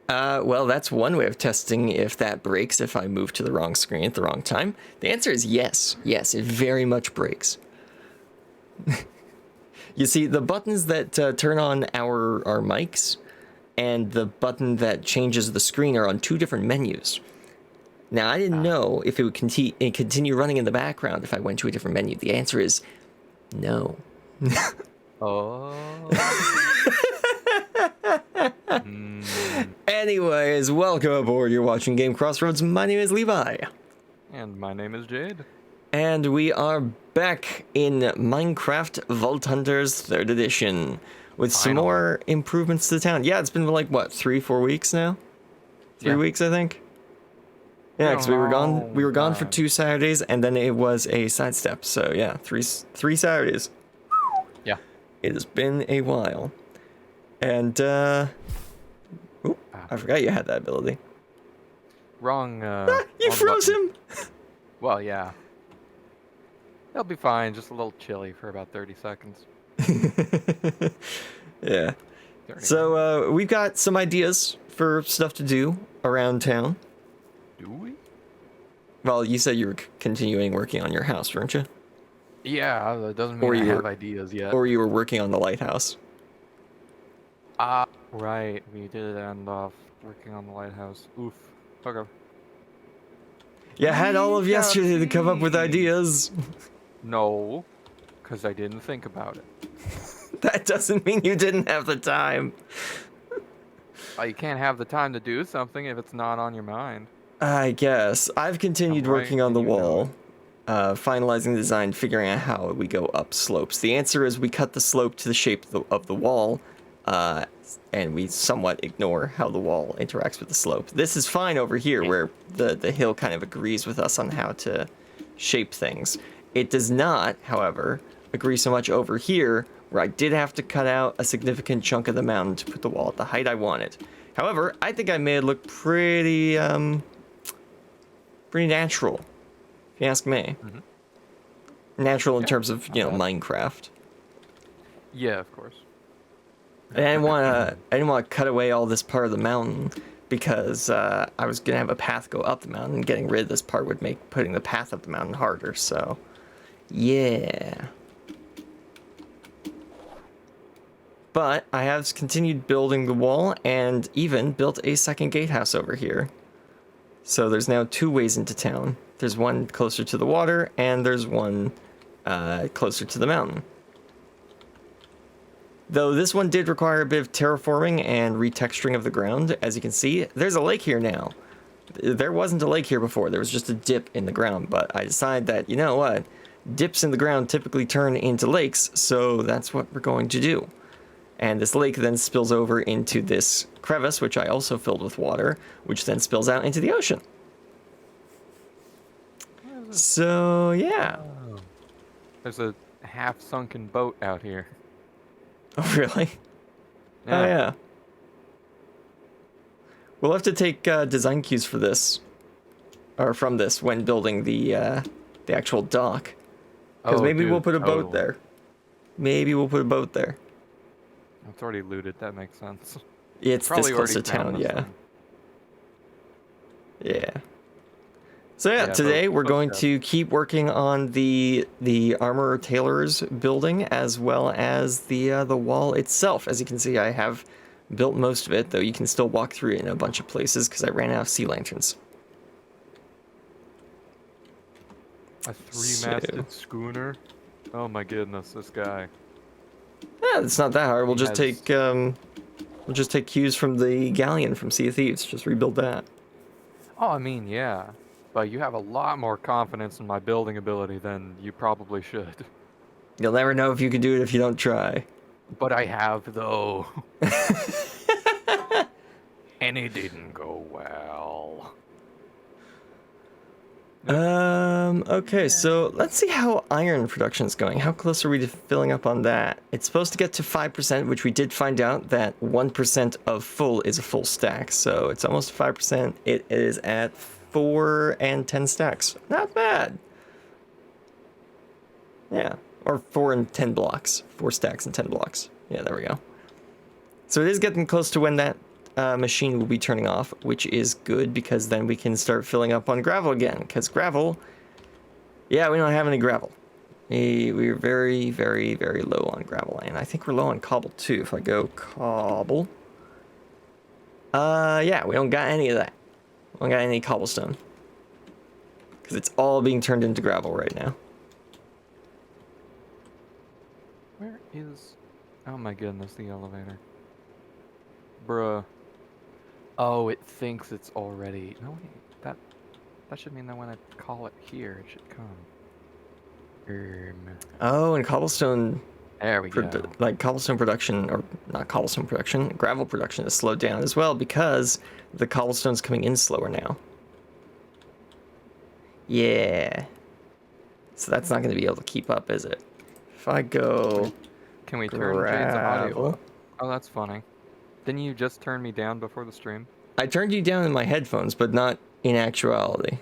Well, that's one way of testing if that breaks if I move to the wrong screen at the wrong time. The answer is yes. Yes, it very much breaks. You see, the buttons that turn on our mics and the button that changes the screen are on two different menus. Now, I didn't know if it would continue running in the background if I went to a different menu. The answer is no. Oh. Anyways, welcome aboard. You're watching GameCrossRoads. My name is Levi. And my name is Jade. And we are back in Minecraft Vault Hunters 3rd Edition with some more improvements to the town. Yeah, it's been like, what, 3-4 weeks now? 3 weeks, I think. Yeah, because we were gone for 2 Saturdays, and then it was a sidestep. So yeah, three Saturdays. Yeah. It has been a while. And, I forgot you had that ability. Wrong, you froze him! Well, yeah. He'll be fine, just a little chilly for about 30 seconds. Yeah. So, we've got some ideas for stuff to do around town. Do we? Well, you said you were continuing working on your house, weren't you? Yeah, that doesn't mean I have ideas yet. Or you were working on the lighthouse. Right. We did end off working on the lighthouse. Oof. Okay. You had all of yesterday to come up with ideas. No, because I didn't think about it. That doesn't mean you didn't have the time. You can't have the time to do something if it's not on your mind. I guess. I've continued working on the wall, finalizing the design, figuring out how we go up slopes. The answer is we cut the slope to the shape of the wall, and we somewhat ignore how the wall interacts with the slope. This is fine over here, where the hill kind of agrees with us on how to shape things. It does not, however, agree so much over here, where I did have to cut out a significant chunk of the mountain to put the wall at the height I wanted. However, I think I made it look pretty natural, if you ask me. Mm-hmm. Natural in terms of, Minecraft. Yeah, of course. I didn't want to cut away all this part of the mountain because I was gonna have a path go up the mountain, and getting rid of this part would make putting the path up the mountain harder. So, yeah. But I have continued building the wall and even built a second gatehouse over here. So there's now 2 ways into town. There's one closer to the water, and there's one closer to the mountain. Though this one did require a bit of terraforming and retexturing of the ground. As you can see, there's a lake here now. There wasn't a lake here before. There was just a dip in the ground. But I decided that, you know what? Dips in the ground typically turn into lakes, so that's what we're going to do. And this lake then spills over into this crevice, which I also filled with water, which then spills out into the ocean. So, yeah. Oh. There's a half-sunken boat out here. Oh, really? Yeah. Oh, yeah. We'll have to take design cues for this, or from this, when building the actual dock. Because maybe we'll put a boat there. Maybe we'll put a boat there. It's already looted, that makes sense. It's this close to town, yeah. Yeah. So yeah, today we're going to keep working on the armor tailor's building as well as the wall itself. As you can see, I have built most of it, though you can still walk through it in a bunch of places because I ran out of sea lanterns. A 3-masted schooner? Oh my goodness, this guy. Yeah, it's not that hard. We'll just take cues from the galleon from Sea of Thieves. Just rebuild that. Oh, I mean, yeah. But you have a lot more confidence in my building ability than you probably should. You'll never know if you can do it if you don't try. But I have, though. And it didn't go well. Okay, so let's see how iron production is going. How close are we to filling up on that? It's supposed to get to 5%, which we did find out that 1% of full is a full stack. So it's almost 5%. It is at 4 and 10 stacks. Not bad. Yeah, or 4 and 10 blocks. 4 stacks and 10 blocks. Yeah, there we go. So it is getting close to when that machine will be turning off, which is good because then we can start filling up on gravel again. Because gravel, yeah, we don't have any gravel. We're very, very, very low on gravel, and I think we're low on cobble too. If I go cobble, yeah, we don't got any of that. We don't got any cobblestone because it's all being turned into gravel right now. Where is... Oh my goodness, the elevator. Bruh. Oh, it thinks it's already... No, wait, that should mean that when I call it here, it should come. Oh, and cobblestone... There we go. Like cobblestone production, or not cobblestone production, gravel production has slowed down as well because the cobblestone's coming in slower now. Yeah. So that's not going to be able to keep up, is it? If I go... Can we turn Jade's audio up? Oh, that's funny. Didn't you just turn me down before the stream? I turned you down in my headphones, but not in actuality.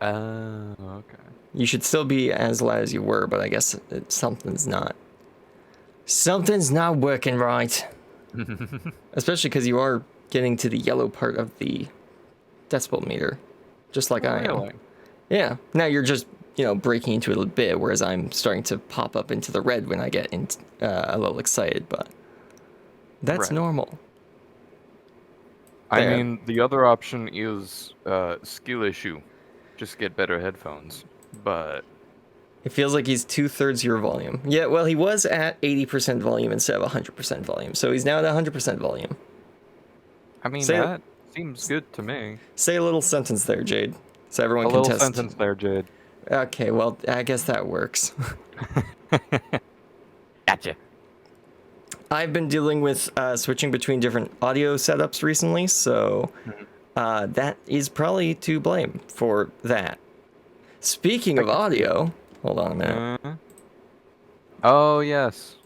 Oh, okay. You should still be as loud as you were, but I guess something's not working right. Especially because you are getting to the yellow part of the decibel meter, just like I am. Yeah. Now you're just, breaking into it a bit, whereas I'm starting to pop up into the red when I get a little excited, but that's normal. I mean, the other option is skill issue. Just get better headphones, but... It feels like he's 2/3 your volume. Yeah, well, he was at 80% volume instead of 100% volume, so he's now at 100% volume. I mean, that seems good to me. Say a little sentence there, Jade, so everyone can test. A little sentence there, Jade. Okay, well, I guess that works. Gotcha. I've been dealing with switching between different audio setups recently, so that is probably to blame for that. Speaking of audio, hold on a minute. Oh, yes.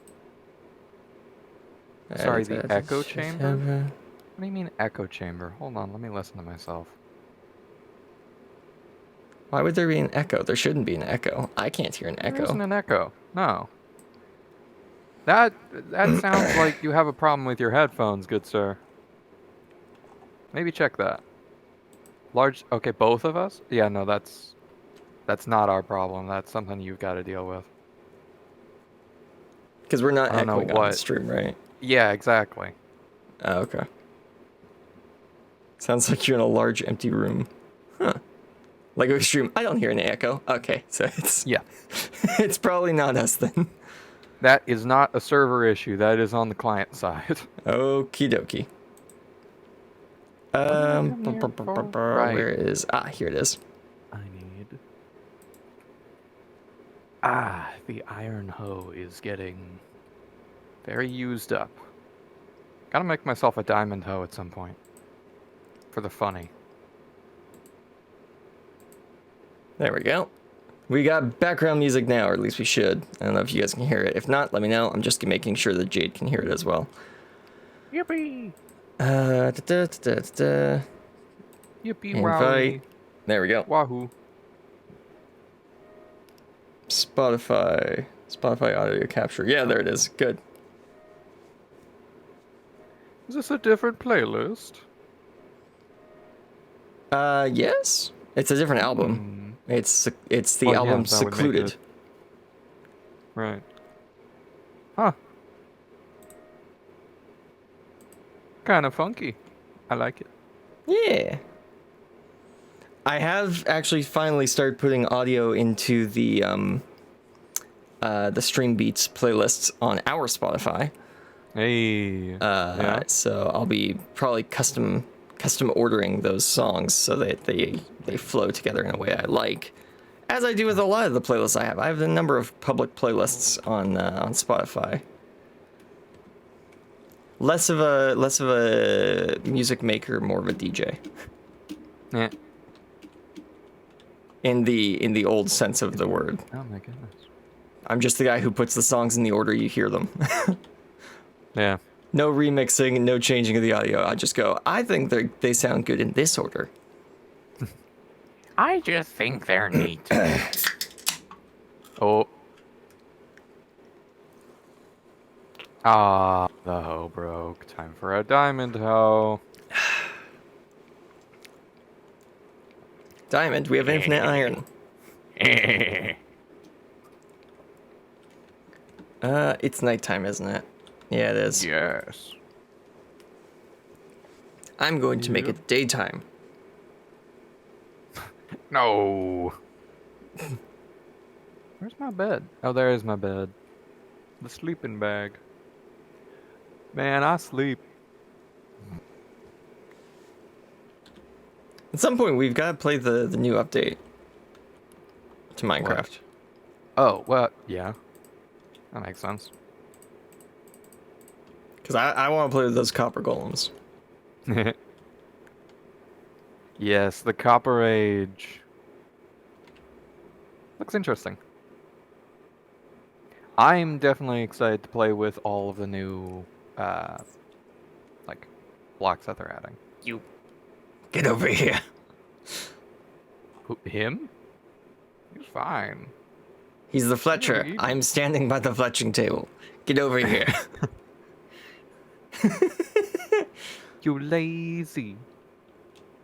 Sorry, the echo chamber? What do you mean echo chamber? Hold on, let me listen to myself. Why would there be an echo? There shouldn't be an echo. I can't hear an echo. There isn't an echo. No. That sounds like you have a problem with your headphones, good sir. Maybe check that. Okay, both of us? Yeah, no, that's not our problem. That's something you've got to deal with. Because we're not echoing on the stream, right? Yeah, exactly. Oh, okay. Sounds like you're in a large empty room. Huh. Like a stream, I don't hear an echo. Okay, so it's... Yeah. It's probably not us then. That is not a server issue. That is on the client side. Okie dokie. Where is... here it is. I need... the iron hoe is getting very used up. Gotta make myself a diamond hoe at some point. For the funny. There we go. We got background music now, or at least we should. I don't know if you guys can hear it. If not, let me know. I'm just making sure that Jade can hear it as well. Yippee! Yippee Invite. There we go. Wahoo. Spotify audio capture. Yeah, there it is. Good. Is this a different playlist? Yes. It's a different album. It's the album Secluded. Right. Huh. Kind of funky. I like it. Yeah. I have actually finally started putting audio into the Stream Beats playlists on our Spotify. Hey. Yeah. So I'll be probably custom ordering those songs so that they flow together in a way I like, as I do with a lot of the playlists I have. I have a number of public playlists on Spotify. Less of a music maker, more of a DJ. Yeah. In the old sense of the word. Oh my goodness. I'm just the guy who puts the songs in the order you hear them. Yeah. No remixing, no changing of the audio. I just go, I think they sound good in this order. I just think they're neat. Oh. Ah, the hoe broke. Time for a diamond hoe. Diamond, we have infinite iron. It's nighttime, isn't it? Yeah, it is. Yes. I'm going to make Yep. it daytime. No. Where's my bed? Oh, there is my bed. The sleeping bag. Man, I sleep. At some point, we've got to play the new update to Minecraft. Oh, well, yeah. That makes sense. Because I want to play with those copper golems. Yes, the Copper Age. Looks interesting. I'm definitely excited to play with all of the new, like, blocks that they're adding. You get over here. Him? He's fine. He's the Fletcher. Yeah, I'm standing by the fletching table. Get over here. You lazy.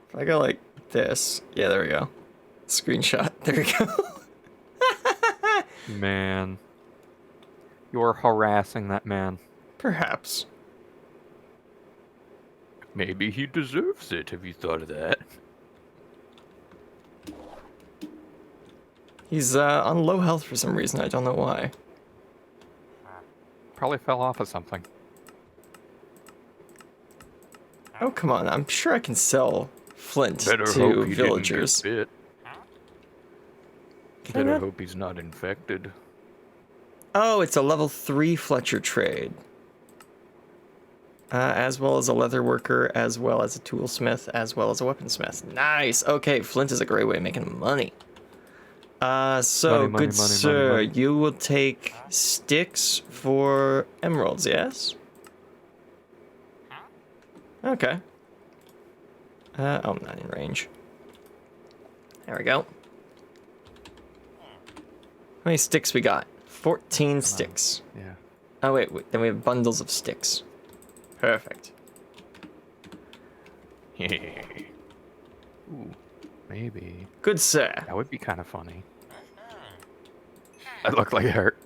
If I go like this. Yeah, there we go. Screenshot. There we go. Man. You're harassing that man. Perhaps. Maybe he deserves it. Have you thought of that? He's on low health for some reason. I don't know why. Probably fell off of something. Oh, come on. I'm sure I can sell flint Better to hope he villagers. didn't get bit. Better hope he's not infected. Oh, it's a level 3 Fletcher trade. As well as a leather worker, as well as a toolsmith, as well as a weaponsmith. Nice. Okay, flint is a great way of making money. So, Money, good sir, you will take sticks for emeralds, yes? Okay. Oh, I'm not in range. There we go. How many sticks we got? 14 sticks. Yeah. Oh, wait, then we have bundles of sticks. Perfect. Ooh, maybe. Good sir. That would be kind of funny. That looked like it hurt.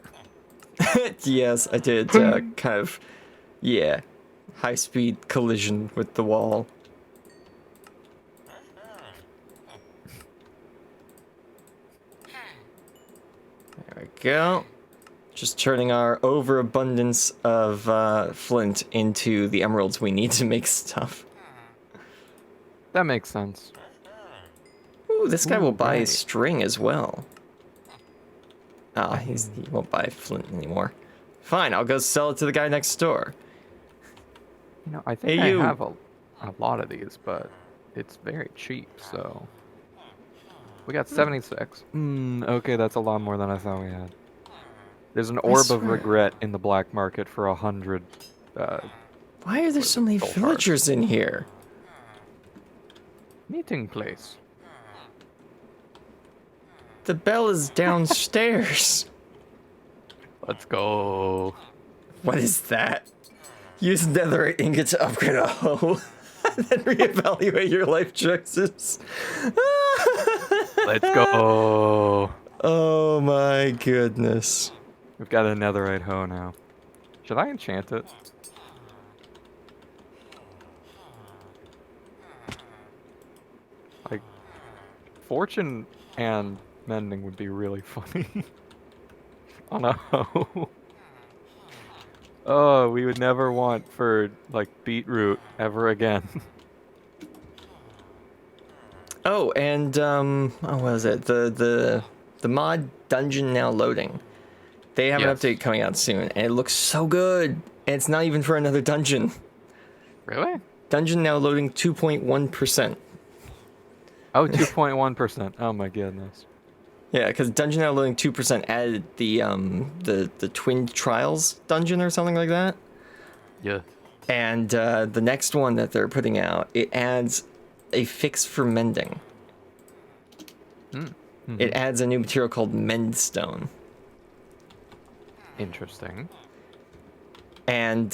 Yes, I did. Kind of, yeah, high-speed collision with the wall. There we go. Just turning our overabundance of flint into the emeralds we need to make stuff. That makes sense. Ooh, this guy will buy right. string as well. Ah, he won't buy flint anymore. Fine, I'll go sell it to the guy next door. You know, I think Hey, I you. have a lot of these, but it's very cheap, so... We got 76. Okay, that's a lot more than I thought we had. There's an orb of swear. regret in the black market for 100. Why are there so many Gold villagers in here? Meeting place. The bell is downstairs. Let's go. What is that? Use netherite ingot to upgrade a hoe. Then reevaluate your life choices. Let's go. Oh my goodness. We've got a netherite hoe now. Should I enchant it? Like, fortune and mending would be really funny. Oh no. Oh, we would never want for, like, beetroot ever again. Oh, and what was it? The mod dungeon now loading. They have an Yes. update coming out soon, and it looks so good. And it's not even for another dungeon. Really? Dungeon now loading 2.1%. Oh, 2.1%. Oh my goodness. Yeah, because dungeon now loading 2% added the twin trials dungeon or something like that. Yeah. And the next one that they're putting out, it adds a fix for mending. It adds a new material called mendstone. Interesting. And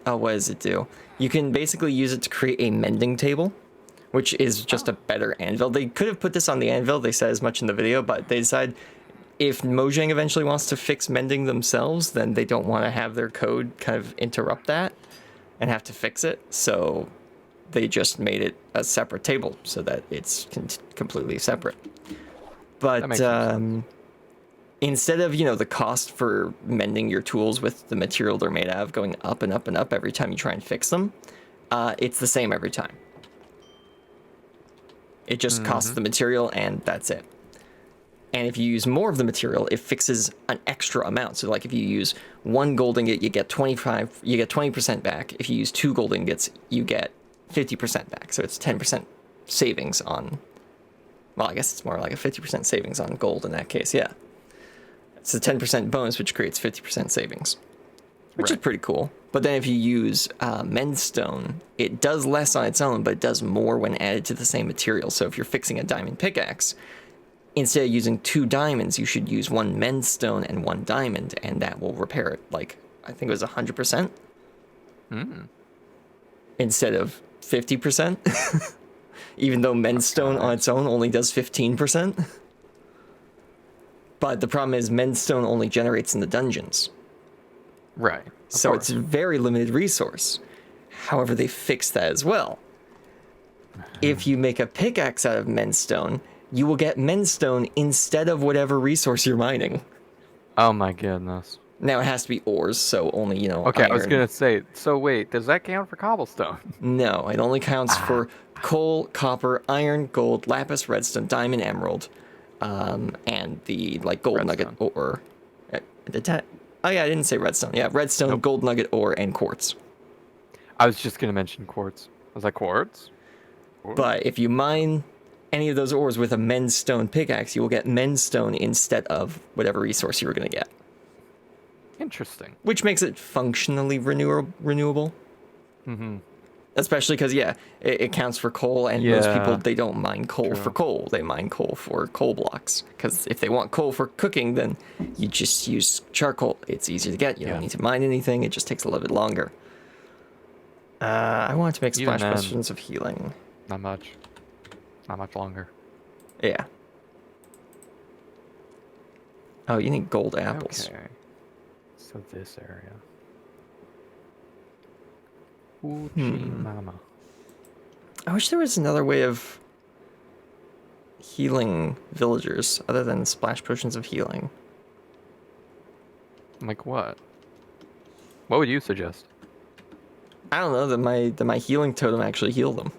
what does it do? You can basically use it to create a mending table, which is just a better anvil. They could have put this on the anvil. They said as much in the video, but they decided if Mojang eventually wants to fix mending themselves, then they don't want to have their code kind of interrupt that and have to fix it. So they just made it a separate table so that it's completely separate. But instead of, the cost for mending your tools with the material they're made out of going up and up and up every time you try and fix them, it's the same every time. It just costs the material and that's it. And if you use more of the material, it fixes an extra amount. So like if you use 1 gold ingot, you get 20% back. If you use 2 gold ingots, you get 50% back. So it's 10% savings on, well, I guess it's more like a 50% savings on gold in that case. Yeah. It's a 10% bonus, which creates 50% savings, which is pretty cool. But then if you use mendstone, it does less on its own, but it does more when added to the same material. So if you're fixing a diamond pickaxe, instead of using 2 diamonds, you should use 1 mendstone and 1 diamond, and that will repair it. Like, I think it was 100%. Instead of 50%. Even though mendstone on its own only does 15%. But the problem is mendstone only generates in the dungeons. Right. So it's a very limited resource. However, they fixed that as well. If you make a pickaxe out of mendstone, you will get mendstone instead of whatever resource you're mining. Oh my goodness. Now it has to be ores, so only, Okay, iron. I was gonna say, so wait, does that count for cobblestone? No, it only counts for coal, copper, iron, gold, lapis, redstone, diamond, emerald, and the gold nugget ore. Oh yeah, I didn't say redstone. Yeah, redstone, gold nugget ore, and quartz. I was just gonna mention quartz. Was that quartz? But if you mine any of those ores with a mendstone pickaxe, you will get mendstone instead of whatever resource you were going to get. Interesting. Which makes it functionally renewable. Especially because, it counts for coal, and most people, they don't mine coal for coal. They mine coal for coal blocks. Because if they want coal for cooking, then you just use charcoal. It's easier to get. You don't need to mine anything. It just takes a little bit longer. I wanted to make splash potions of healing. Not much. Not much longer. Yeah. Oh, you need gold apples. Okay. So this area. Mama. I wish there was another way of healing villagers other than splash potions of healing. Like what? What would you suggest? I don't know, that my healing totem actually heal them.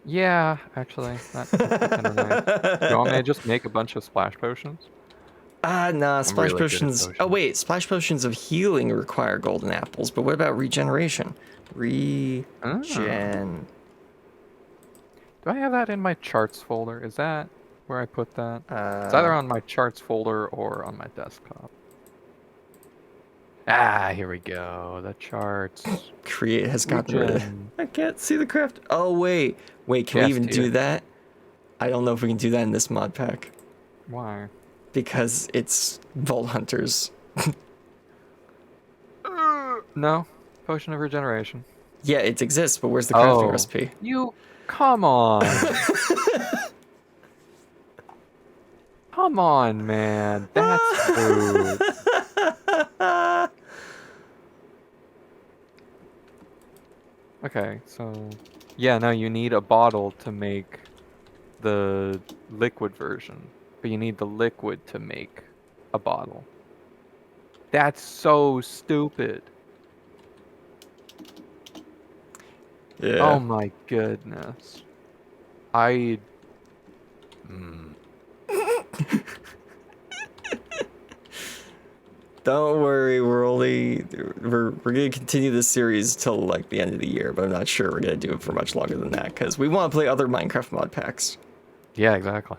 Yeah, actually. That's kind of nice. You want me to just make a bunch of splash potions? Nah, splash really potions. Oh, wait, splash potions of healing require golden apples, but what about regeneration? Do I have that in my charts folder? Is that where I put that? It's either on my charts folder or on my desktop. Here we go. The charts. Create has gotten rid of it. I can't see the craft. Oh, wait. Wait, can we even do that? I don't know if we can do that in this mod pack. Why? Because it's Vault Hunters. No. Potion of regeneration. Yeah, it exists, but where's the crafting recipe? Come on. Come on, man. That's rude. Okay, so... Yeah, no, you need a bottle to make the liquid version. But you need the liquid to make a bottle. That's so stupid. Yeah. Oh my goodness. Don't worry, we're gonna continue this series till the end of the year, but I'm not sure we're gonna do it for much longer than that because we want to play other Minecraft mod packs. Yeah, exactly.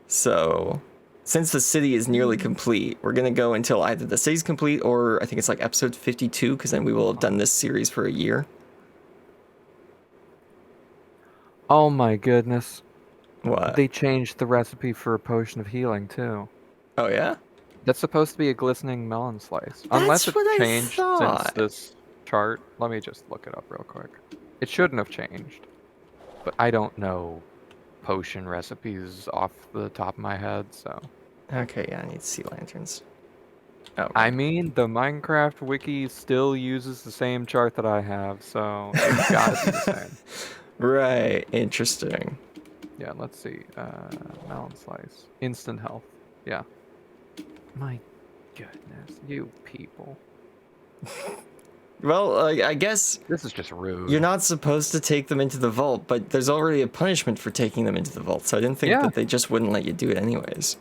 So, since the city is nearly complete, we're gonna go until either the city's complete or I think it's episode 52, because then we will have done this series for a year. Oh my goodness. What? They changed the recipe for a potion of healing too. Oh yeah? That's supposed to be a glistening melon slice. Unless That's it's what I changed since thought. this chart. Let me just look it up real quick. It shouldn't have changed. But I don't know potion recipes off the top of my head, so. Okay, yeah, I need sea lanterns. Oh, I right. mean, the Minecraft wiki still uses the same chart that I have, so it's gotta be the same. Right, interesting. Yeah, let's see. Melon slice. Instant health. Yeah. My goodness, you people. Well, I guess This is just rude. you're not supposed to take them into the vault, but there's already a punishment for taking them into the vault, so I didn't think Yeah. that they just wouldn't let you do it anyways.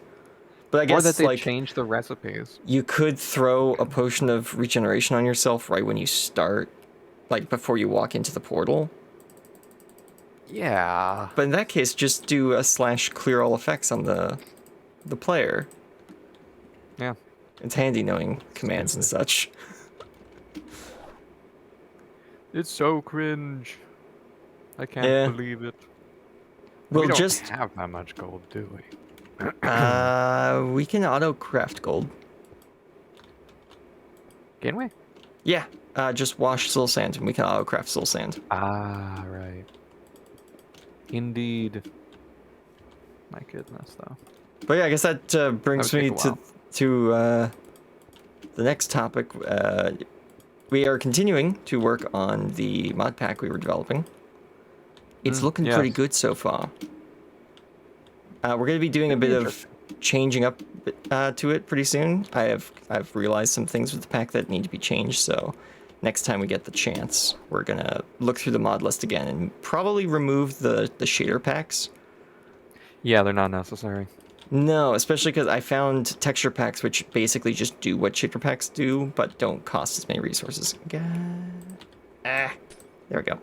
But I Or that guess, they like, changed the recipes. you could throw a potion of regeneration on yourself right when you start, like, before you walk into the portal. Yeah. But in that case, just do a / clear all effects on the player. Yeah. It's handy knowing commands and Stupid. such. It's so cringe. I can't Yeah. believe it. We We'll don't just have that much gold, do we? we can auto craft gold. Can we? Yeah. Just wash soul sand and we can auto craft soul sand. Ah, right. Indeed. My goodness, though. But yeah, I guess that That brings would take me a while. to the next topic. We are continuing to work on the mod pack we were developing. It's looking pretty Yes. good so far. We're going to be doing a It'd be bit of interesting. changing up to it pretty soon. I've realized some things with the pack that need to be changed, so next time we get the chance, we're going to look through the mod list again and probably remove the shader packs. Yeah, they're not necessary. No, especially because I found texture packs which basically just do what shader packs do, but don't cost as many resources. There we go.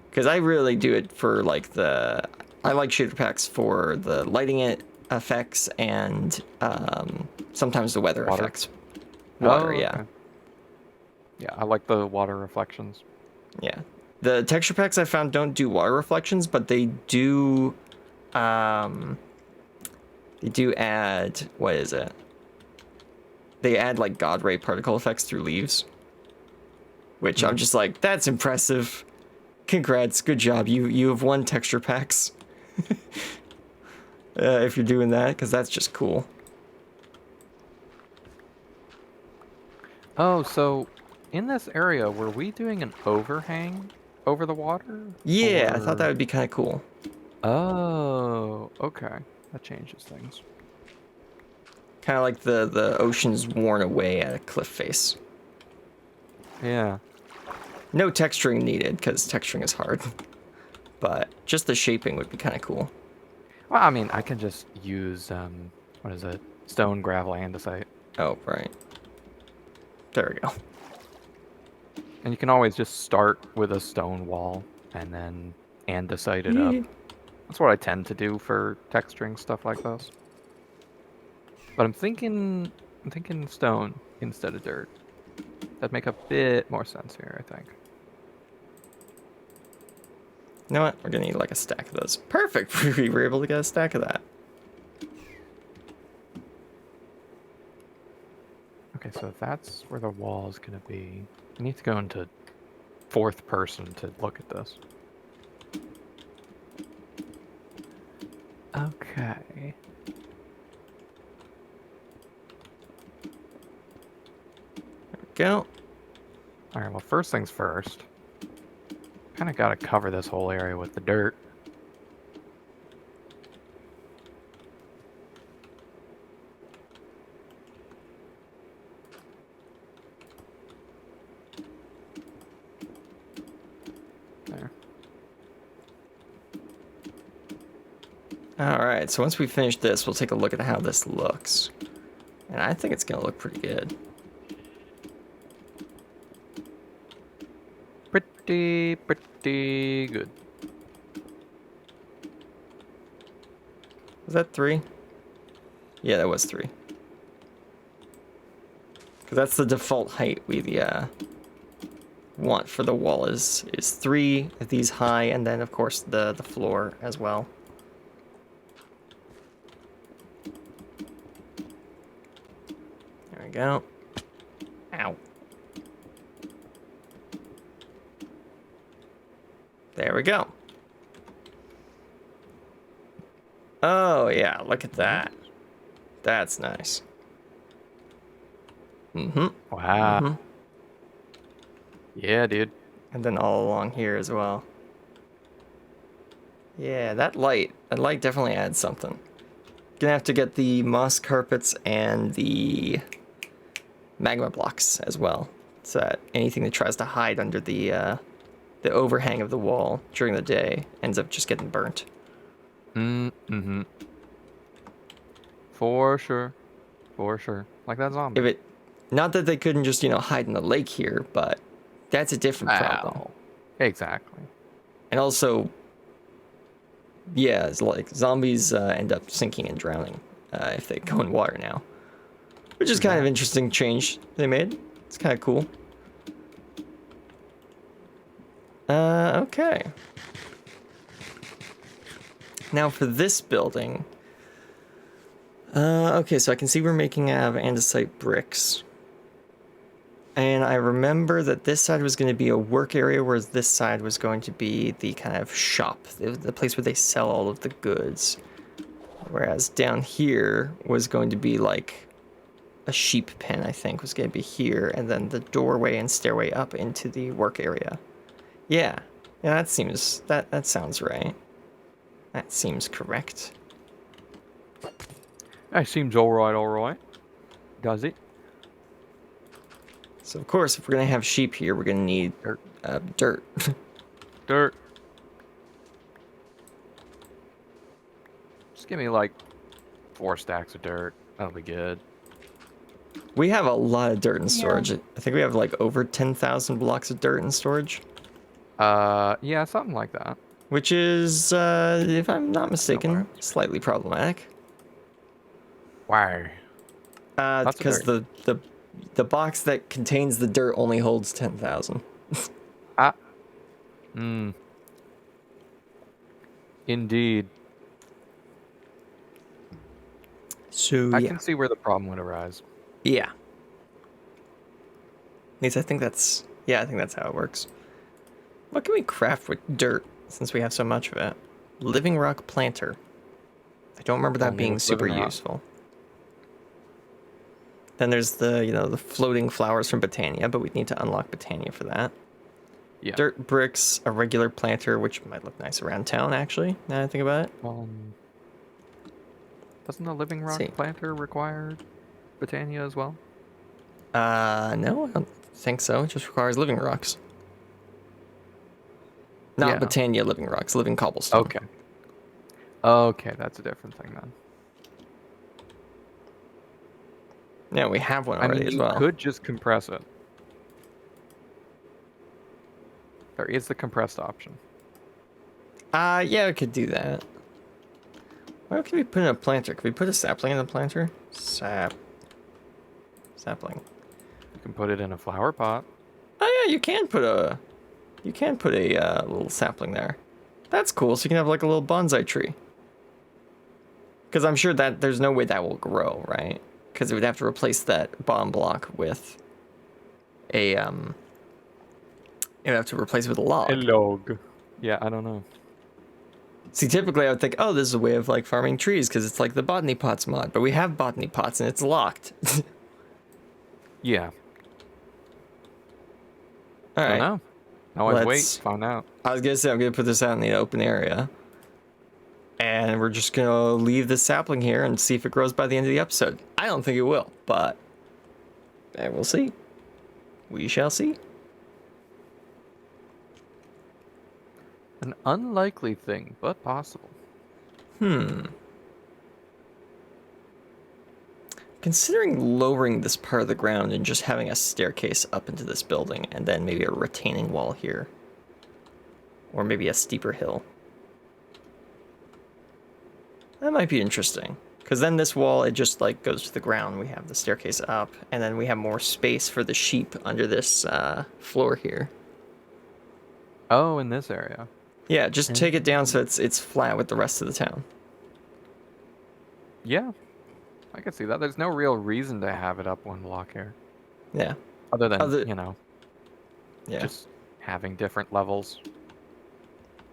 Because I really do it for like I like shader packs for the lighting effects and sometimes the weather Water? effects. Water, Oh, yeah. okay. Yeah, I like the water reflections. Yeah. The texture packs I found don't do water reflections, but they do add, what is it? They add like God ray particle effects through leaves. Which I'm just like, that's impressive. Congrats, good job. You have won texture packs. If you're doing that, because that's just cool. Oh, so in this area, were we doing an overhang over the water? Yeah, I thought that Or... would be kind of cool. Oh, okay. That changes things. Kind of like the ocean's worn away at a cliff face. Yeah. No texturing needed, because texturing is hard. But just the shaping would be kind of cool. Well, I mean, I can just use, what is it? Stone, gravel, andesite. Oh, right. There we go. And you can always just start with a stone wall and then andesite it up. Yeah. That's what I tend to do for texturing stuff like this. But I'm thinking stone instead of dirt. That'd make a bit more sense here, I think. You know what? We're gonna need like a stack of those. Perfect! We were able to get a stack of that. Okay, so that's where the wall is going to be. I need to go into fourth person to look at this. Okay. Go. Alright, well, first things first. Kind of got to cover this whole area with the dirt. There. Alright, so once we finish this, we'll take a look at how this looks. And I think it's gonna look pretty good. Pretty good. Was that 3? Yeah, that was 3. Because that's the default height we want for the wall is 3 of these high, and then of course the floor as well. we go. Ow. There we go. Oh, yeah, look at that. That's nice. Mm-hmm. Wow. Mm-hmm. Yeah, dude. And then all along here as well. Yeah, that light definitely adds something. Gonna have to get the moss carpets and the magma blocks as well, so that anything that tries to hide under the overhang of the wall during the day ends up just getting burnt. Mm-hmm. For sure. For sure. Like that zombie. If it, not that they couldn't just hide in the lake here, but that's a different problem. Ow. Exactly. And also, yeah, it's like zombies end up sinking and drowning if they go in water now, which is kind of interesting change they made. It's kind of cool. Okay. Now for this building. Okay, so I can see we're making out of andesite bricks. And I remember that this side was going to be a work area, whereas this side was going to be the kind of shop, the place where they sell all of the goods. Whereas down here was going to be like a sheep pen, I think, was going to be here, and then the doorway and stairway up into the work area. Yeah, that seems, that sounds right. That seems correct. That seems alright. Does it? So of course, if we're gonna have sheep here, we're gonna need Dirt. Dirt. Dirt. Just give me like 4 stacks of dirt. That'll be good. We have a lot of dirt in storage. I think we have like over 10,000 blocks of dirt in storage. Yeah, something like that. Which is, if I'm not mistaken, slightly problematic. Why? Because the box that contains the dirt only holds 10,000. Indeed. So I can see where the problem would arise. Yeah. At least I think that's how it works. What can we craft with dirt since we have so much of it? Living rock planter. I don't remember that being super useful. Then there's the floating flowers from Botania, but we need to unlock Botania for that. Yeah. Dirt bricks, a regular planter, which might look nice around town, actually, now that I think about it. Doesn't the living rock planter require Botania as well? No, I don't think so. It just requires living rocks. Not Botania living rocks, living cobblestone. Okay. Okay, that's a different thing then. Yeah, we have one already as well. You could just compress it. There is the compressed option. Yeah, we could do that. Where can we put in a planter? Could we put a sapling in the planter? Sapling. You can put it in a flower pot. Oh yeah, you can put a little sapling there. That's cool. So you can have like a little bonsai tree. Because I'm sure that there's no way that will grow, right? Because it would have to replace that bomb block with a it would have to replace it with a log. A log. Yeah, I don't know. See, typically I would think, oh, this is a way of like farming trees because it's like the botany pots mod, but we have botany pots and it's locked. Yeah. All right. Now I wait. Find out. I was gonna say I'm gonna put this out in the open area, and we're just gonna leave the sapling here and see if it grows by the end of the episode. I don't think it will, but we'll see. We shall see. An unlikely thing, but possible. Considering lowering this part of the ground and just having a staircase up into this building, and then maybe a retaining wall here, or maybe a steeper hill. That might be interesting, because then this wall, it just like goes to the ground. We have the staircase up, and then we have more space for the sheep under this floor here. Oh, in this area. Yeah, just take it down so it's flat with the rest of the town. Yeah. I can see that. There's no real reason to have it up one block here. Yeah. Other than, Other, yeah. just having different levels.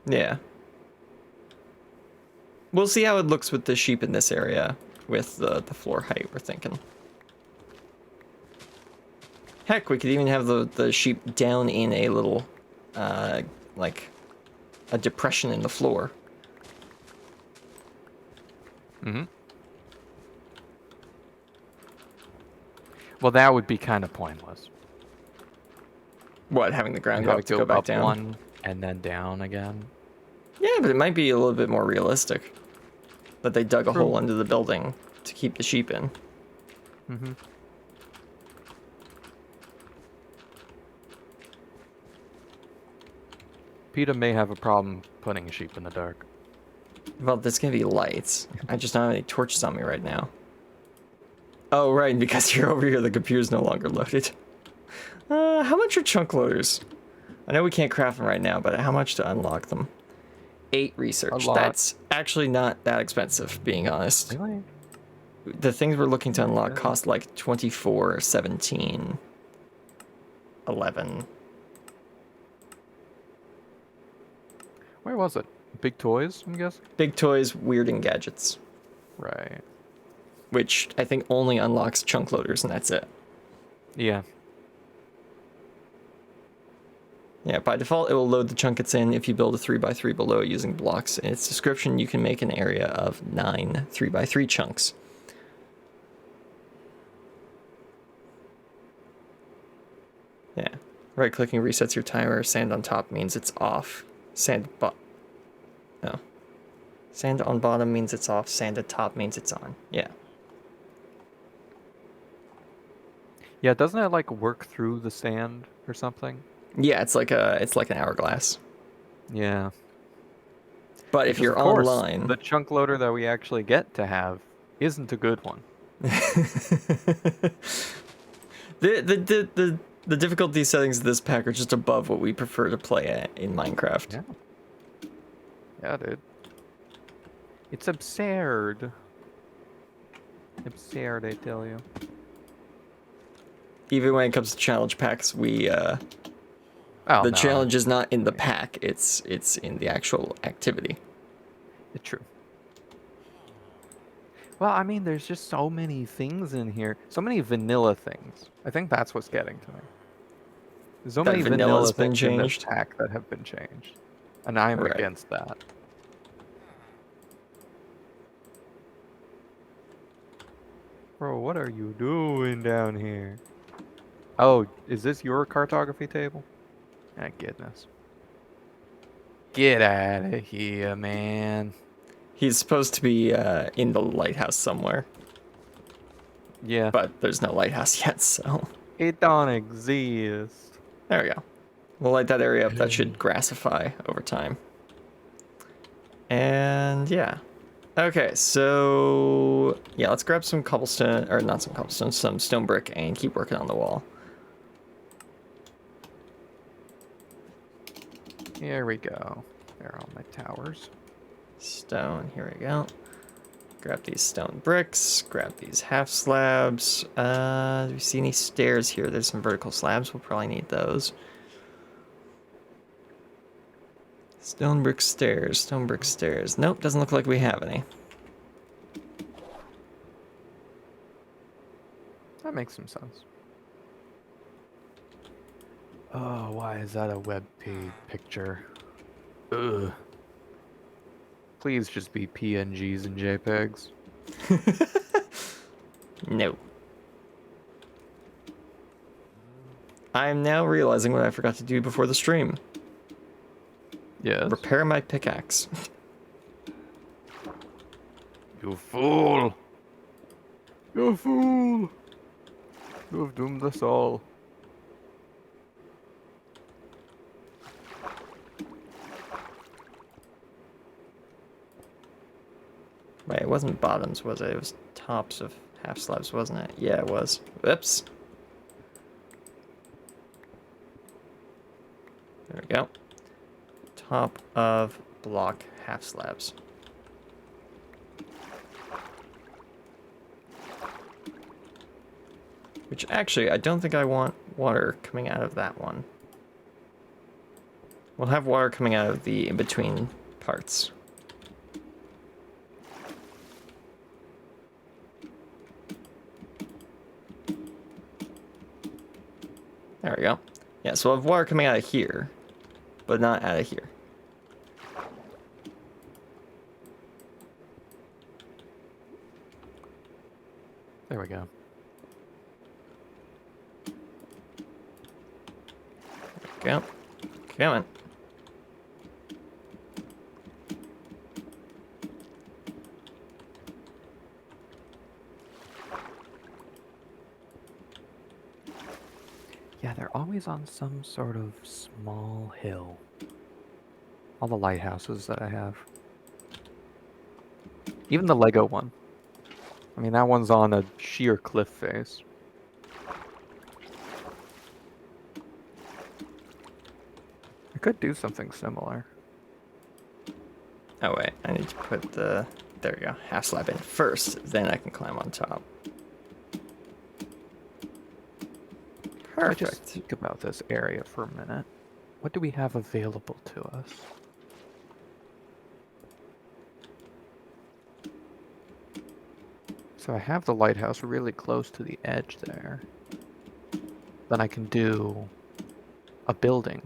Yeah. We'll see how it looks with the sheep in this area with the floor height, we're thinking. Heck, we could even have the sheep down in a little, like, a depression in the floor. Mm-hmm. Well, that would be kind of pointless. What, having the ground You go have up it to go go back up down? one and then down again. Yeah, but it might be a little bit more realistic. That they dug a True. hole under the building to keep the sheep in. Mm-hmm. PETA may have a problem putting a sheep in the dark. Well, there's gonna be lights. I just don't have any torches on me right now. Oh, right, because you're over here, the computer's no longer loaded. How much are chunk loaders? I know we can't craft them right now, but how much to unlock them? 8 research. A lot. That's actually not that expensive, being honest. Really? The things we're looking to unlock cost like 24, 17, 11. Where was it? Big Toys, I'm guessing? Big toys, weird and gadgets. Right. Which I think only unlocks chunk loaders, and that's it. Yeah. Yeah, by default, it will load the chunk it's in if you build a 3x3 below it using blocks. In its description, you can make an area of 9 3x3 chunks. Yeah. Right-clicking resets your timer. Sand on top means it's off. No. Sand on bottom means it's off. Sand at top means it's on. Yeah. Yeah, doesn't it like work through the sand or something? Yeah, it's like an hourglass. Yeah. But if Because, you're of course, online, the chunk loader that we actually get to have isn't a good one. the difficulty settings of this pack are just above what we prefer to play at in Minecraft. Yeah. Yeah, dude. It's absurd. Absurd, I tell you. Even when it comes to challenge packs, the No. challenge is not in the pack; it's in the actual activity. It's true. Well, I mean, there's just so many things in here. So many vanilla things. I think that's what's getting to me. There's so That many vanilla's vanilla been things in this changed? pack that have been changed. And I'm Right. against that. Bro, what are you doing down here? Oh, is this your cartography table? Ah, goodness. Get out of here, man. He's supposed to be in the lighthouse somewhere, Yeah. but there's no lighthouse yet, so It don't exist. there we go. We'll light that area up. That should grassify over time. And yeah. Okay, so yeah, let's grab some cobblestone, or not some cobblestone, some stone brick, and keep working on the wall. Here we go. There are all my towers. Stone, here we go. Grab these stone bricks, grab these half slabs. Do we see any stairs here? There's some vertical slabs, we'll probably need those. Stone brick stairs, stone brick stairs. Nope, doesn't look like we have any. That makes some sense. Oh, why is that a web page picture? Ugh. Please just be PNGs and JPEGs. No. I'm now realizing what I forgot to do before the stream. Yes. Repair my pickaxe. You fool! You fool! You have doomed us all. Wait, it wasn't bottoms, was it? It was tops of half slabs, wasn't it? Yeah, it was. Whoops. There we go. Top of block half slabs. Which actually, I don't think I want water coming out of that one. We'll have water coming out of the in-between parts. There we go. Yeah, so we'll have water coming out of here, but not out of here. There we go. Go. Coming. Yeah, they're always on some sort of small hill. All the lighthouses that I have. Even the Lego one. I mean, that one's on a sheer cliff face. I could do something similar. Oh wait, I need to put the, there we go, half slab in first, then I can climb on top. I just Perfect. think about this area for a minute. What do we have available to us? So I have the lighthouse really close to the edge there. Then I can do a building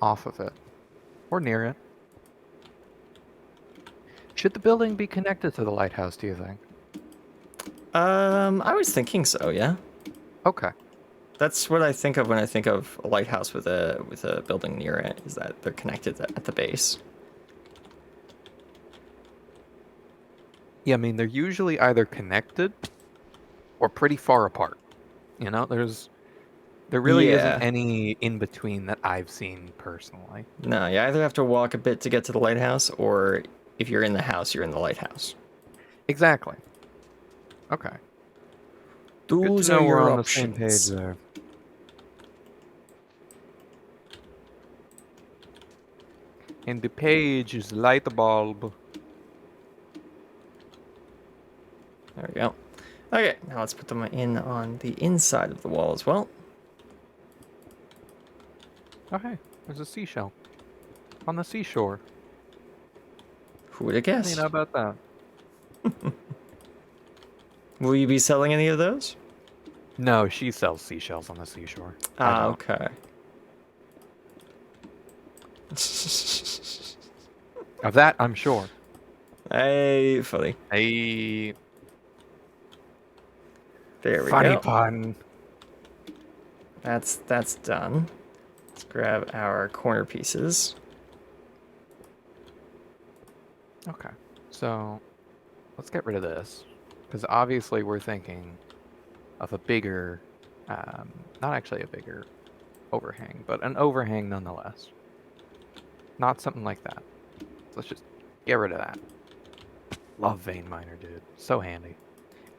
off of it. Or near it. Should the building be connected to the lighthouse, do you think? I was thinking so, yeah. Okay. That's what I think of when I think of a lighthouse with a building near it, is that they're connected at the base. Yeah, I mean, they're usually either connected or pretty far apart. You know, there really isn't Yeah. any in between that I've seen personally. No, you either have to walk a bit to get to the lighthouse, or if you're in the house, you're in the lighthouse. Exactly. Okay. Good Those to know are we're your on the same page options. there. And the page is light bulb. There we go. Okay, now let's put them in on the inside of the wall as well. Oh hey, there's a seashell. On the seashore. Who would have What do you guessed? know about that? Will you be selling any of those? No, she sells seashells on the seashore. I Ah, don't. okay. Of that, I'm sure. Hey, funny. A There we funny go. pun. That's done. Let's grab our corner pieces. Okay, so let's get rid of this. Because obviously we're thinking of a bigger, not actually a bigger overhang, but an overhang nonetheless. Not something like that. Let's just get rid of that. Love vein miner, dude. So handy.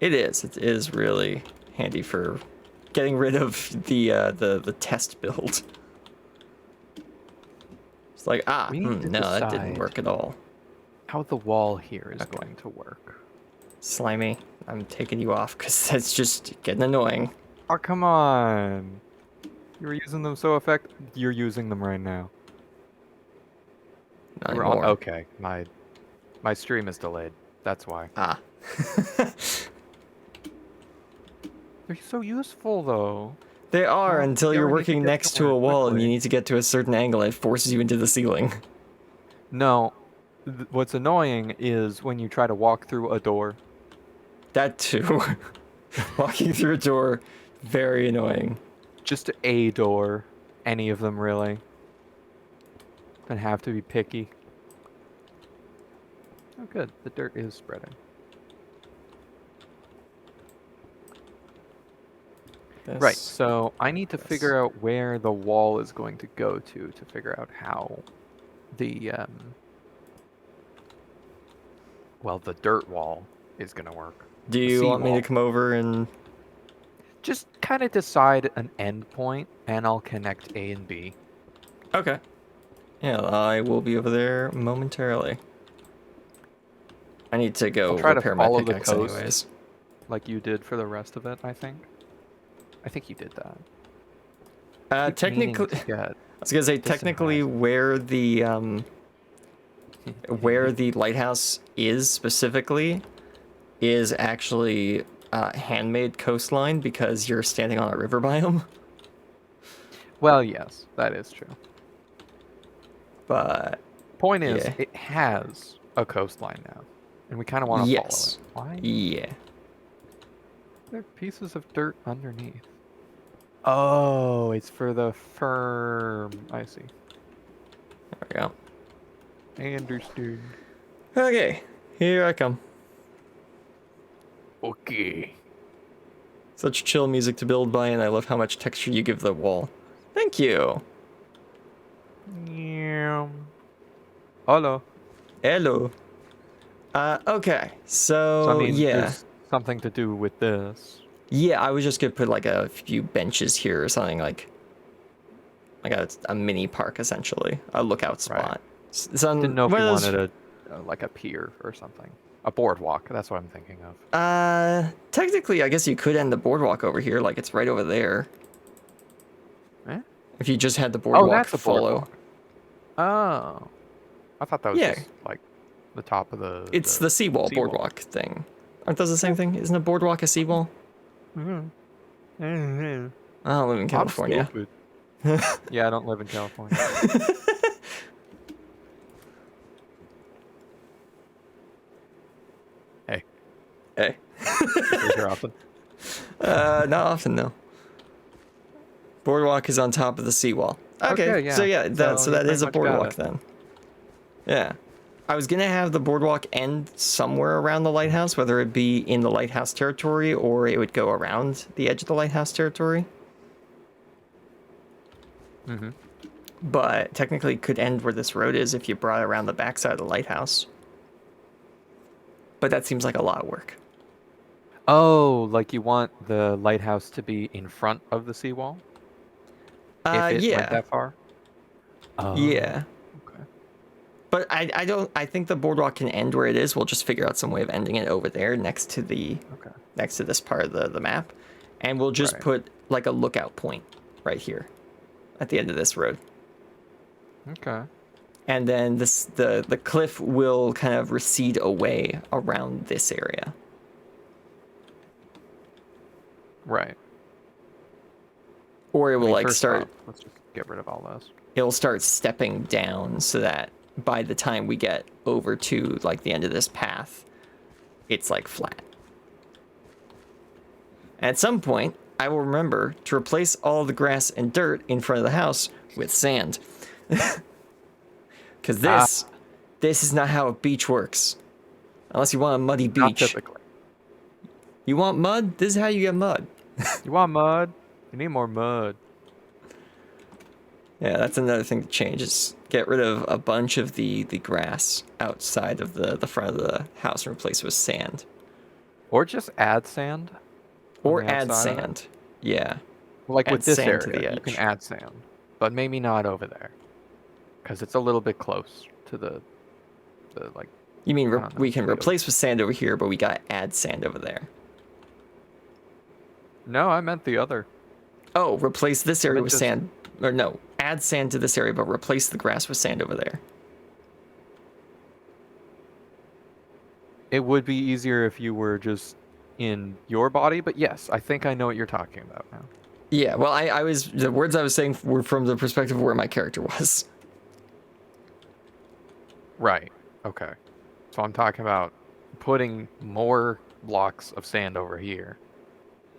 It is. It is really handy for getting rid of the test build. It's like, We need to no, that didn't decide work at all. how the wall here is Okay. going to work. Slimy, I'm taking you off because that's just getting annoying. Oh, come on. You were using them so effective. You're using them right now. Not You were on. anymore. Okay, my stream is delayed. That's why. Ah. They're so useful though. They are Well, until we you're already need to working get next to somewhere a wall and you quickly. need to get to a certain angle and it forces you into the ceiling. No, what's annoying is when you try to walk through a door. That too. Walking through a door, very annoying. Just a door. Any of them really. And have to be picky. Oh good, the dirt is spreading. Right, so I need to figure out where the wall is going to go to figure out how the, well, the dirt wall is going to work. Do The you want me to seawall. come over and... Just kind of decide an end point, and I'll connect A and B. Okay. Yeah, I will be over there momentarily. I need to go I'll try to repair my follow the pickaxe coast. anyways. Like you did for the rest of it, I think. I think you did that. Technically, Yeah. I was gonna say technically where the lighthouse is specifically is actually handmade coastline because you're standing on a river biome. Well, yes, that is true. But Point is, yeah, it has a coastline now, and we kind of want to follow yes, it. Why? yeah. There are pieces of dirt underneath. Oh, it's for the firm. I see. There we go. I understood. Okay, here I come. Okay. Such chill music to build by, and I love how much texture you give the wall. Thank you. Yeah. Hello. Hello. Okay, So I so mean, yeah. there's something to do with this. Yeah, I was just gonna put like a few benches here or something like a mini park essentially, a lookout spot. Didn't know if you wanted like a pier or something, a boardwalk. That's what I'm thinking of. Technically, I guess you could end the boardwalk over here, like it's right over there. Eh? If you just had the Oh, boardwalk that's a follow. boardwalk. Oh, I thought that was Yeah, just like the top of the. it's the seawall seawall. boardwalk thing. Aren't those the same thing? Isn't a boardwalk a seawall? Mm-hmm. I don't live in California. I'm stupid. Yeah, I don't live in California. Hey. Hey. Here often. Not often, no. Boardwalk is on top of the seawall. Okay, yeah. So yeah, So that you is a pretty much got boardwalk it. then. Yeah. I was gonna have the boardwalk end somewhere around the lighthouse, whether it be in the lighthouse territory or it would go around the edge of the lighthouse territory. Mm-hmm. But technically it could end where this road is if you brought it around the backside of the lighthouse. But that seems like a lot of work. Oh, like you want the lighthouse to be in front of the seawall? If it went Yeah. that far? Oh, Yeah. okay. But I think the boardwalk can end where it is. We'll just figure out some way of ending it over there next to this part of the map. And we'll just put like a lookout point right here at the end of this road. Okay. And then the cliff will kind of recede away around this area. Right. Or it will First start off, let's just get rid of all this. It'll start stepping down so that by the time we get over to like the end of this path, it's like flat. At some point, I will remember to replace all the grass and dirt in front of the house with sand. Because this is not how a beach works. Unless you want a muddy beach. Not typically. You want mud? This is how you get mud. You want mud? You need more mud. Yeah, that's another thing to change is get rid of a bunch of the grass outside of the front of the house and replace it with sand. Or just add sand. Or add sand. Yeah. Like add with this sand to area, the you can edge. add sand. But maybe not over there. Because it's a little bit close to the like... You mean we can field. replace with sand over here, but we gotta add sand over there. No, I meant the other. Oh, replace this area with just... sand. Or no, add sand to this area, but replace the grass with sand over there. It would be easier if you were just in your body, but yes, I think I know what you're talking about now. Yeah, well, the words I was saying were from the perspective of where my character was. Right. Okay. So I'm talking about putting more blocks of sand over here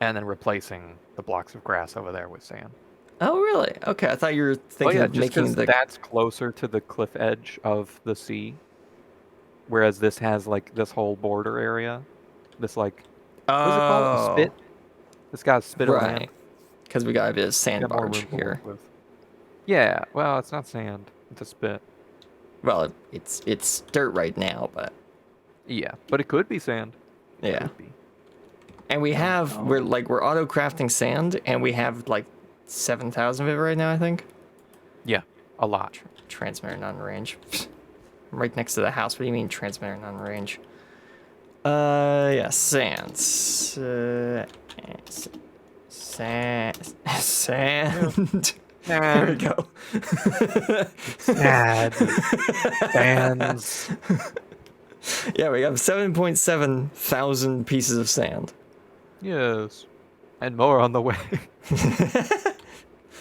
and then replacing the blocks of grass over there with sand. Oh, really? Okay, I thought you were thinking of making that's closer to the cliff edge of the sea. Whereas this has like this whole border area. This like what is it called? A spit? This guy's spit of land. Because we got a bit of sand Got more barge room to here. work with. Yeah, well, it's not sand. It's a spit. Well, it's dirt right now, but Yeah, but it could be sand. yeah. Could be. And we're auto crafting sand, and we have like 7,000 of it right now, I think. Yeah, a lot. Transmitter non-range. I'm right next to the house. What do you mean transmitter non-range? Yeah, sand. Sand. Sand. There we And go. sad fans. Yeah, we have 7.7 thousand pieces of sand. Yes. And more on the way.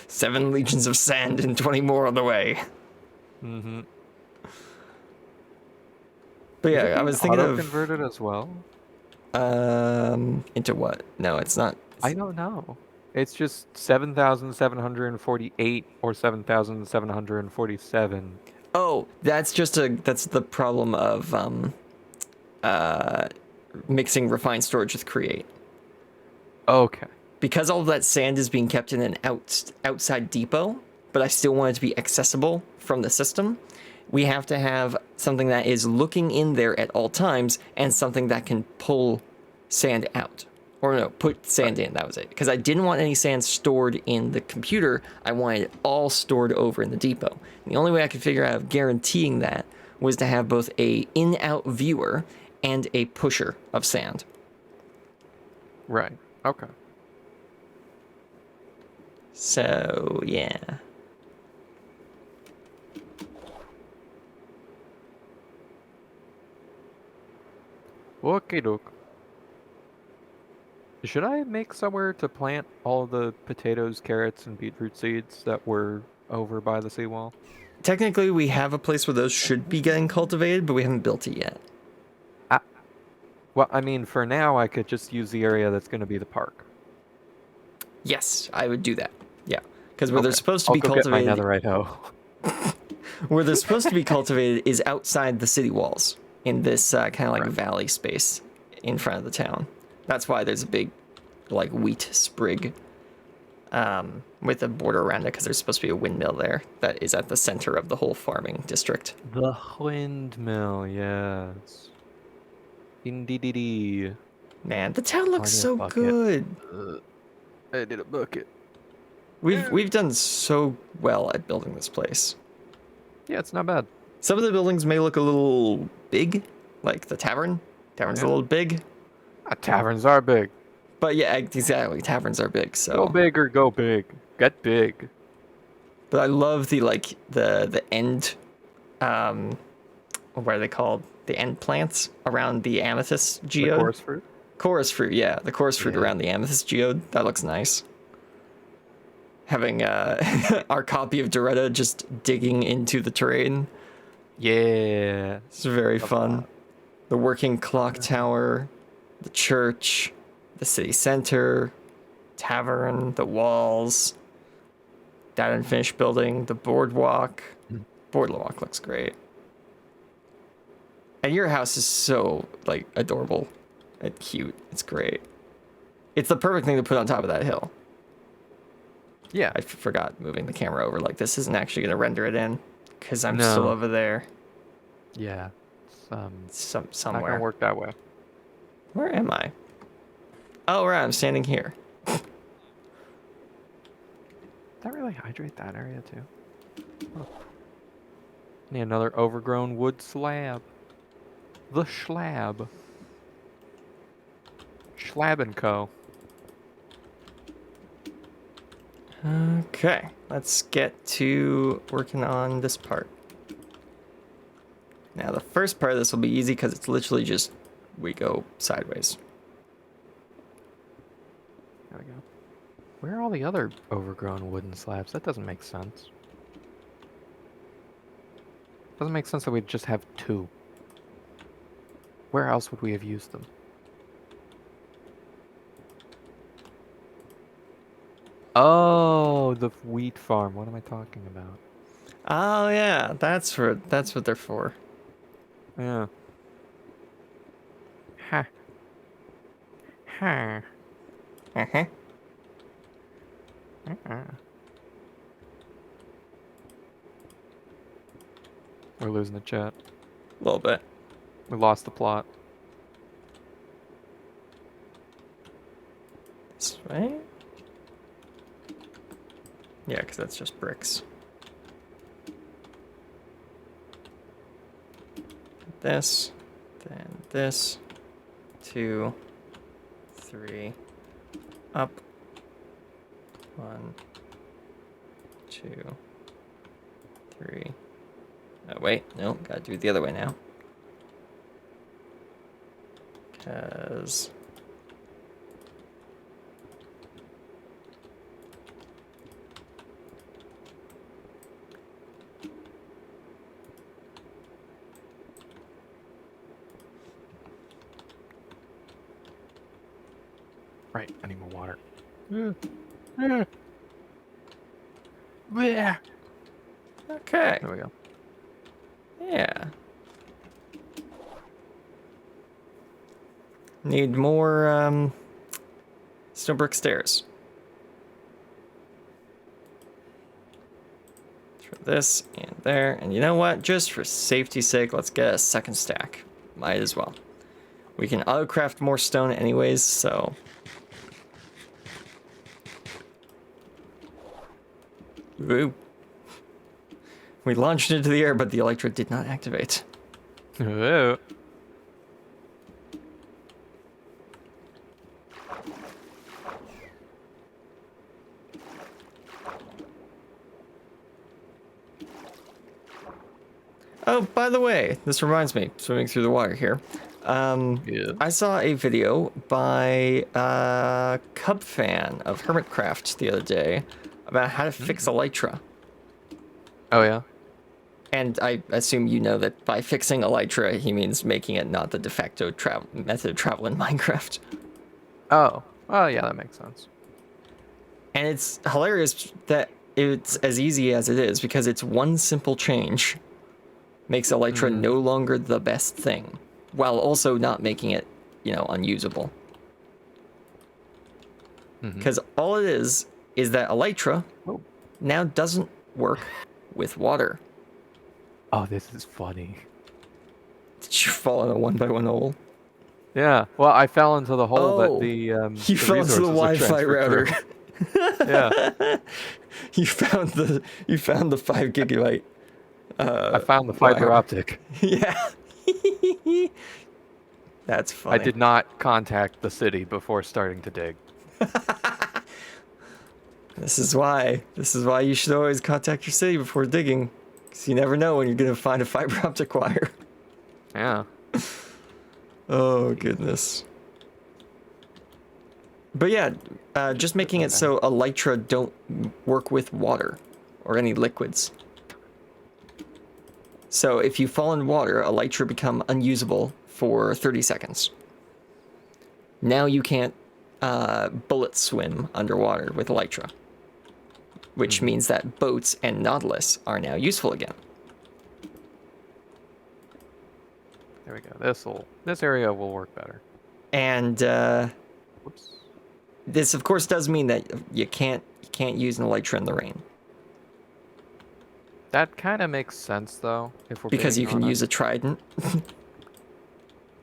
7 legions of sand and 20 more on the way. Mm-hmm. But Is it yeah, I being was thinking of auto-converted as well? into what? No, it's not. I don't know. It's just 7,748 or 7,747. Oh, that's the problem of uh mixing refined storage with create. Okay. Because all of that sand is being kept in an outside depot, but I still want it to be accessible from the system. We have to have something that is looking in there at all times and something that can pull sand out. Or no, put sand in, that was it. Because I didn't want any sand stored in the computer. I wanted it all stored over in the depot. And the only way I could figure out guaranteeing that was to have both a in-out viewer and a pusher of sand. Right. Okay. So, yeah. Okay, doke. Should I make somewhere to plant all the potatoes, carrots, and beetroot seeds that were over by the seawall? Technically, we have a place where those should be getting cultivated, but we haven't built it yet. Well, I mean, for now, I could just use the area that's going to be the park. Yes, I would do that. Yeah, because where they're Okay. supposed to I'll be go get my cultivated, netherite hoe. where they're supposed to be cultivated is outside the city walls in this kind of like Right. valley space in front of the town. That's why there's a big like wheat sprig with a border around it, because there's supposed to be a windmill there that is at the center of the whole farming district. The windmill, yes. Indeed. Man, the town looks need a so bucket. good. I did a bucket. We've done so well at building this place. Yeah, it's not bad. Some of the buildings may look a little big, like the tavern. Tavern's a little big. Taverns are big. But yeah, exactly. Taverns are big, so. Go big or go big. Get big. But I love the end, what are they called? The end plants around the amethyst The geode. chorus fruit. Chorus fruit, yeah, the chorus fruit around the amethyst geode. That looks nice. Having our copy of Doretta just digging into the terrain. Yeah. It's very fun. The working clock tower, the church, the city center, tavern, the walls, that unfinished building, the boardwalk. Boardwalk looks great. And your house is so like adorable and cute. It's great. It's the perfect thing to put on top of that hill. Yeah. I forgot moving the camera over. Like, this isn't actually going to render it in because I'm No. still over there. Yeah. It's not Somewhere. gonna work that way. Where am I? Oh, right. I'm standing here. Did that really hydrate that area too? Huh. Need another overgrown wood slab. The Schlab. Schlab & Co. Okay. Let's get to working on this part. Now, the first part of this will be easy because it's literally just we go sideways. There we go. Where are all the other overgrown wooden slabs? That doesn't make sense. Doesn't make sense that we'd just have two. Where else would we have used them? Oh, the wheat farm. What am I talking about? Oh, yeah. That's what they're for. Yeah. Ha. Ha. Uh-huh. We're losing the chat. A little bit. We lost the plot. This way? Yeah, because that's just bricks. This, then this, 2, 3, up, 1, 2, 3. Oh, wait, no, gotta do it the other way now. Because... Right, I need more water. Okay. There we go. Yeah. Need more stone brick stairs. Throw this and there. And you know what? Just for safety's sake, let's get a second stack. Might as well. We can auto-craft more stone anyways, so... Woo. We launched into the air, but the Elytra did not activate. Whoa. Oh, by the way, this reminds me, swimming through the water here. Yeah. I saw a video by a Cub fan of Hermitcraft the other day about how to fix Elytra. Oh, yeah? And I assume you know that by fixing Elytra, he means making it not the de facto method of travel in Minecraft. Oh. Oh, yeah, that makes sense. And it's hilarious that it's as easy as it is, because it's one simple change makes Elytra no longer the best thing, while also not making it, unusable. Because all it is that Elytra now doesn't work with water. Oh, this is funny. Did you fall in a 1x1 hole? Yeah. Well, I fell into the hole that Oh, the you fell into the Wi-Fi router. Yeah. You found the 5 gigabyte. I found the fiber optic. Yeah. That's funny. I did not contact the city before starting to dig. This is why you should always contact your city before digging, because you never know when you're gonna find a fiber optic wire. Yeah. Oh goodness. But yeah, just making it so Elytra don't work with water or any liquids. So if you fall in water, Elytra become unusable for 30 seconds. Now you can't bullet swim underwater with Elytra, which means that boats and Nautilus are now useful again. There we go. This area will work better. And Whoops. this, of course, does mean that you can't use an Elytra in the rain. That kind of makes sense, though, if we're Because being you can honest. use a trident.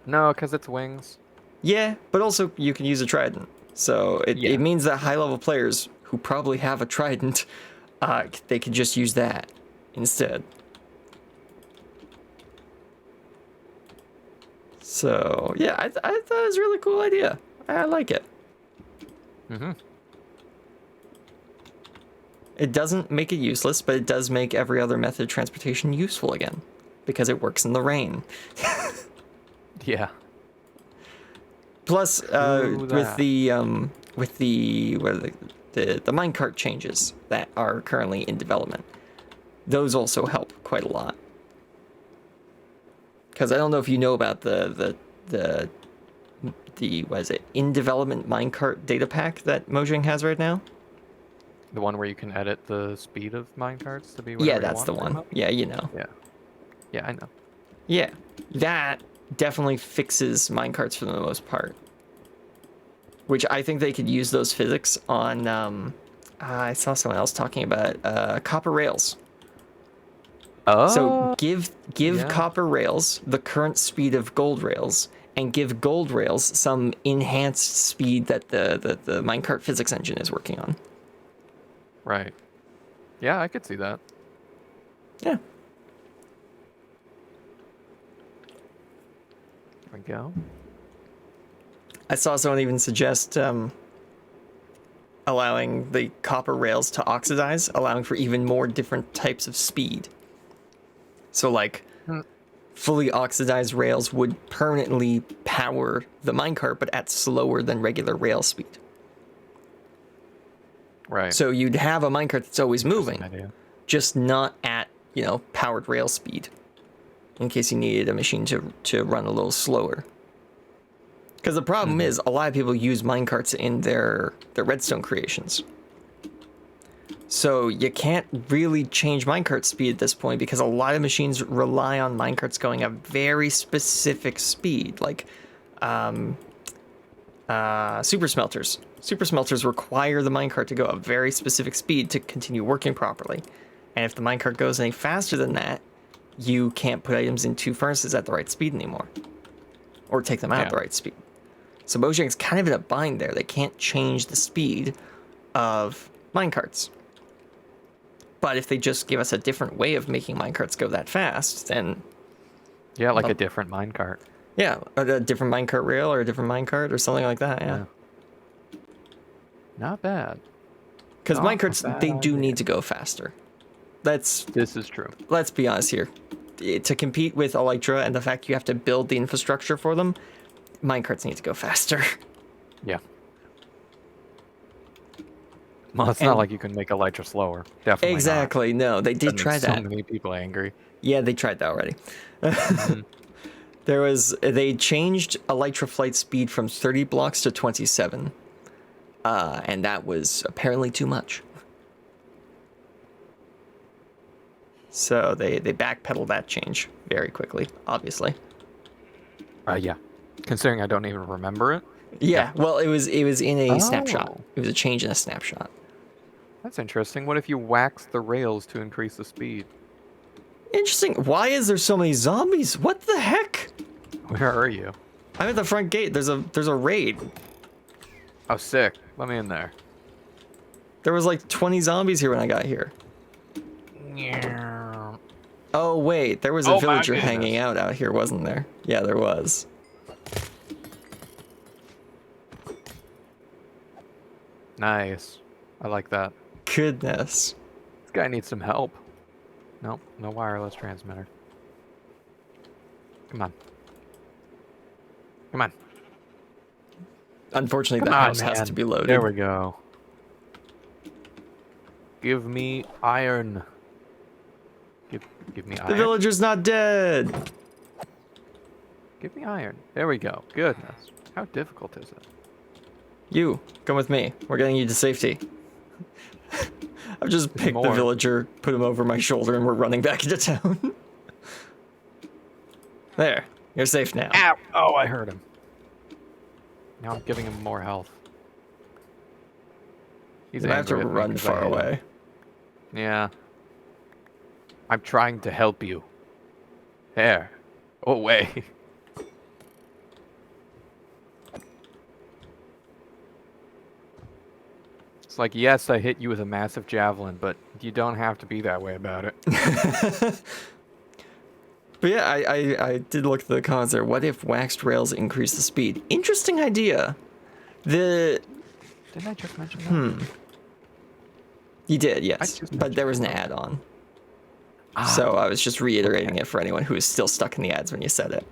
No, because it's wings. Yeah, but also you can use a trident. So it means that high-level players who probably have a trident, they can just use that instead. So, yeah, I thought it was a really cool idea. I like it. It doesn't make it useless, but it does make every other method of transportation useful again, because it works in the rain. Yeah. Plus, with the minecart changes that are currently in development, those also help quite a lot. Because I don't know if you know about the what is it, in development minecart data pack that Mojang has right now. The one where you can edit the speed of minecarts to be whatever Yeah, that's the one. Yeah, you know. Yeah. Yeah, I know. Yeah, that definitely fixes minecarts for the most part. Which I think they could use those physics on. I saw someone else talking about copper rails. Oh. So give copper rails the current speed of gold rails, and give gold rails some enhanced speed that the minecart physics engine is working on. Right. Yeah, I could see that. Yeah. There we go. I saw someone even suggest allowing the copper rails to oxidize, allowing for even more different types of speed. So like fully oxidized rails would permanently power the minecart, but at slower than regular rail speed. Right. So you'd have a minecart that's always moving, Idea. just not at, powered rail speed, in case you needed a machine to run a little slower. Because the problem is, a lot of people use minecarts in their redstone creations. So you can't really change minecart speed at this point, because a lot of machines rely on minecarts going at very specific speed, like super smelters. Super smelters require the minecart to go at very specific speed to continue working properly. And if the minecart goes any faster than that, you can't put items in two furnaces at the right speed anymore, or take them out at the right speed. So Mojang's kind of in a bind there. They can't change the speed of minecarts. But if they just give us a different way of making minecarts go that fast, then... Yeah, like a different minecart. Yeah, a different minecart rail or a different minecart or something like that, yeah. Not bad. Because minecarts, they do need to go faster. This is true. Let's be honest here. To compete with Elytra and the fact you have to build the infrastructure for them, minecarts need to go faster. Yeah. Well, it's not like you can make Elytra slower. Definitely exactly, not. No. They did try that. So many people angry. Yeah, they tried that already. They changed Elytra flight speed from 30 blocks to 27. And that was apparently too much. So they backpedaled that change very quickly, obviously. Yeah. Considering I don't even remember it. Yeah, well, it was in a snapshot. It was a change in a snapshot. That's interesting. What if you wax the rails to increase the speed? Interesting. Why is there so many zombies? What the heck? Where are you? I'm at the front gate. There's a raid. Oh, sick. Let me in there. There was like 20 zombies here when I got here. Oh, wait. There was a villager hanging out here, wasn't there? Yeah, there was. Nice. I like that. Goodness. This guy needs some help. Nope, no wireless transmitter. Come on. Come on. Unfortunately, the house has to be loaded. There we go. Give me iron. Give me iron. The villager's not dead. Give me iron. There we go. Goodness. How difficult is it? You, come with me. We're getting you to safety. I've just picked the villager, put him over my shoulder, and we're running back into town. There. You're safe now. Ow! Oh, I hurt him. Now I'm giving him more health. He's gonna have to run far away. Yeah. I'm trying to help you. There. Go away. It's like, yes, I hit you with a massive javelin, but you don't have to be that way about it. But yeah, I did look at the comments there. What if waxed rails increase the speed? Interesting idea. Didn't I just mention that? You did, yes. But there was an add-on. So I was just reiterating it for anyone who is still stuck in the ads when you said it.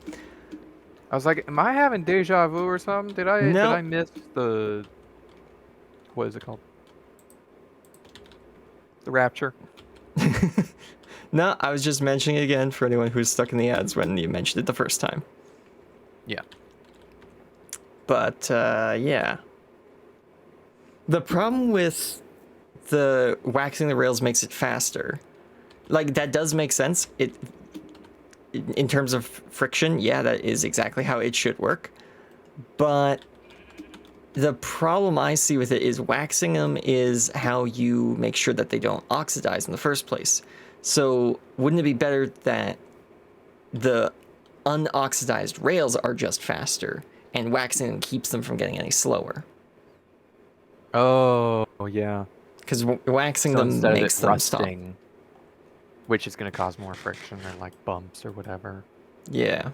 I was like, am I having deja vu or something? Did I miss the... What is it called? The Rapture? No, I was just mentioning it again for anyone who's stuck in the ads when you mentioned it the first time. Yeah. But, yeah. The problem with the waxing the rails makes it faster. Like, that does make sense. In terms of friction, yeah, that is exactly how it should work. But the problem I see with it is waxing them is how you make sure that they don't oxidize in the first place. So wouldn't it be better that the unoxidized rails are just faster and waxing them keeps them from getting any slower? Oh, yeah. Because waxing them makes them rusting, stop. Which is going to cause more friction or like bumps or whatever. Yeah.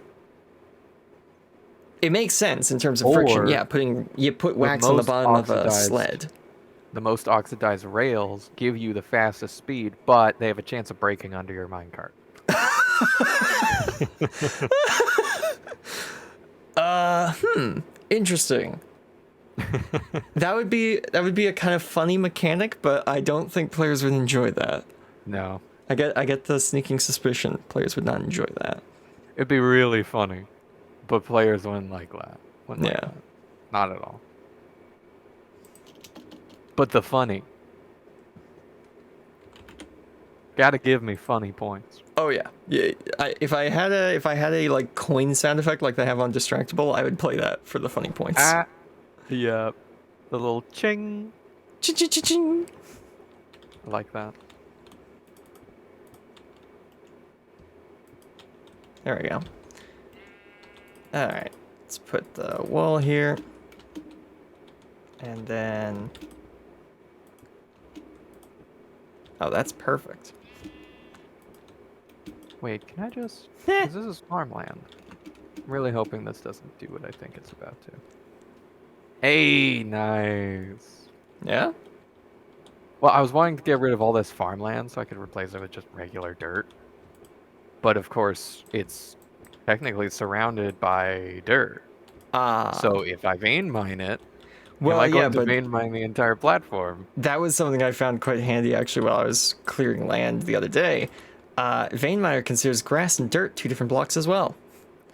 It makes sense in terms of friction. Yeah, you put wax on the bottom of a sled. the most oxidized rails give you the fastest speed, but they have a chance of breaking under your minecart. Interesting. That would be a kind of funny mechanic, but I don't think players would enjoy that. No. I get the sneaking suspicion players would not enjoy that. It'd be really funny, but players wouldn't like that. Wouldn't like Yeah. that. Not at all. But the funny. Gotta give me funny points. Oh yeah. Yeah. If I had a like coin sound effect like they have on Distractable, I would play that for the funny points. The little ching. Ching. I like that. There we go. All right. Let's put the wall here. And then... Oh, that's perfect. Wait, can I just... 'cause this is farmland. I'm really hoping this doesn't do what I think it's about to. Hey, nice. Yeah? Well, I was wanting to get rid of all this farmland so I could replace it with just regular dirt. But of course, it's technically surrounded by dirt. So if I vein mine it, well, am I going yeah, to but vein mine the entire platform? that was something I found quite handy actually while I was clearing land the other day. Vein miner considers grass and dirt 2 different blocks as well.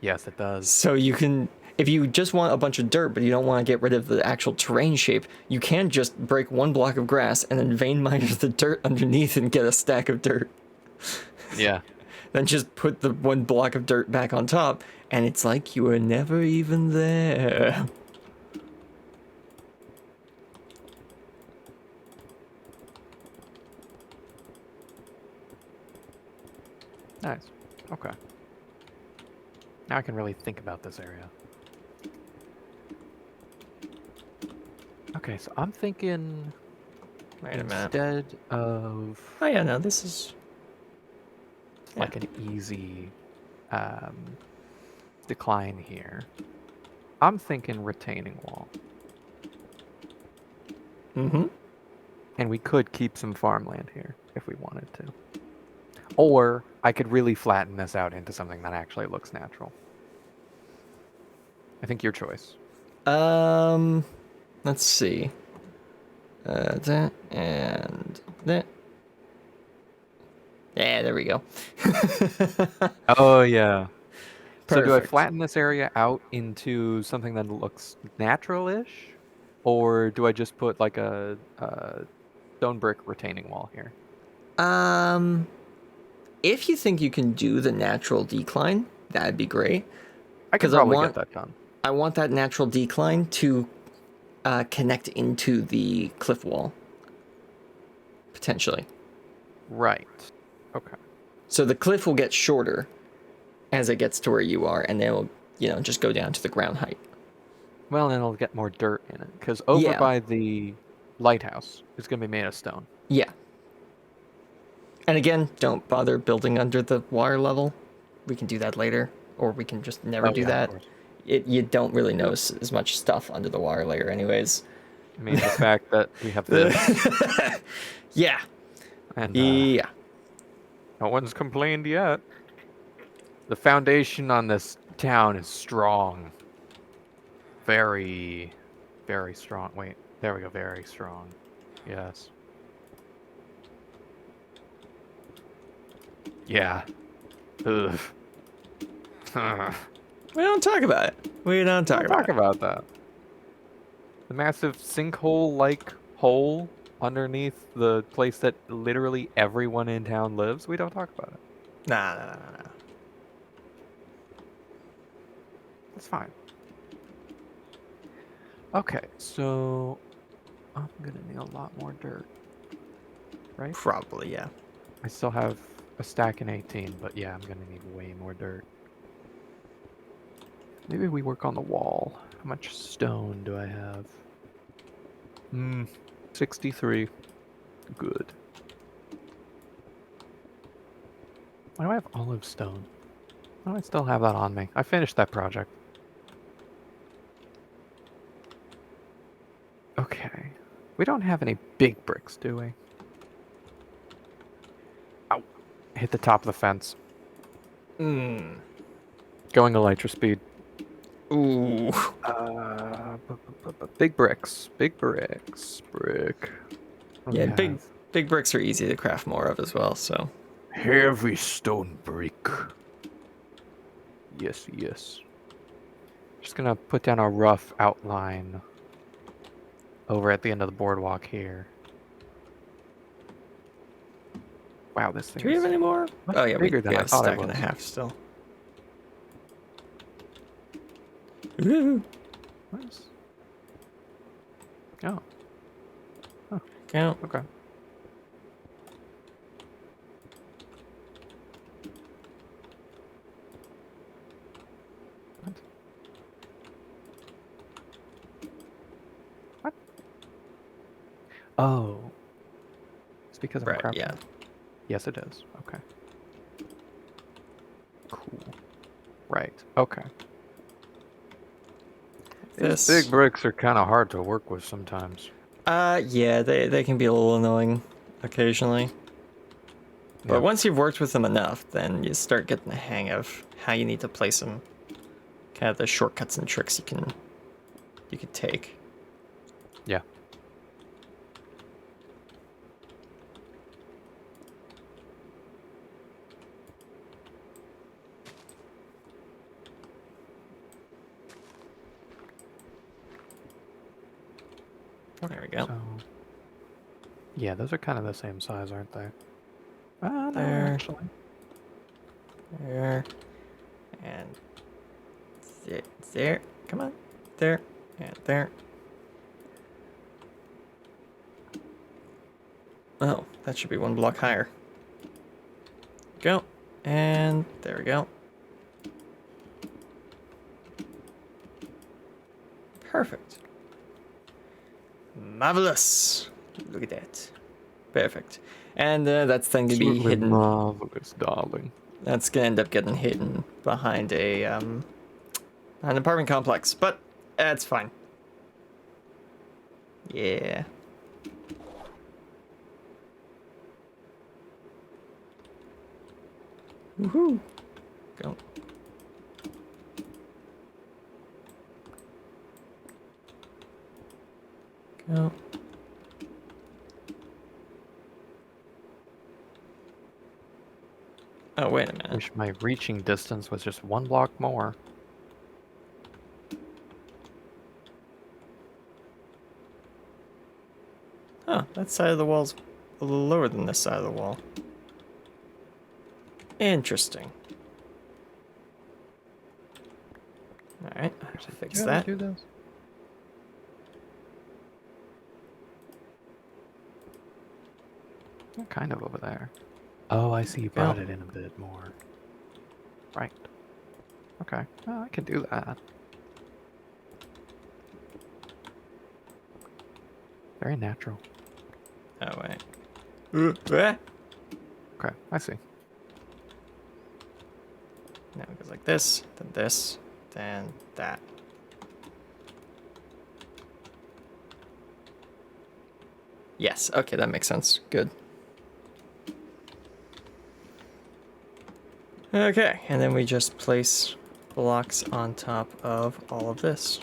Yes, it does. So you can, if you just want a bunch of dirt, but you don't want to get rid of the actual terrain shape, you can just break 1 block of grass and then vein mine the dirt underneath and get a stack of dirt. Yeah. Then just put the 1 block of dirt back on top, and it's like you were never even there. Nice. Okay. Now I can really think about this area. Okay, so I'm thinking Wait a minute. instead of Oh yeah, no, this is... like an easy decline here, I'm thinking retaining wall. Mm-hmm. And we could keep some farmland here if we wanted to. Or I could really flatten this out into something that actually looks natural. I think your choice. Let's see. That and that. Yeah, there we go. Oh, yeah. So do I Perfect. flatten this area out into something that looks natural-ish? Or do I just put like a stone brick retaining wall here? If you think you can do the natural decline, that'd be great. I could 'Cause probably get that done. I want that natural decline to connect into the cliff wall. Potentially. Right. Okay. So the cliff will get shorter as it gets to where you are, and then it'll, just go down to the ground height. Well, then it'll get more dirt in it, because over Yeah. by the lighthouse, it's going to be made of stone. Yeah. And again, don't bother building under the water level. We can do that later, or we can just never do yeah, that. of course. You don't really notice as much stuff under the water layer anyways. I mean, the fact that we have this, Yeah. and Yeah. no one's complained yet. The foundation on this town is strong. Very, very strong. Wait, there we go. Very strong. Yes. Yeah. Ugh. We don't talk about it. We don't talk about it. about that. The massive sinkhole-like hole underneath the place that literally everyone in town lives. We don't talk about it. Nah. It's fine. Okay, so I'm gonna need a lot more dirt, right? Probably, yeah. I still have a stack in 18, but yeah, I'm gonna need way more dirt. Maybe we work on the wall. How much stone do I have? 63. Good. Why do I have olive stone? Why do I still have that on me? I finished that project. Okay. We don't have any big bricks, do we? Ow. Hit the top of the fence. Mm. Going elytra speed. Ooh. Big bricks. Big bricks. Brick. What do Yeah, we have? big bricks are easy to craft more of as well, so. Heavy stone brick. Yes, yes. Just gonna put down a rough outline over at the end of the boardwalk here. Wow, this thing Do we have is any more? much Oh yeah, we bigger than I have a thought it stack and a was. half still. Ooh. Nice. Oh, Count. okay. What? What? Oh. It's because I'm Right, crafting. yeah. Yes, it is. Okay. Cool. Right. Okay. These This. big bricks are kind of hard to work with sometimes. Yeah, they can be a little annoying occasionally. But Yeah. once you've worked with them enough, then you start getting the hang of how you need to place them. Kind of the shortcuts and tricks you can take. Yeah. There we go. So. Yeah, those are kind of the same size, aren't they? No, There. actually. There. And there. Come on. There. And there. Oh, that should be one block higher. Go. And there we go. Perfect. Marvelous. Look at that. Perfect. And that's then going to be Absolutely hidden. marvelous, darling. That's going to end up getting hidden behind an apartment complex. But that's fine. Yeah. Woohoo. Go. Go. Oh, wait a minute. Wish my reaching distance was just one block more. Oh, that side of the wall's a little lower than this side of the wall. Interesting. Alright, I have to fix Did you ever that. do this? Yeah, kind of over there. Oh, I see. You brought it in a bit more. Right. Okay. Well, I can do that. Very natural. Oh, wait. Okay, I see. Now it goes like this, then that. Yes, okay, that makes sense. Good. Okay, and then we just place blocks on top of all of this.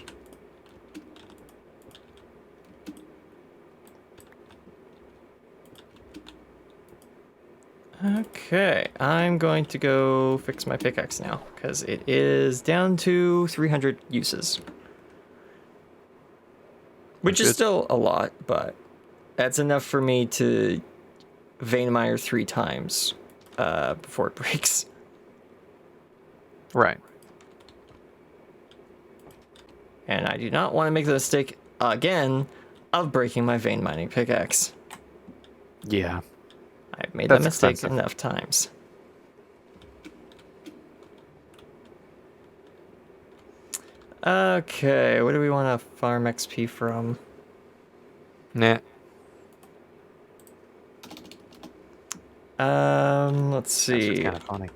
Okay, I'm going to go fix my pickaxe now, because it is down to 300 uses. Which is still a lot, but that's enough for me to vein mire 3 times before it breaks. Right. And I do not want to make the mistake again of breaking my vein mining pickaxe. Yeah. I've made That's that mistake expensive. enough times. Okay, what do we want to farm XP from? Nah. Let's That's see. just kind of funny.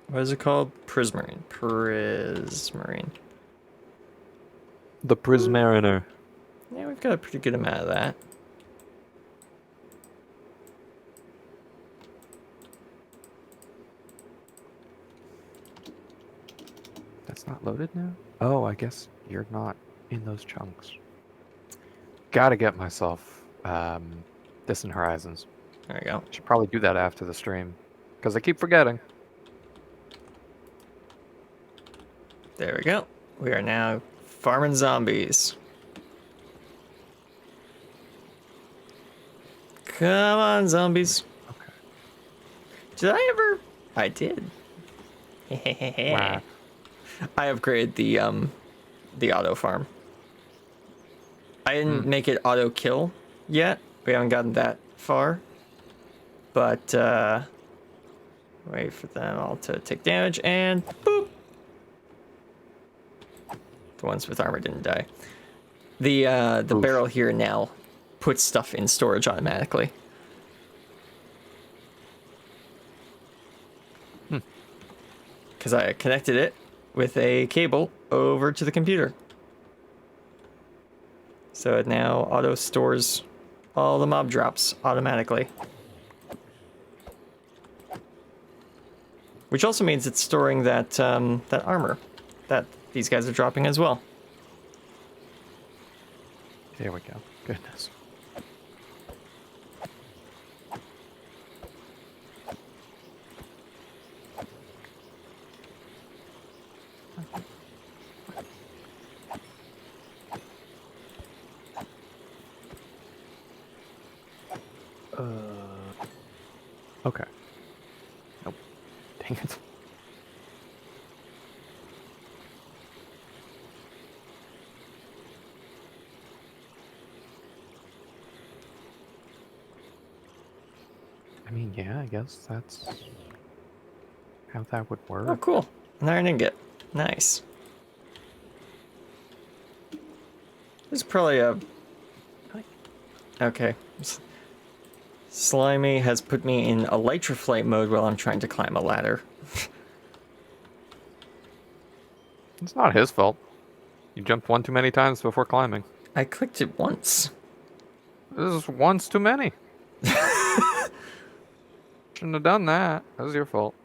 What is it called? Prismarine. Prismarine. The Prismariner. Yeah, we've got a pretty good amount of that. That's not loaded now? Oh, I guess you're not in those chunks. Gotta get myself Distant Horizons. There we go. Should probably do that after the stream. Because I keep forgetting. There we go. We are now farming zombies. Come on, zombies. Okay. Did I ever? I did. Wow. I upgraded the auto farm. I didn't make it auto kill yet. We haven't gotten that far. But wait for them all to take damage and boop. The ones with armor didn't die. The Oof. barrel here now puts stuff in storage automatically. Because I connected it with a cable over to the computer. So it now auto stores all the mob drops automatically. Which also means it's storing that that armor that these guys are dropping as well. There we go. Goodness. Okay. Nope. Dang it. I mean, yeah, I guess that's how that would work. Oh, cool. An iron ingot. Nice. There's probably a... Okay. Slimy has put me in electroflight mode while I'm trying to climb a ladder. It's not his fault. You jumped one too many times before climbing. I clicked it once. This is once too many. Shouldn't have done that. That was your fault.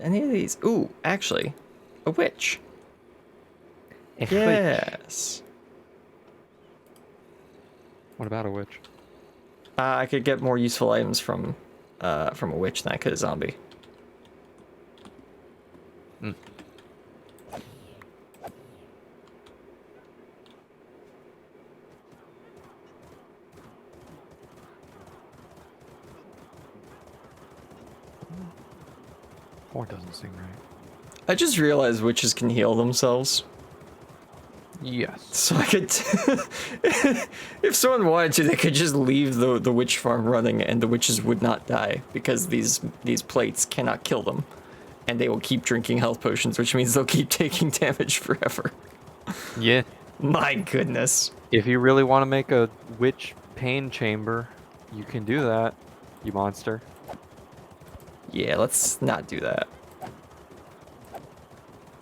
Any of these? Ooh, actually, a witch. A witch. Yes. What about a witch? I could get more useful items from a witch than I could a zombie. Hmm. Four doesn't seem right. I just realized witches can heal themselves. Yes. So I could, if someone wanted to, they could just leave the witch farm running, and the witches would not die because these plates cannot kill them, and they will keep drinking health potions, which means they'll keep taking damage forever. Yeah. My goodness. If you really want to make a witch pain chamber, you can do that, you monster. Yeah, let's not do that.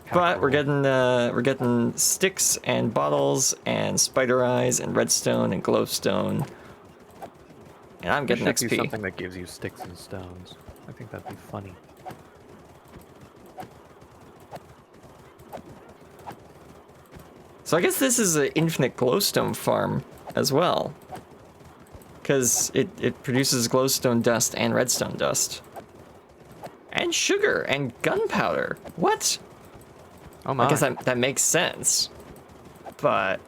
Kinda But we're cruel. getting sticks and bottles and spider eyes and redstone and glowstone. And I'm getting We should do XP. something that gives you sticks and stones. I think that'd be funny. So I guess this is an infinite glowstone farm as well. Because it produces glowstone dust and redstone dust. And sugar and gunpowder. What? Oh my. I guess that makes sense. But...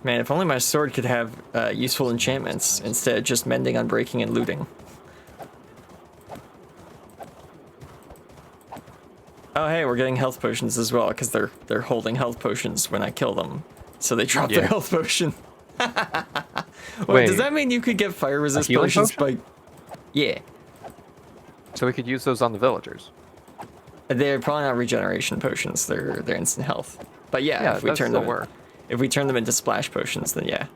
Man, if only my sword could have useful enchantments instead of just mending, unbreaking, and looting. Oh hey, we're getting health potions as well, because they're holding health potions when I kill them. So they drop their health potion. Wait, does that mean you could get fire resist healing potions potion? by... Yeah. So we could use those on the villagers. They're probably not regeneration potions, they're instant health. But yeah, if we that turn still them... work. If we turn them into splash potions, then yeah.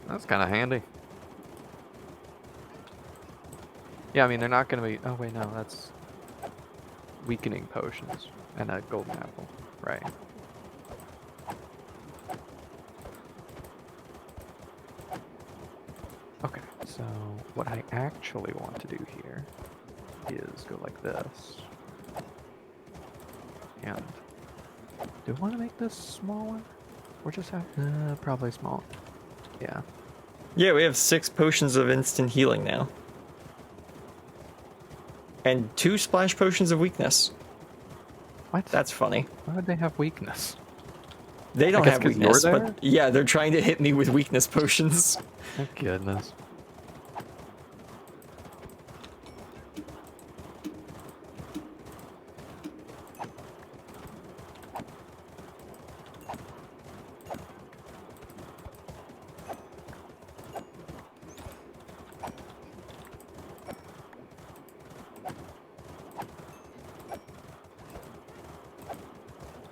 That's kind of handy. Yeah, I mean, they're not going to be... Oh, wait, no, that's weakening potions and a golden apple. Right. Okay, so what I actually want to do here is go like this. And do I want to make this smaller? Or just have... probably small. Yeah. Yeah, we have 6 potions of instant healing now. And 2 splash potions of weakness. What? That's funny. Why would they have weakness? They don't I guess have 'cause weakness, you're but yeah, they're trying to hit me with weakness potions. Oh, goodness.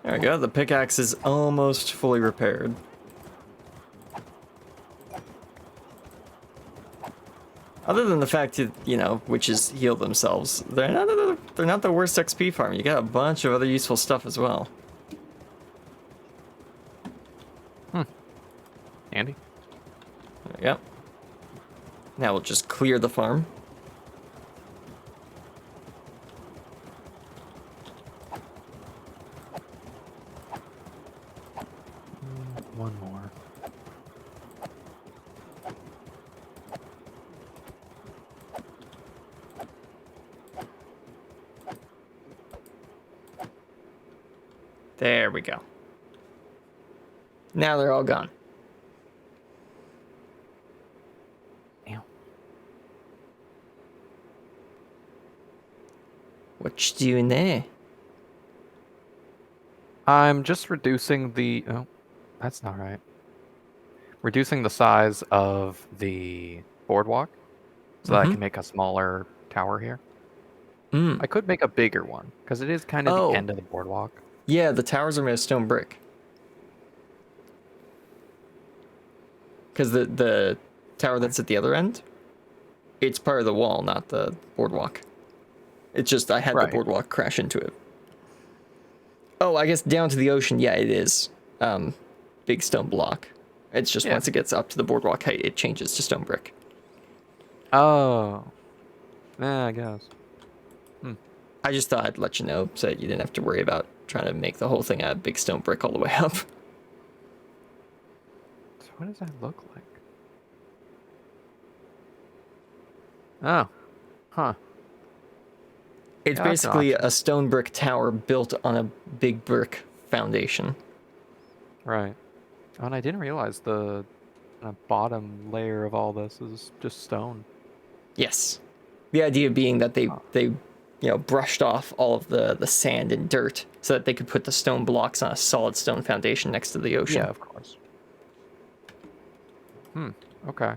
There we go, the pickaxe is almost fully repaired. Other than the fact that, you know, witches heal themselves, they're not the worst XP farm. You got a bunch of other useful stuff as well. Andy? There we go. Now we'll just clear the farm. One more. There we go. Now they're all gone. Ew. What you doing there? I'm just reducing the... Oh, that's not right. Reducing the size of the boardwalk so that I can make a smaller tower here. Mm. I could make a bigger one because it is kind of Oh. the end of the boardwalk. Yeah, the towers are made of stone brick. Because the tower that's at the other end, it's part of the wall, not the boardwalk. It's just I had the Right. boardwalk crash into it. Oh, I guess down to the ocean, yeah, it is. Big stone block. It's just once it gets up to the boardwalk height, it changes to stone brick. Oh. Yeah, I guess. I just thought I'd let you know so that you didn't have to worry about trying to make the whole thing out of big stone brick all the way up. So what does that look like? Oh. Huh. It's Yeah, that's an basically option. a stone brick tower built on a big brick foundation. Right. Oh, and I didn't realize the bottom layer of all this is just stone. Yes. The idea being that they you know, brushed off all of the sand and dirt so that they could put the stone blocks on a solid stone foundation next to the ocean. Yeah, of course. Okay.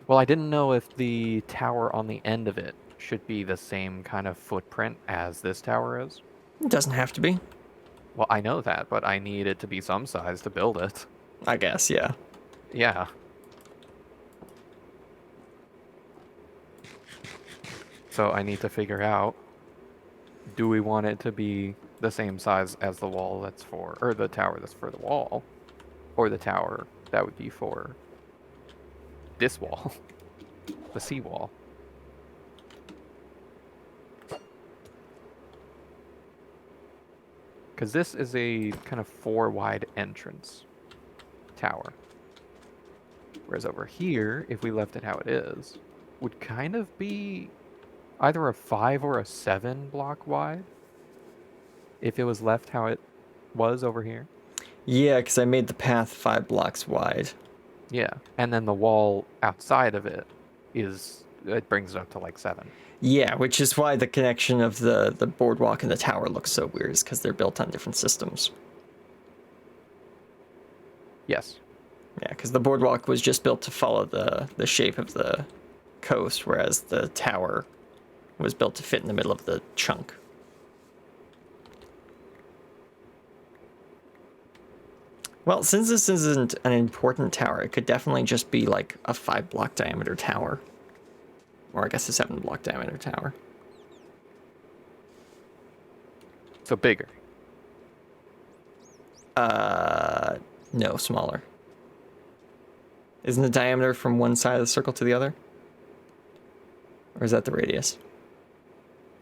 Well, I didn't know if the tower on the end of it should be the same kind of footprint as this tower is. It doesn't have to be. Well, I know that, but I need it to be some size to build it. I guess, yeah. Yeah. So I need to figure out, do we want it to be the same size as the wall that's for, or the tower that's for the wall, or the tower that would be for this wall, the seawall. Because this is a kind of 4 wide entrance tower. Whereas over here, if we left it how it is, would kind of be either a 5 or a 7 block wide. If it was left how it was over here. Yeah, because I made the path 5 blocks wide. Yeah. And then the wall outside of it it brings it up to like 7. Yeah, which is why the connection of the boardwalk and the tower looks so weird, is because they're built on different systems. Yes. Yeah, because the boardwalk was just built to follow the shape of the coast, whereas the tower was built to fit in the middle of the chunk. Well, since this isn't an important tower, it could definitely just be like a 5-block diameter tower. Or I guess a 7-block diameter tower. So bigger. No, smaller. Isn't the diameter from one side of the circle to the other? Or is that the radius?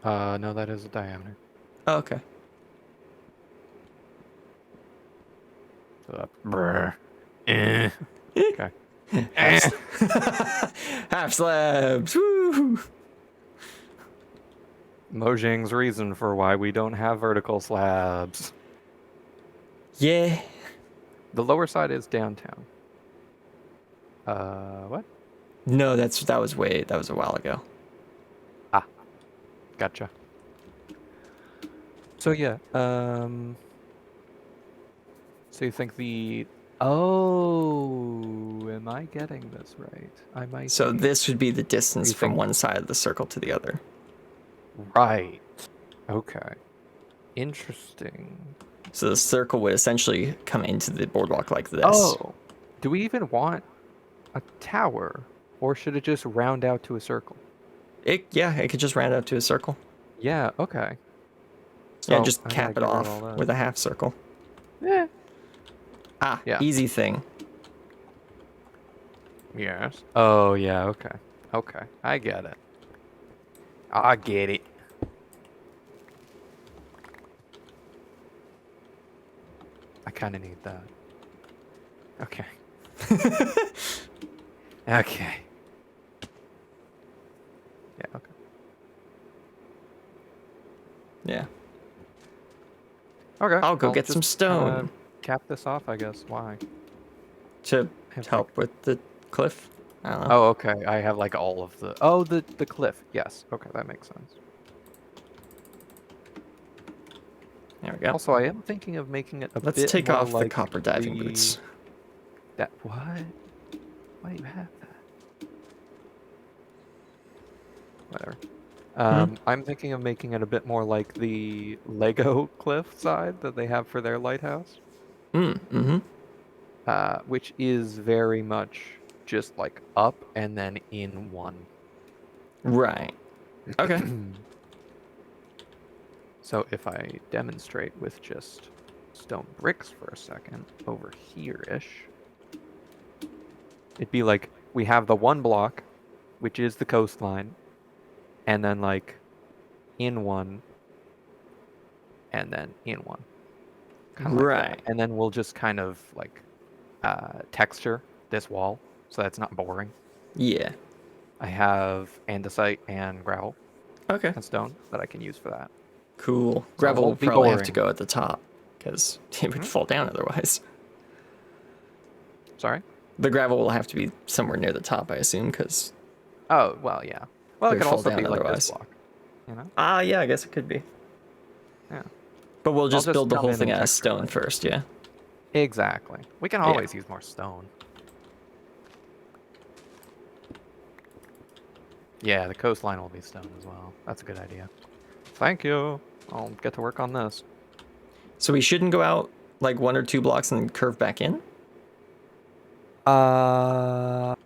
No, that is a diameter. Oh, okay. So that, okay. Half slabs. Woo! Mojang's reason for why we don't have vertical slabs. Yeah. The lower side is downtown. What? No, that was a while ago. Ah, gotcha. So yeah, so you think oh, am I getting this right? I might So be. this would be the distance You from think- one side of the circle to the other. Right. Okay. Interesting. So the circle would essentially come into the boardwalk like this. Oh, do we even want a tower, or should it just round out to a circle? It could just round out to a circle. Yeah. Okay. Yeah, So, just I gotta cap it get rid of off all that. with a half circle. Eh. Ah, Yeah. easy thing. Yes. Oh yeah. Okay. Okay. I get it. I get it. I kind of need that. Okay. Okay. Yeah. Okay. Yeah. Okay. I'll go get some just, stone. cap this off, I guess. Why? To Have help with the cliff. I don't know. Oh, okay. I have like all of the. Oh, the cliff. Yes. Okay, that makes sense. There we go. Also, I am thinking of making it a Let's bit take more off the like copper diving boots. That what? Why do you have that? Whatever. I'm thinking of making it a bit more like the Lego cliff side that they have for their lighthouse, Mm-hmm. which is very much just like up and then in one. Right. Okay. So if I demonstrate with just stone bricks for a second over here-ish, it'd be like we have the one block, which is the coastline, and then like in one, and then in one. Kinda like that. Right. And then we'll just kind of like texture this wall so that's not boring. Yeah. I have andesite and gravel Okay. and stone that I can use for that. Cool. it Gravel will won't be probably have boring. to go at the top because it would fall down otherwise. Sorry? The gravel will have to be somewhere near the top, I assume, because... Oh, well, yeah. Well, It it would could fall also down be like otherwise. this block. You know? Yeah, I guess it could be. Yeah. But we'll just just build the come whole in thing and out of texture stone it. first, yeah? Exactly. We can always use more stone. Yeah, the coastline will be stone as well. That's a good idea. Thank you. I'll get to work on this. So we shouldn't go out like 1 or 2 blocks and then curve back in? I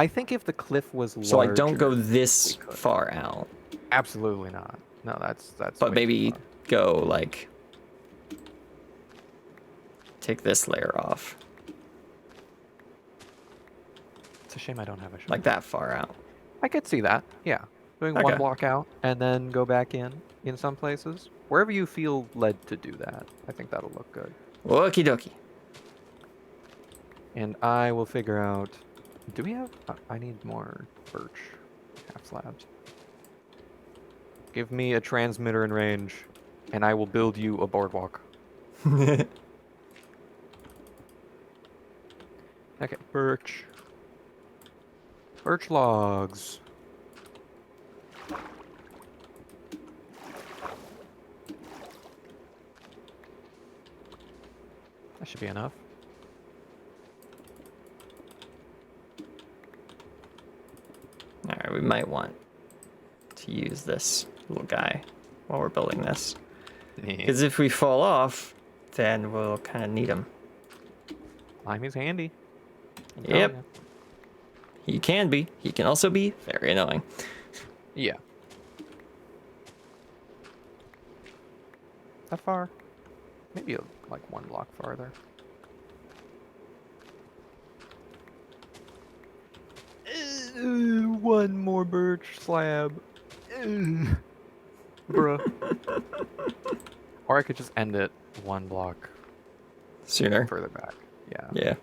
think if the cliff was larger... So like don't go this we could. far out. Absolutely not. No, that's But way maybe too far. go like... Take this layer off. It's a shame I don't have a shovel. Like that far out. I could see that. Yeah. Doing one Okay. block out and then go back in some places. Wherever you feel led to do that. I think that'll look good. Okie dokie. And I will figure out... Do we have... I need more birch half slabs. Give me a transmitter in range, and I will build you a boardwalk. Okay, birch. Birch logs. That should be enough. Alright, we might want to use this little guy while we're building this. Because if we fall off, then we'll kind of need him. Slimy's handy. I'm Yep. telling He can be. He can also be very annoying. you. Yeah. That far? Maybe like 1 block farther. One more birch slab. Bruh. Or I could just end it 1 block Sooner. further back. Yeah. Yeah.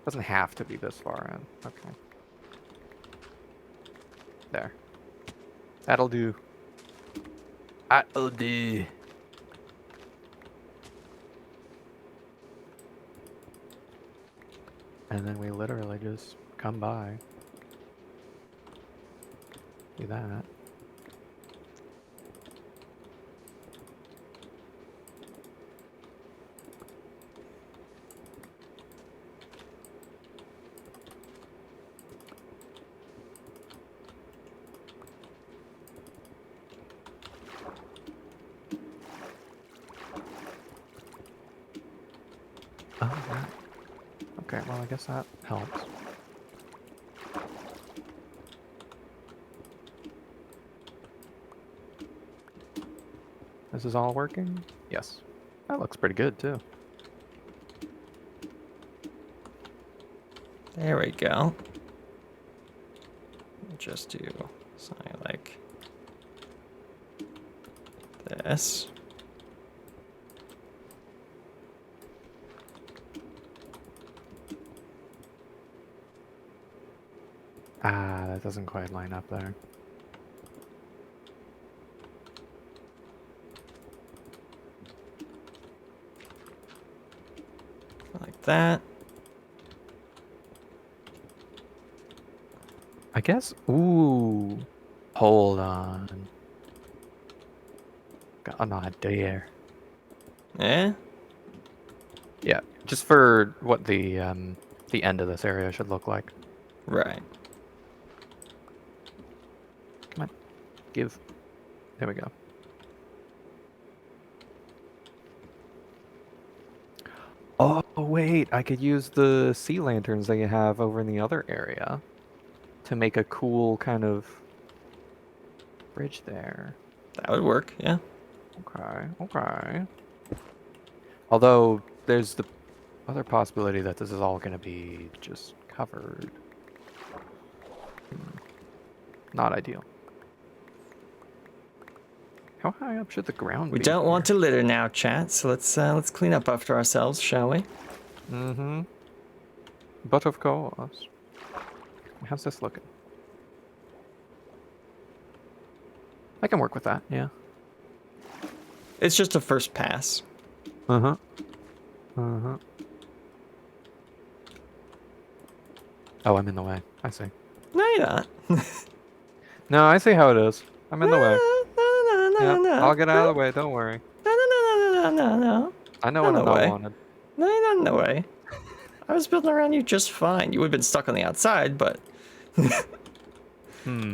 Doesn't have to be this far in. Okay. There. That'll do. That'll do. And then we literally just come by. Do that. Oh, right. Okay, well, I guess that helps. This is all working? Yes. That looks pretty good, too. There we go. Just do something like this. Ah, that doesn't quite line up there. Like that. I guess. Ooh. Hold on. Got an idea. Eh? Yeah, just for what the end of this area should look like. Right. Come on, give. There we go. Oh wait, I could use the sea lanterns that you have over in the other area to make a cool kind of bridge there. That would work, yeah. Okay, okay. Although there's the other possibility that this is all going to be just covered. Not ideal. How high up should the ground be? We don't want here? to litter now, chat, so let's clean up after ourselves, shall we? Mm-hmm. But of course. How's this looking? I can work with that, yeah. It's just a first pass. Uh-huh. Uh-huh. Oh, I'm in the way. I see. No, you're not. No, I see how it is. I'm in the way. No, Yep, no. I'll get out of the way, don't worry. No. I know No, when I'm no not way. wanted. No, you're not in the way. I was building around you just fine. You would have been stuck on the outside, but Hmm.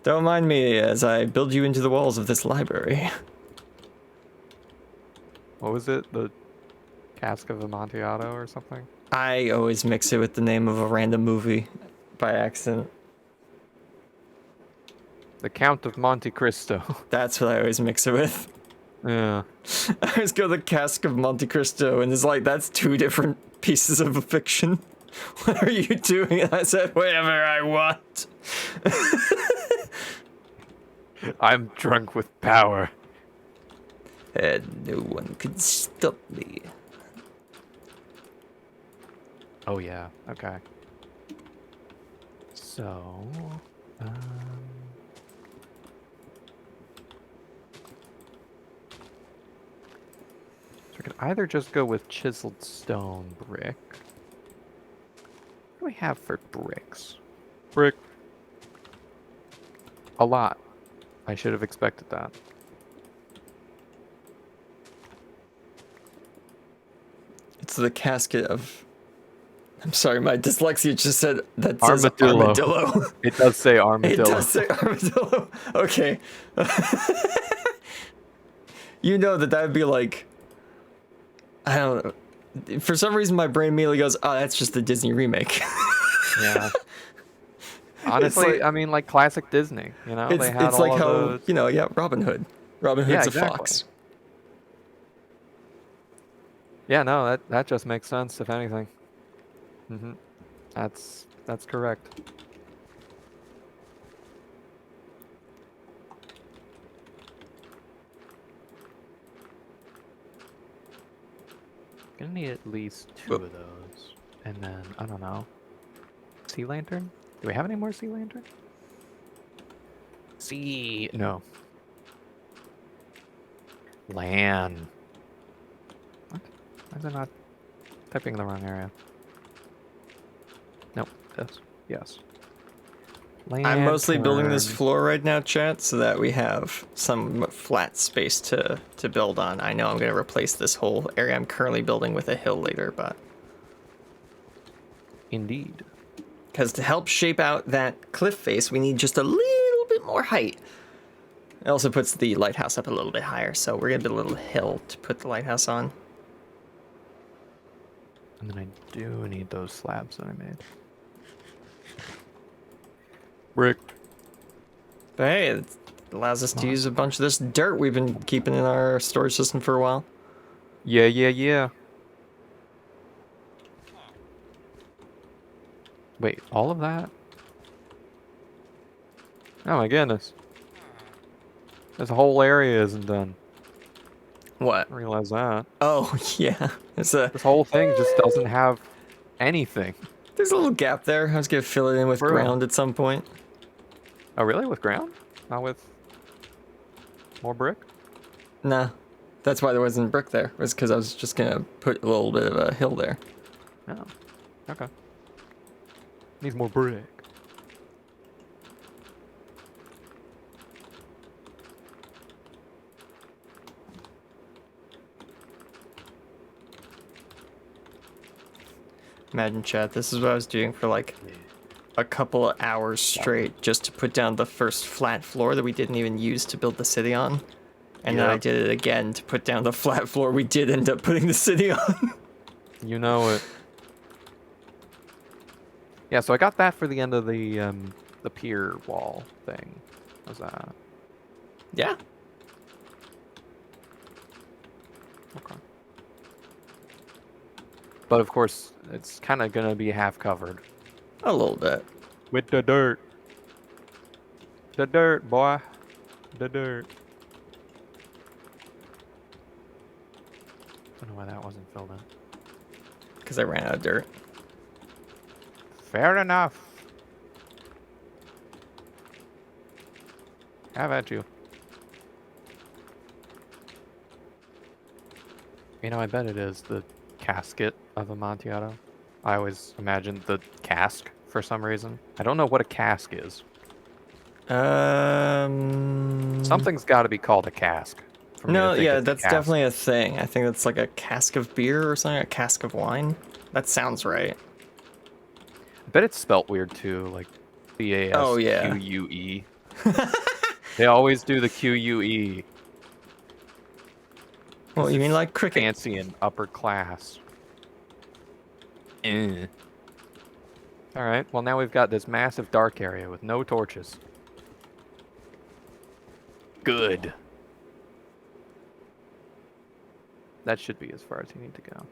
don't mind me as I build you into the walls of this library. What was it? The Cask of Amontillado or something? I always mix it with the name of a random movie by accident. The Count of Monte Cristo. That's what I always mix it with. Yeah. I always go the Cask of Monte Cristo, and it's like, that's 2 different pieces of fiction. What are you doing? And I said, whatever I want. I'm drunk with power. And no one can stop me. Oh yeah, okay. So, um... so I could either just go with chiseled stone brick. What do we have for bricks? Brick. A lot. I should have expected that. It's the casket of... I'm sorry, my dyslexia just said that says Armadillo. armadillo. It does say It armadillo. does say armadillo. Okay. You know that would be like... I don't know. For some reason, my brain immediately goes, "Oh, that's just the Disney remake." Yeah. Honestly, like- I mean, like classic Disney. You know, they had it's all like of how those. yeah, Robin Hood. Robin Yeah, Hood's a exactly. fox. Yeah, no, that just makes sense. If anything. That's correct. Gonna need at least 2 of those, and then I don't know. Sea lantern? Do we have any more sea lantern? No. Lan. What? Why is it not typing in the wrong area? Nope. This. Yes. I'm mostly building this Lantern. floor right now, chat, so that we have some flat space to build on. I know I'm going to replace this whole area I'm currently building with a hill later, but Indeed. because to help shape out that cliff face, we need just a little bit more height. It also puts the lighthouse up a little bit higher, so we're going to build a little hill to put the lighthouse on. And then I do need those slabs that I made. Brick. But hey, it allows us to use a bunch of this dirt we've been keeping in our storage system for a while. Yeah. Wait, all of that? Oh my goodness. This whole area isn't done. What? I realize that. Oh, yeah. This whole thing just doesn't have anything. There's a little gap there. I was going to fill it in with Bro. ground at some point. Oh, really? With ground? Not with more brick? Nah. That's why there wasn't brick there. It was because I was just going to put a little bit of a hill there. Oh, okay. Needs more brick. Imagine, chat, this is what I was doing for like a couple of hours straight just to put down the first flat floor that we didn't even use to build the city on. And then I Yep. did it again to put down the flat floor we did end up putting the city on. You know it. Yeah, so I got that for the end of the pier wall thing. How's that? Yeah. Okay. But of course, it's kind of gonna be half covered. A little bit. With the dirt. The dirt, boy. The dirt. I don't know why that wasn't filled in. Because I ran out of dirt. Fair enough. Have at you. You know, I bet it is the casket of Amontillado. I always imagined the cask for some reason. I don't know what a cask is. Something's got to be called a cask. for me to No, think yeah, it's a that's cask. definitely a thing. I think that's like a cask of beer or something, a cask of wine. That sounds right. I bet it's spelt weird too, like C-A-S-Q-U-E. Oh, yeah. They always do the Q-U-E. Well, you mean like cricket? Fancy and upper class. Eh. Alright, well now we've got this massive dark area with no torches. Good. That should be as far as you need to go.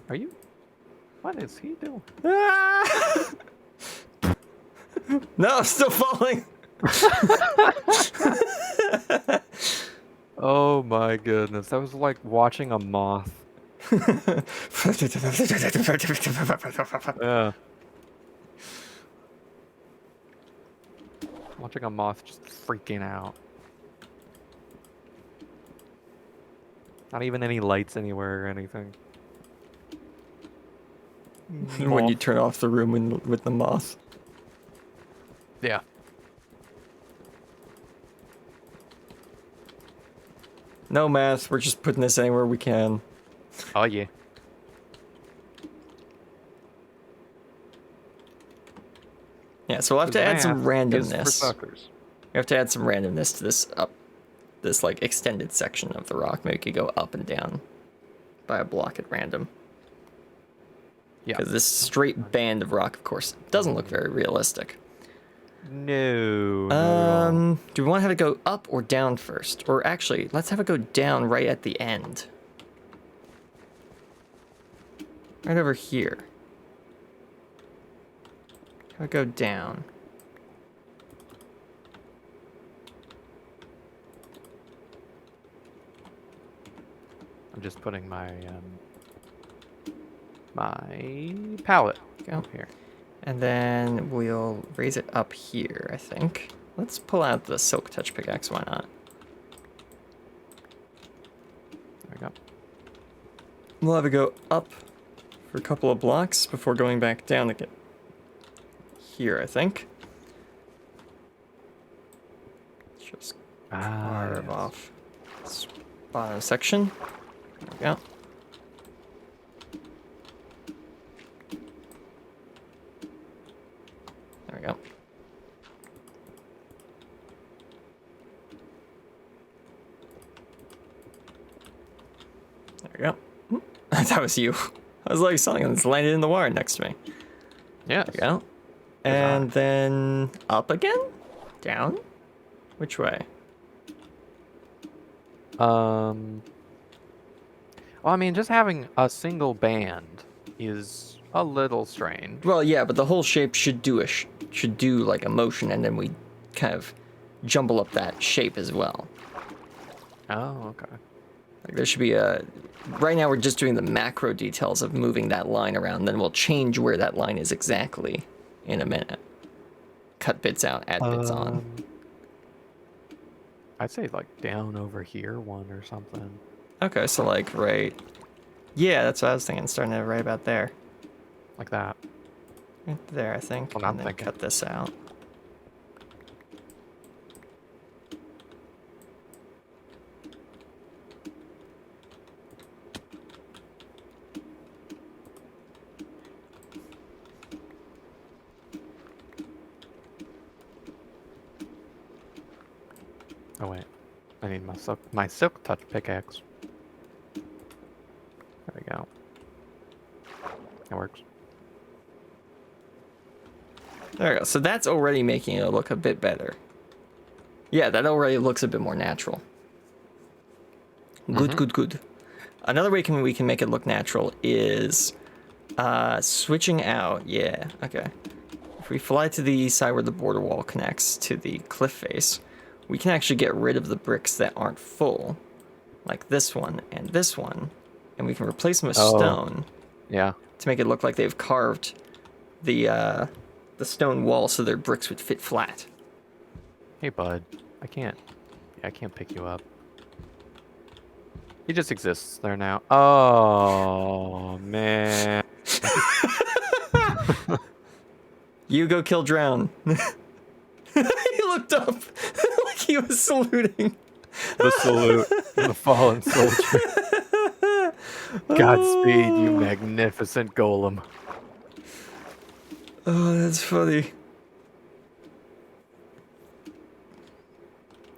Are you? What is he doing? Ah! No, I'm still falling. Oh my goodness, that was like watching a moth. Yeah. Watching a moth just freaking out. Not even any lights anywhere or anything. When you turn off the room with the moth. Yeah. No math, we're just putting this anywhere we can. Oh yeah. Yeah, so we'll have to add some Math is for randomness. suckers. We have to add some randomness to this like extended section of the rock. Maybe it could go up and down by a block at random. Yeah. Because this straight band of rock, of course, doesn't look very realistic. No, not at all. Do we want to have it go up or down first? Or actually, let's have it go down right at the end. Right over here. Have it go down. I'm just putting my my palette Go. here. And then we'll raise it up here, I think. Let's pull out the silk touch pickaxe, why not? There we go. We'll have it go up for a couple of blocks before going back down again. Here, I think. Just carve yes. off this bottom section. There we go. There we go. There we go. That was you. I was like something that's landed in the water next to me. Yes. There we go. And then up again? Down? Which way? Well, I mean, just having a single band is a little strange. Well, yeah, but the whole shape should do should do like a motion, and then we kind of jumble up that shape as well. Oh, okay. Like there should be a. Right now we're just doing the macro details of moving that line around. Then we'll change where that line is exactly in a minute. Cut bits out, add bits on. I'd say like down over here, one or something. Okay, so like right. Yeah, that's what I was thinking. Starting to right about there. Like that. Right there, I think. Well, I'm and then thinking. cut this out. Oh wait, I need my silk touch pickaxe. There we go. That works. There we go. So that's already making it look a bit better. Yeah, that already looks a bit more natural. Good, good, good. Another way we can make it look natural is switching out. Yeah, okay. If we fly to the side where the border wall connects to the cliff face, we can actually get rid of the bricks that aren't full, like this one, and we can replace them with stone. Yeah. To make it look like they've carved the stone wall so their bricks would fit flat. Hey, bud. I can't pick you up. He just exists there now. Oh, man. You go kill Drown. He looked up like he was saluting. The salute. The fallen soldier. Godspeed, you magnificent golem. Oh, that's funny.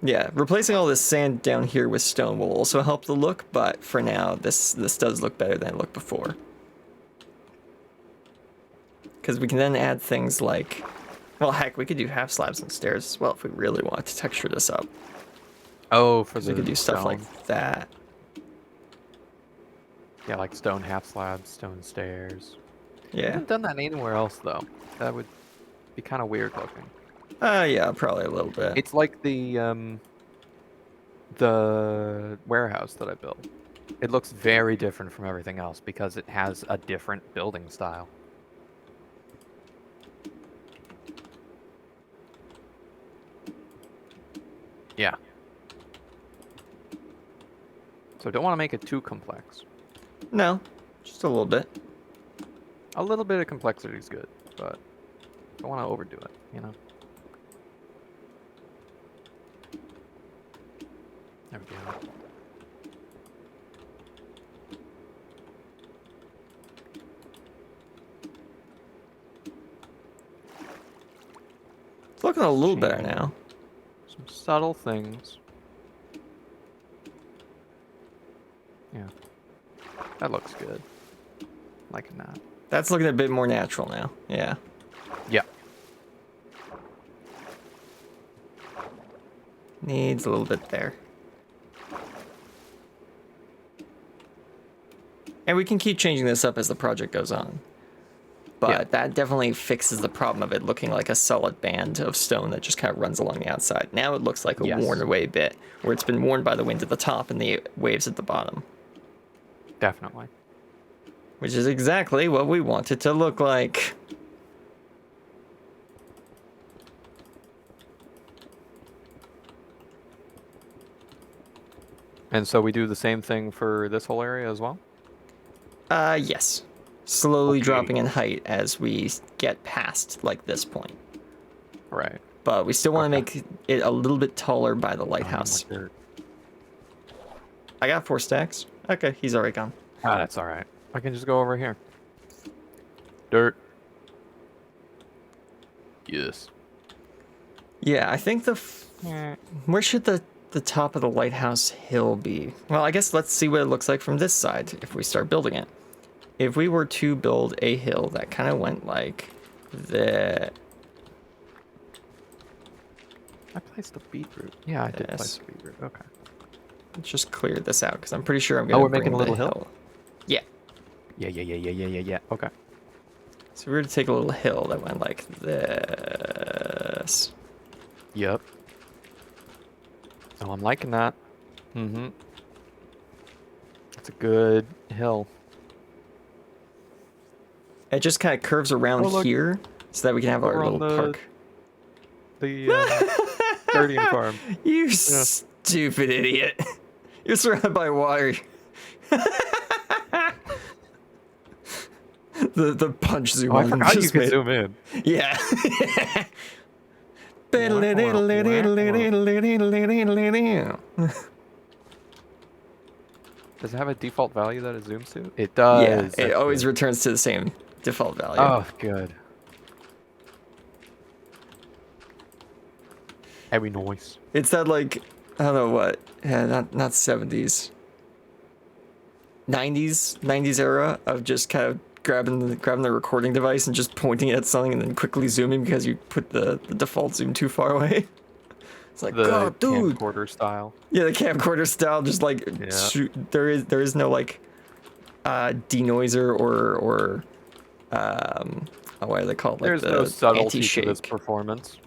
Yeah, replacing all this sand down here with stone will also help the look, but for now, this does look better than it looked before. Because we can then add things like, well, heck, we could do half slabs and stairs as well if we really wanted to texture this up. Oh, for So the we could do stuff stone. like that. Yeah, like stone half slabs, stone stairs. I Yeah. haven't done that anywhere else, though. That would be kind of weird looking. Yeah, probably a little bit. It's like the warehouse that I built. It looks very different from everything else because it has a different building style. Yeah. So don't want to make it too complex. No, just a little bit. A little bit of complexity is good, but don't want to overdo it, you know? There we go. It's looking a little better now. Some subtle things. Yeah. That looks good. Liking that. That's looking a bit more natural now. Yeah. Yeah. Needs a little bit there. And we can keep changing this up as the project goes on. But that definitely fixes the problem of it looking like a solid band of stone that just kind of runs along the outside. Now it looks like a worn away bit, where it's been worn by the wind at the top and the waves at the bottom. Definitely. Which is exactly what we want it to look like. And so we do the same thing for this whole area as well? Yes. Slowly Okay. dropping in height as we get past, like, this point. Right. But we still want to make it a little bit taller by the lighthouse. I got 4 stacks. Okay, he's already gone. Ah, that's all right. I can just go over here. Dirt. Yes. Yeah, I think where should the top of the lighthouse hill be? Well, I guess let's see what it looks like from this side if we start building it. If we were to build a hill that kind of went like that. I placed the beetroot. Yeah, I did place the beetroot. Okay. Let's just clear this out because I'm pretty sure I'm going to bring making a little the hill? Yeah. Yeah. Okay. So we're going to take a little hill that went like this. Yep. Oh, I'm liking that. Mm-hmm. It's a good hill. It just kind of curves around here so that we can have our little park. The Guardian farm. You stupid idiot. You're surrounded by water. the punch zoom Oh, I on forgot you just could made- zoom in. Yeah. Does it have a default value that it zooms to? It does. Yeah, it That's always good. returns to the same default value. Oh, good. Every noise. It's that, like, I don't know what. Yeah, not 70s. 90s era of just kind of grabbing the recording device and just pointing it at something and then quickly zooming because you put the default zoom too far away. It's like, The God, dude. camcorder style. Yeah, the camcorder style, just like shoot, there is no like denoiser or what are they called? Like There's the no subtlety to anti-shake. this performance.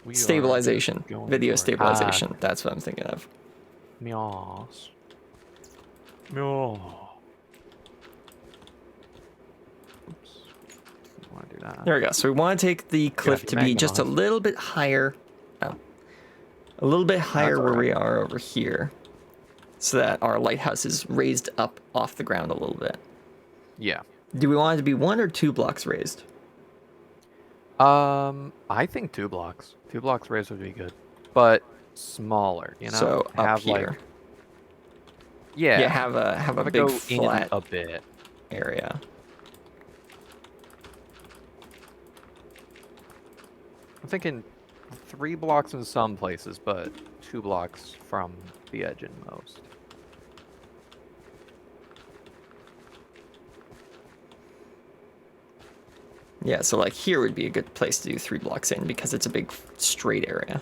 We are Stabilization, going video for it. stabilization. That's what I'm thinking of. Meows. Meow. Oops. I want to do that. There we go. So we want to take the cliff to be just a little bit higher. Oh, a little bit higher where we are over here, so that our lighthouse is raised up off the ground a little bit. Yeah. Do we want it to be 1 or 2 blocks raised? I think 2 blocks. 2 blocks raised would be good, but smaller. You know, So up have here. like. Yeah. Yeah, have a big go flat in a bit. area. I'm thinking 3 blocks in some places, but 2 blocks from the edge in most. Yeah, so like here would be a good place to do 3 blocks in because it's a big straight area.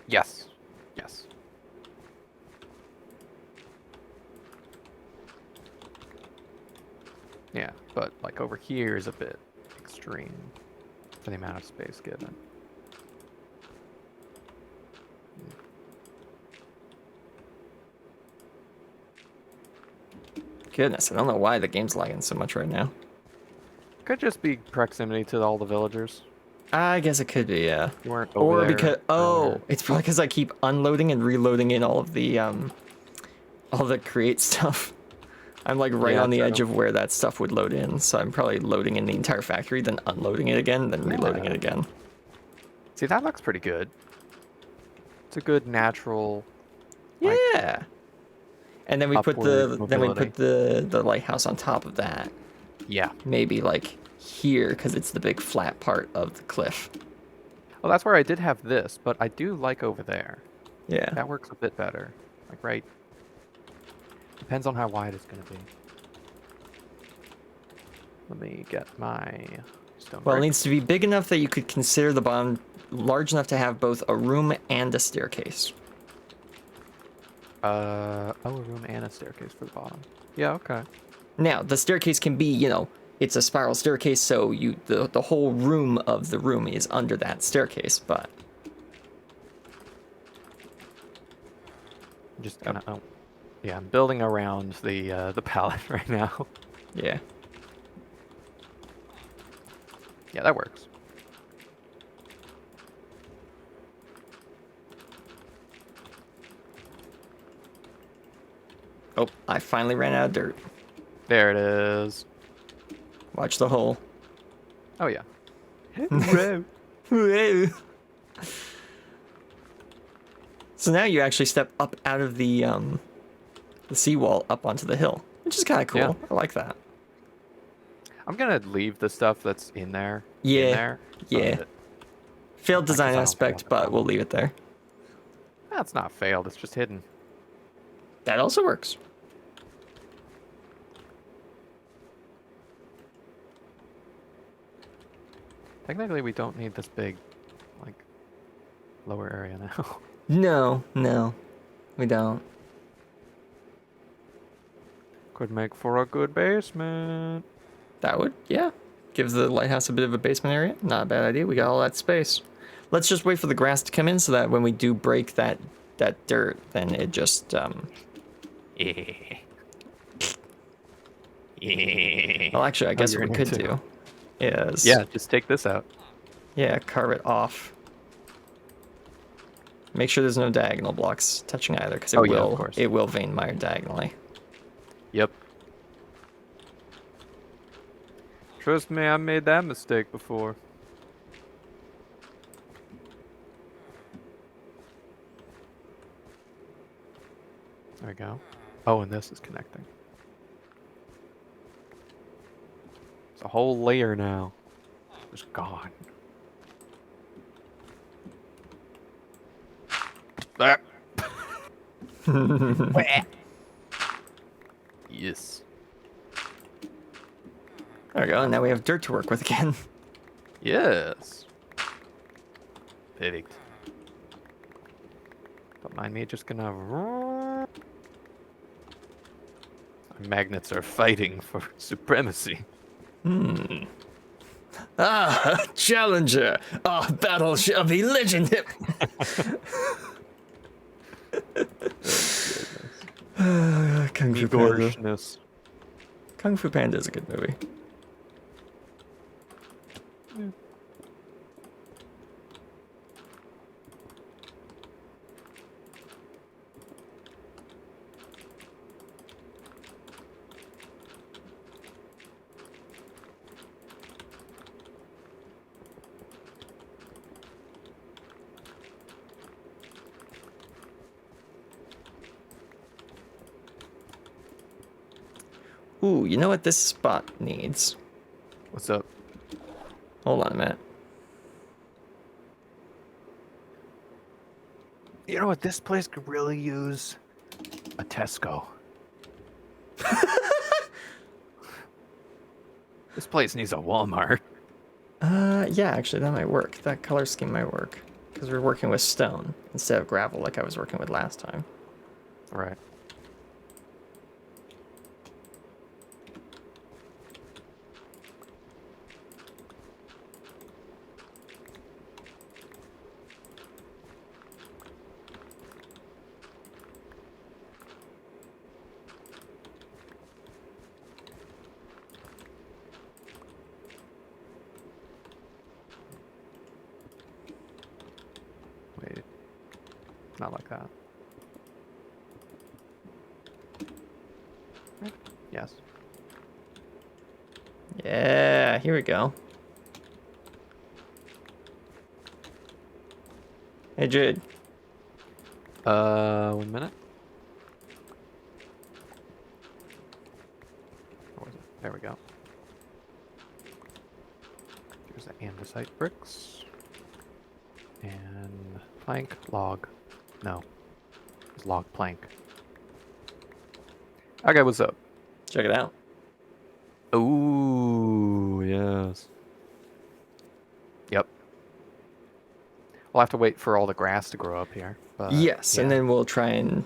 Yes. Yes. Yeah, but like over here is a bit extreme for the amount of space given. Goodness, I don't know why the game's lagging so much right now. Could just be proximity to all the villagers. I guess it could be, yeah. You weren't over there because earlier. it's probably because I keep unloading and reloading in all the create stuff. I'm like right Yeah, on the true. edge of where that stuff would load in, so I'm probably loading in the entire factory, then unloading it again, then reloading it again. See, that looks pretty good. It's a good natural. Yeah. And then we put upward the lighthouse on top of that. Yeah. Maybe like here because it's the big flat part of the cliff. Well, that's where I did have this, but I do like over there. Yeah. That works a bit better. Like right. Depends on how wide it's going to be. Let me get my stone Well, it brick. needs to be big enough that you could consider the bottom large enough to have both a room and a staircase. Oh, a room and a staircase for the bottom. Yeah, okay. Now, the staircase can be, you know, it's a spiral staircase, so the whole room of the room is under that staircase, but... I'm just gonna, oh. Yeah, I'm building around the pallet right now. Yeah. Yeah, that works. Oh, I finally ran out of dirt. There it is. Watch the hole. Oh, yeah. So now you actually step up out of the seawall up onto the hill, which is kind of cool. Yeah. I like that. I'm gonna leave the stuff that's in there. Yeah, In there. yeah. But Failed Because design I don't aspect, want it but we'll all. leave it there. that's not failed. It's just hidden. That also works. Technically, we don't need this big, like, lower area now. No, no, we don't. Could make for a good basement. That would, yeah. Give the lighthouse a bit of a basement area. Not a bad idea. We got all that space. Let's just wait for the grass to come in so that when we do break that dirt, then it just Yeah. Yeah. well, actually, I guess you're what we in here could too. do is Yeah, just take this out. yeah, carve it off. Make sure there's no diagonal blocks touching either, because Oh, yeah, of course. it will vein mire diagonally. Yep. Trust me, I made that mistake before. There we go. Oh, and this is connecting. It's a whole layer now. Just gone. Ah. Yes. There we go, and now we have dirt to work with again. Yes. Perfect. Don't mind me just gonna... Our magnets are fighting for supremacy. Ah, challenger! Our battle shall be legendary! Kung Fu Panda. Gorishness. Kung Fu Panda is a good movie. Ooh, you know what this spot needs? What's up? Hold on a minute. You know what this place could really use? A Tesco. This place needs a Walmart. Yeah, actually, that might work. That color scheme might work. Because we're working with stone instead of gravel like I was working with last time. Right. Wait. Not like that. Yes. Yeah, here we go. Hey, Jade. 1 minute. Where was it? There we go. Here's the andesite bricks. And plank, log. No. It's log plank. Okay, what's up? Check it out. Ooh, yes. Yep. We'll have to wait for all the grass to grow up here. But Yes, yeah. and then we'll try and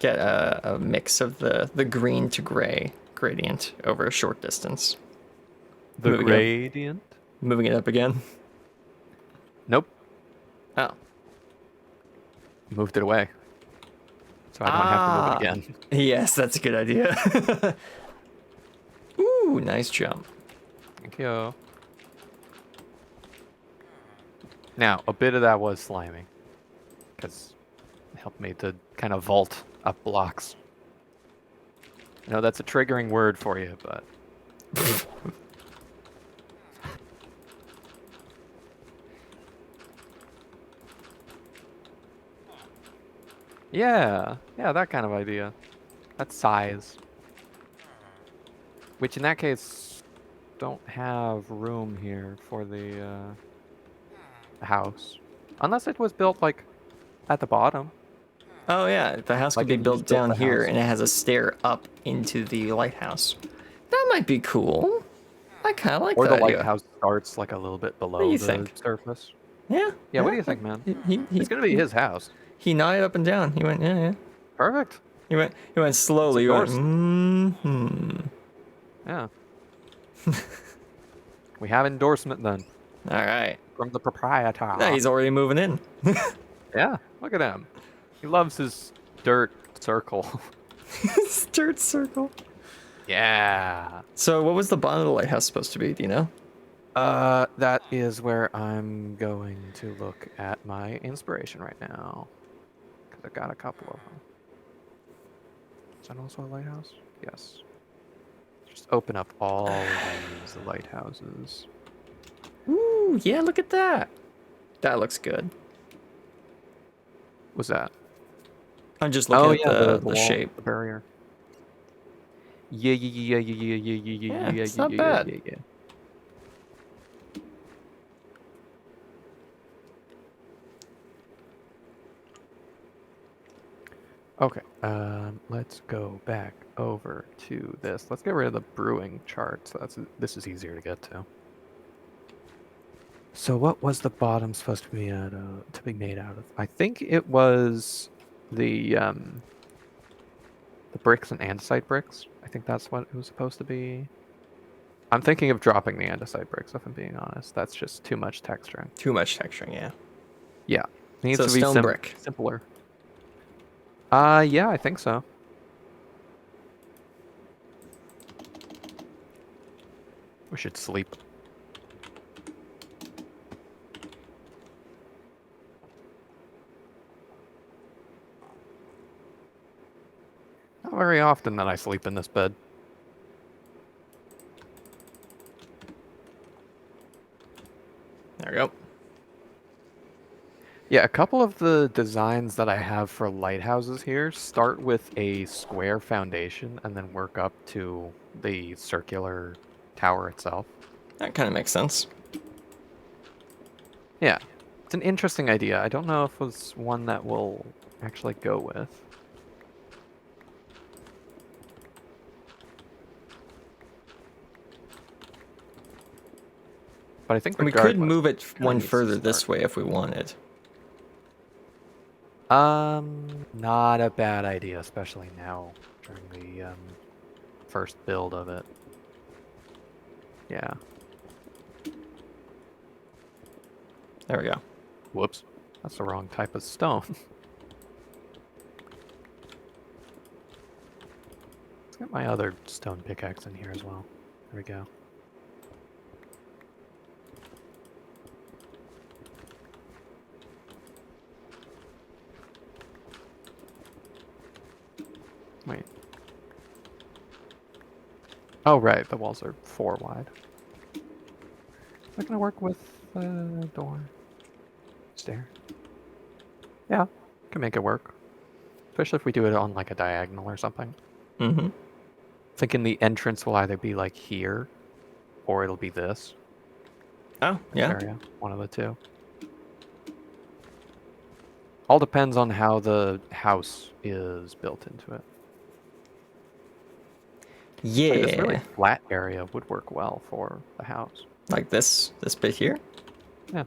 get a mix of the green to gray gradient over a short distance. The Moving it up. gradient? Moving it up again. Nope. Oh. Moved it away. So I don't have to move it Ah. again. Yes, that's a good idea. Ooh, nice jump. Thank you. Now, a bit of that was slimy. Because it helped me to kind of vault up blocks. I know that's a triggering word for you, but... yeah, that kind of idea. That's size. Which in that case, don't have room here for the house. Unless it was built, like, at the bottom. Oh yeah, the house could Like be if you just built built down the here house. and it has a stair up into the lighthouse. That might be cool. I kind of like Or the that idea. lighthouse starts, like, a little bit What do below you the think? surface. Yeah. Yeah, what do you think, man? It's gonna be He, his house. he nodded up and down. He went, yeah, yeah. Perfect. He went slowly. He went, endorsed. Yeah. We have endorsement then All right. from the proprietor. Yeah, he's already moving in. Yeah, look at him. He loves his dirt circle. Dirt circle. Yeah. So what was the bottom of the lighthouse supposed to be? Do you know? That is where I'm going to look at my inspiration right now. Because I got a couple of them. Is that also a lighthouse? Yes. Just open up all of these lighthouses. Ooh, yeah, look at that. That looks good. What's that? I'm just looking at the wall, shape. the barrier. Yeah. Yeah, it's not bad. Okay, let's go back over to this. Let's get rid of the brewing chart. So this is easier to get to. So what was the bottom supposed to be made out of? I think it was the bricks and andesite bricks. I think that's what it was supposed to be. I'm thinking of dropping the andesite bricks, if I'm being honest. That's just too much texturing. Too much texturing, yeah. Yeah, it needs So to be stone brick. simpler. Yeah, I think so. We should sleep. Not very often that I sleep in this bed. There we go. Yeah, a couple of the designs that I have for lighthouses here start with a square foundation and then work up to the circular tower itself. That kind of makes sense. Yeah, it's an interesting idea. I don't know if it's one that we'll actually go with. But I think And we could regardless, move it kinda one needs to further this start. way if we wanted. Not a bad idea, especially now during the first build of it. Yeah. There we go. Whoops. That's the wrong type of stone. Let's get my other stone pickaxe in here as well. There we go. Wait. Oh, right. The walls are 4 wide. Is that going to work with the door? Stair? Yeah. Can make it work. Especially if we do it on like a diagonal or something. Mm-hmm. Thinking the entrance will either be like here or it'll be this Oh, yeah. area. One of the two. All depends on how the house is built into it. Yeah. Like this really flat area would work well for the house. Like this bit here? Yeah.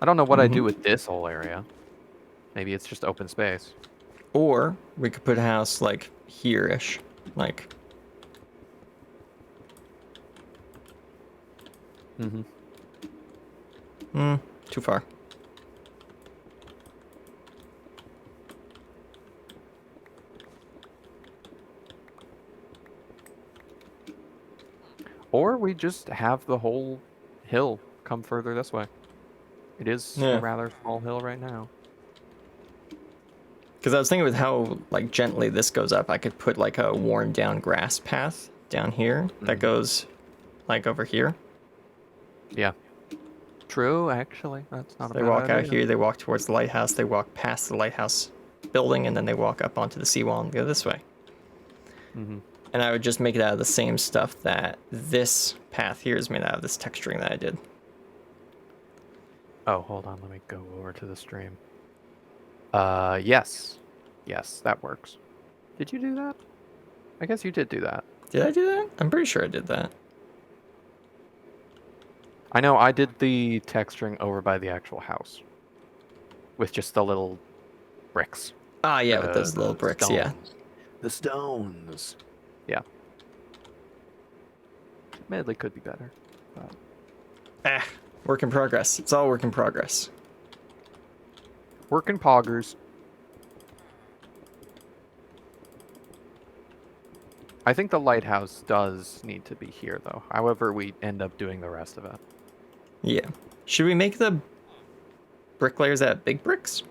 I don't know what I'd do with this whole area. Maybe it's just open space. Or we could put a house like here-ish. Like. Too far. Or we just have the whole hill come further this way. It is a rather small hill right now. Because I was thinking with how like gently this goes up, I could put like a worn down grass path down here that goes like over here. Yeah. True, actually. That's not a bad They walk idea. out here, they walk towards the lighthouse, they walk past the lighthouse building, and then they walk up onto the seawall and go this way. And I would just make it out of the same stuff that this path here is made out of, this texturing that I did. Oh, hold on. Let me go over to the stream. Yes. Yes, that works. Did you do that? I guess you did do that. Did I do that? I'm pretty sure I did that. I know I did the texturing over by the actual house. With just the little bricks. Ah, yeah, with those little bricks, stones. yeah. The stones. Yeah. Admittedly could be better. But... work in progress. It's all work in progress. Work in poggers. I think the lighthouse does need to be here, though. However, we end up doing the rest of it. Yeah. Should we make the bricklayers out of big bricks?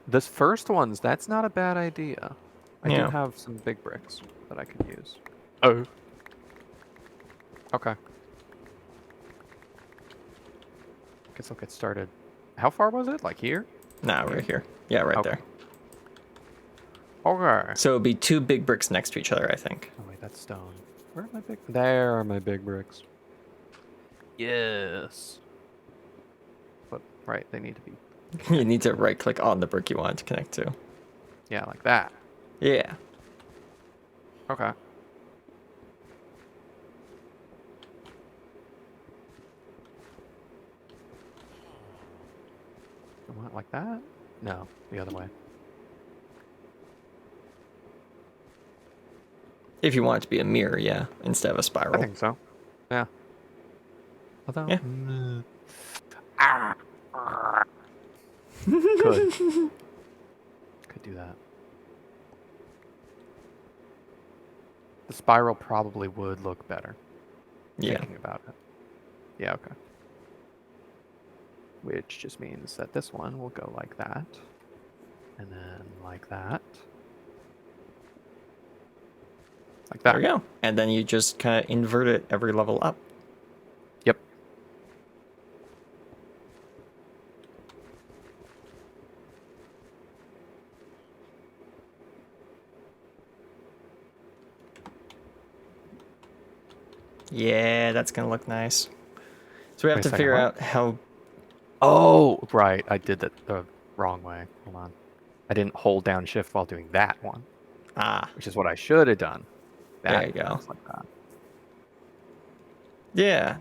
This first ones, that's not a bad idea. I do Yeah. have some big bricks that I could use. Oh. Okay. Guess I'll get started. How far was it? Like here? Nah, right here. Yeah, right there. Okay. So it'd be 2 big bricks next to each other, I think. Oh wait, that's stone. Where are my big? There are my big bricks. Yes. But right, they need to be. You need to right click on the brick you want it to connect to. Yeah, like that. Yeah. Okay. I want like that? No, the other way. If you want it to be a mirror, yeah, instead of a spiral. I think so. Yeah. Although, Yeah. Could do that. The spiral probably would look better. Yeah. Thinking about it. Yeah, okay. Which just means that this one will go like that. And then like that. Like that. There we go. And then you just kind of invert it every level up. Yep. Yeah, that's going to look nice. So we have Wait a to second, figure what? out how... Oh, right. I did that the wrong way. Hold on. I didn't hold down shift while doing that one. Ah. Which is what I should have done. There you go. looks like that. Yeah.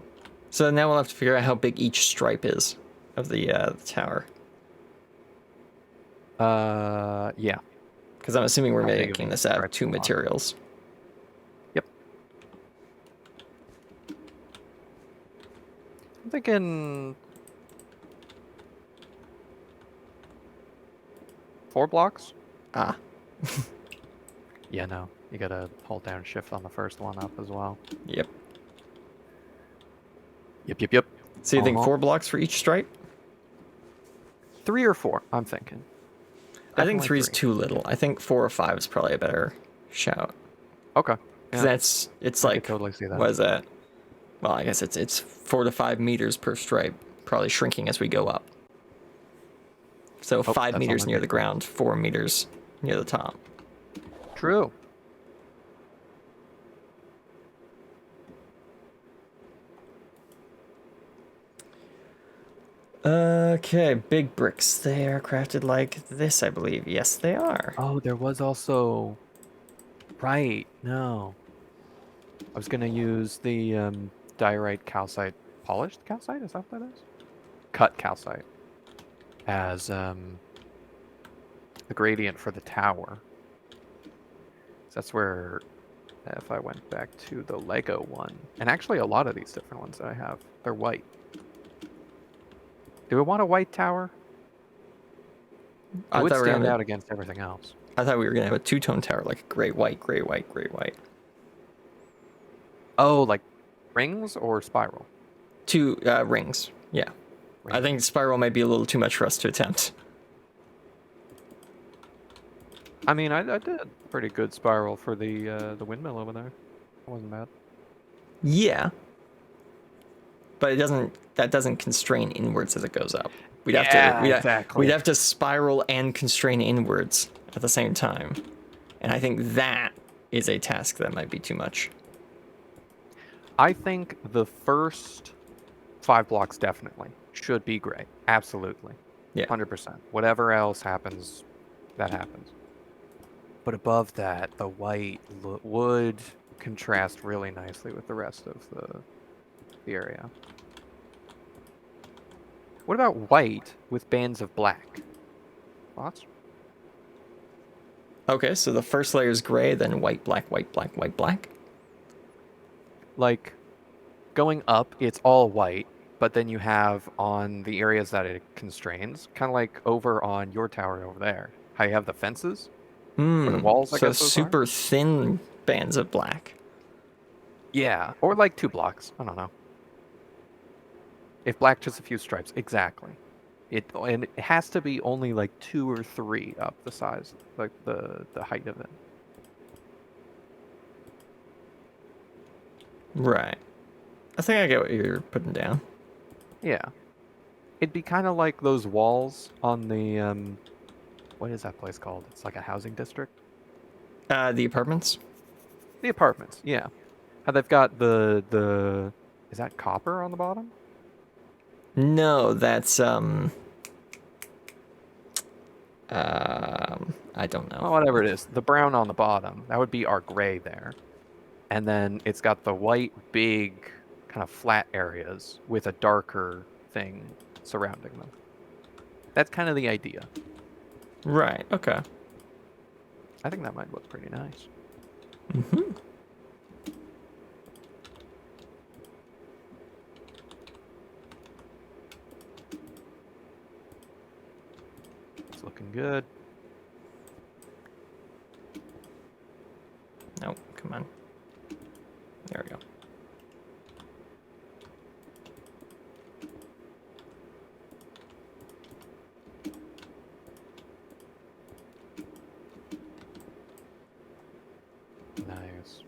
So now we'll have to figure out how big each stripe is of the tower. Yeah. Because I'm assuming we're How big of making each this out of stripe 2 you want? materials. Yep. I'm thinking 4 blocks. Ah. Yeah, no. You gotta hold down shift on the first one up as well. Yep. Yep. So you think Uh-huh. 4 blocks for each stripe? 3 or 4, I'm thinking. I think Definitely 3 is 3. too little. I think 4 or 5 is probably a better shout. Okay. Because Yeah, it's I could like, totally see that. what is that? Well, I guess it's 4 to 5 meters per stripe, probably shrinking as we go up. So 5 that's meters on my near the big ground, 4 meters near the top. True. Okay, big bricks. They are crafted like this, I believe. Yes, they are. Oh, there was also Right. No. I was gonna use the diorite calcite, polished calcite. Is that what that is? Cut calcite as the gradient for the tower. So that's where, if I went back to the Lego one, and actually a lot of these different ones that I have, they're white. Do we want a white tower? It would stand out against everything else. I thought we were gonna have a two-tone tower, like a gray, white, gray, white, gray, white. Oh, like rings or spiral? Two rings. Yeah. Rings. I think spiral might be a little too much for us to attempt. I mean, I did pretty good spiral for the windmill over there. It wasn't bad. Yeah. But that doesn't constrain inwards as it goes up. We'd Exactly. We'd have to spiral and constrain inwards at the same time. And I think that is a task that might be too much. I think the first 5 blocks definitely should be gray. Absolutely. Yeah. 100%. Whatever else happens, that happens. But above that, the white would contrast really nicely with the rest of the area. What about white with bands of black? Thoughts? Okay, so the first layer is gray, then white, black, white, black, white, black. Like, going up, it's all white, but then you have on the areas that it constrains, kind of like over on your tower over there, how you have the fences or the walls. I So guess those super are. thin bands of black. Yeah, or like 2 blocks. I don't know. If black, just a few stripes, exactly. And it has to be only like 2 or 3 up the size, like the height of it. Right. I think I get what you're putting down. Yeah, it'd be kind of like those walls on the what is that place called? It's like a housing district. The apartments? The apartments, yeah. How they've got the is that copper on the bottom? No, that's I don't know. Well, whatever it is, the brown on the bottom, that would be our gray there. And then it's got the white, big, kind of flat areas with a darker thing surrounding them. That's kind of the idea. Right, okay. I think that might look pretty nice. Mm-hmm. It's looking good. No, come on. There we go. Nice.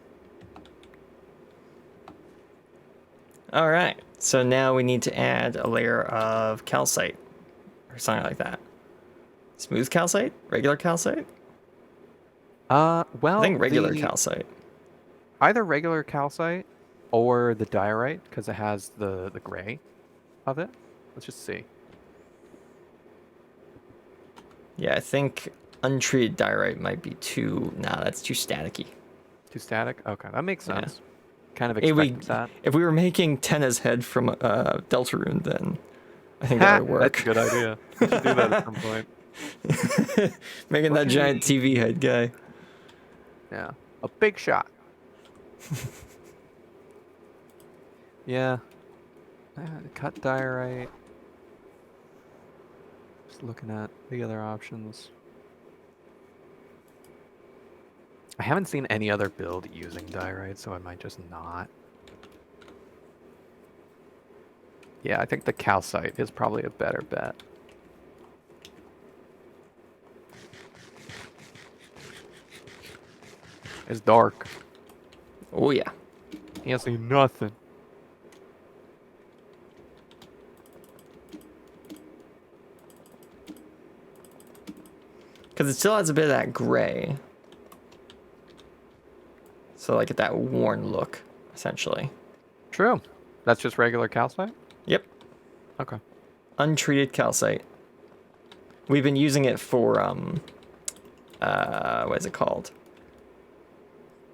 All right, so now we need to add a layer of calcite or something like that. Smooth calcite? Regular calcite? Well, I think regular calcite. Either regular calcite or the diorite, because it has the gray of it. Let's just see. Yeah, I think untreated diorite might be too... Nah, that's too staticky. Too static? Okay, that makes Yeah. sense. Kind of expected that. If we were making Tenna's head from Deltarune, then I think that would work. That's a good idea. We should do that at some point. Making that giant TV head guy. Yeah. A big shot. Yeah. Cut diorite. Just looking at the other options. I haven't seen any other build using diorite, so I might just not. Yeah, I think the calcite is probably a better bet. It's dark. Oh, yeah. Can't see nothing. Because it still has a bit of that gray. So, like, that worn look, essentially. True. That's just regular calcite? Yep. Okay. Untreated calcite. We've been using it for, what is it called?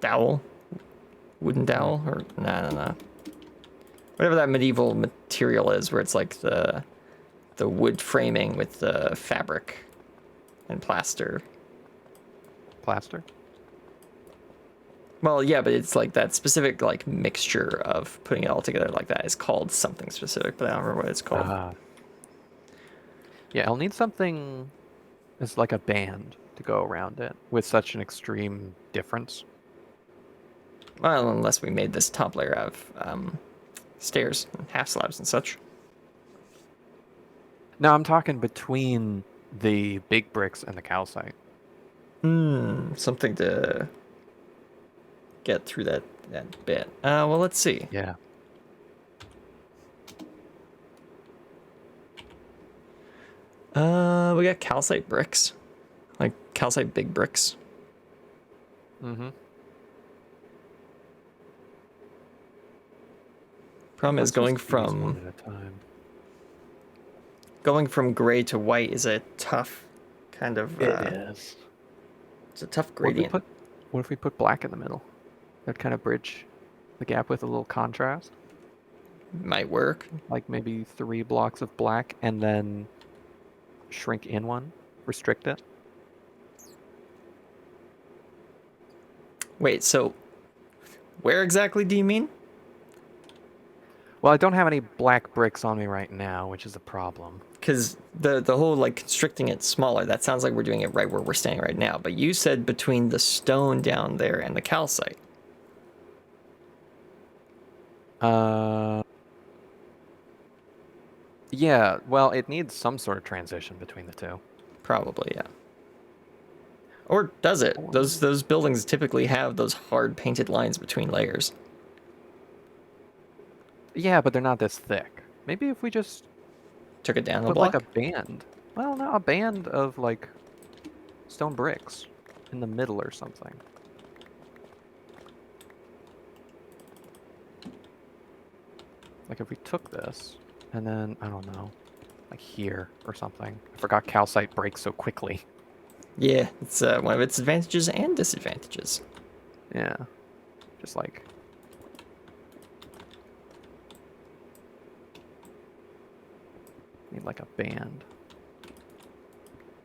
dowel, wooden dowel, or nah. Whatever that medieval material is, where it's like the wood framing with the fabric and plaster. Plaster? Well, yeah, but it's like that specific like mixture of putting it all together like that is called something specific, but I don't remember what it's called. Yeah, I'll need something that's like a band to go around it with such an extreme difference. Well, unless we made this top layer out of stairs and half slabs and such. No, I'm talking between the big bricks and the calcite. Something to get through that bit. Well, let's see. Yeah. We got calcite bricks, like calcite big bricks. Mm-hmm. Problem is going from gray to white is a tough kind of. It is. It's a tough gradient. What if we put black in the middle? That kind of bridge the gap with a little contrast. Might work. Like maybe 3 blocks of black and then shrink in one, restrict it. Wait, so where exactly do you mean? Well, I don't have any black bricks on me right now, which is a problem. Because the whole like constricting it smaller, that sounds like we're doing it right where we're standing right now. But you said between the stone down there and the calcite. Yeah, well, it needs some sort of transition between the two. Probably, yeah. Or does it? Those buildings typically have those hard painted lines between layers. Yeah, but they're not this thick. Maybe if we just took it down a put block? like a band. Well, no, a band of like stone bricks in the middle or something. Like if we took this and then, I don't know, like here or something. I forgot calcite breaks so quickly. Yeah, it's one of its advantages and disadvantages. Yeah, just like... need like a band.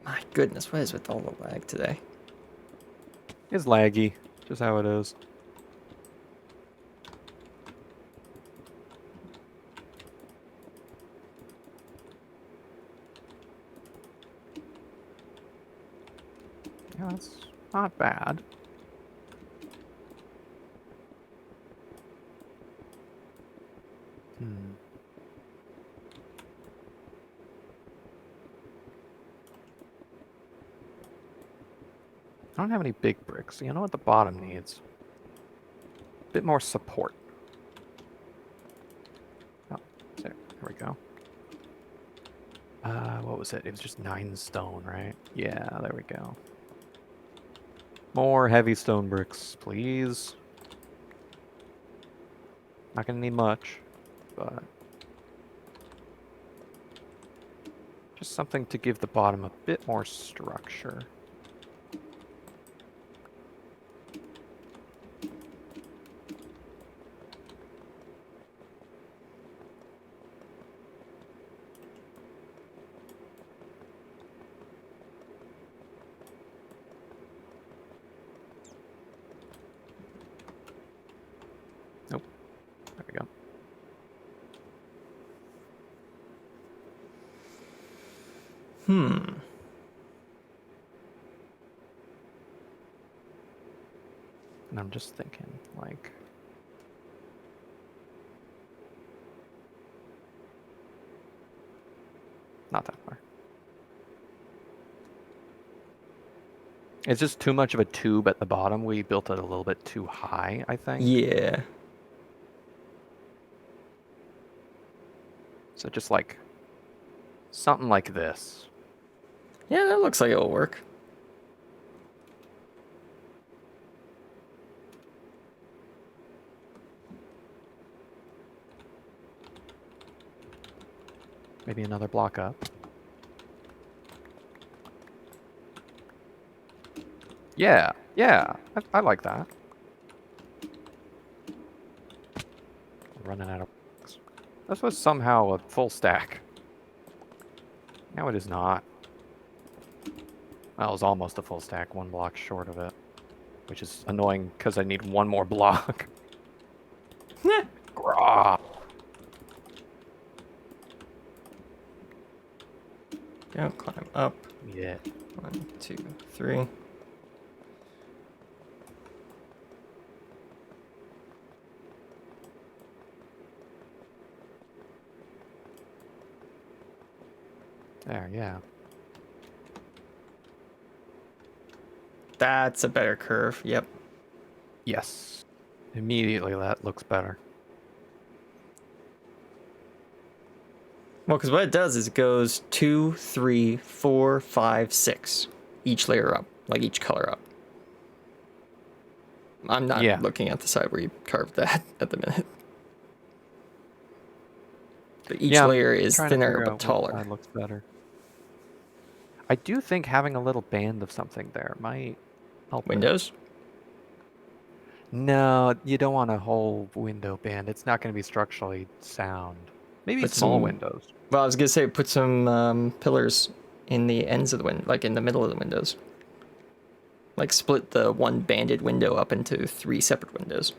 My goodness, what is with all the lag today? It's laggy, just how it is. Yeah, that's not bad. I don't have any big bricks. You know what the bottom needs? A bit more support. Oh, there we go. What was it? It was just 9 stone, right? Yeah, there we go. More heavy stone bricks, please. Not gonna need much, but just something to give the bottom a bit more structure. There we go. And I'm just thinking, like... not that far. It's just too much of a tube at the bottom. We built it a little bit too high, I think. Yeah. So just like something like this. Yeah, that looks like it'll work. Maybe another block up. Yeah, I like that. running out of blocks. This was somehow a full stack. Now it is not. Well, it was almost a full stack, 1 block short of it. Which is annoying because I need 1 more block. Grah. Go, climb up. Yeah. 1, 2, 3. There, yeah. That's a better curve. Yep. Yes. Immediately that looks better. Well, because what it does is it goes 2, 3, 4, 5, 6. Each layer up, like each color up. I'm not looking at the side where you carved that at the minute. But each layer is thinner but taller. Which side looks better. I do think having a little band of something there might help. Windows? No, you don't want a whole window band. It's not going to be structurally sound. Maybe Put small some- windows. Well, I was gonna say put some pillars in the ends of the window, like in the middle of the windows. Like split the one banded window up into 3 separate windows.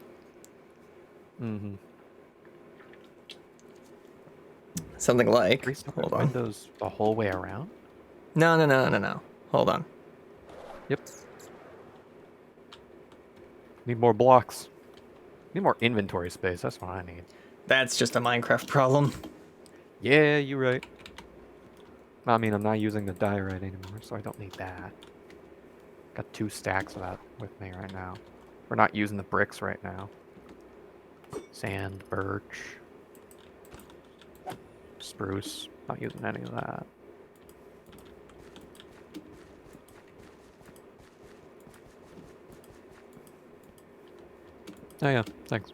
Mm-hmm. Something like. 3 separate Hold on. windows the whole way around? No. Hold on. Yep. Need more blocks. Need more inventory space. That's what I need. That's just a Minecraft problem. Yeah, you're right. I mean, I'm not using the diorite anymore, so I don't need that. Got 2 stacks of that with me right now. We're not using the bricks right now. Sand, birch, spruce. Not using any of that. Oh yeah, thanks.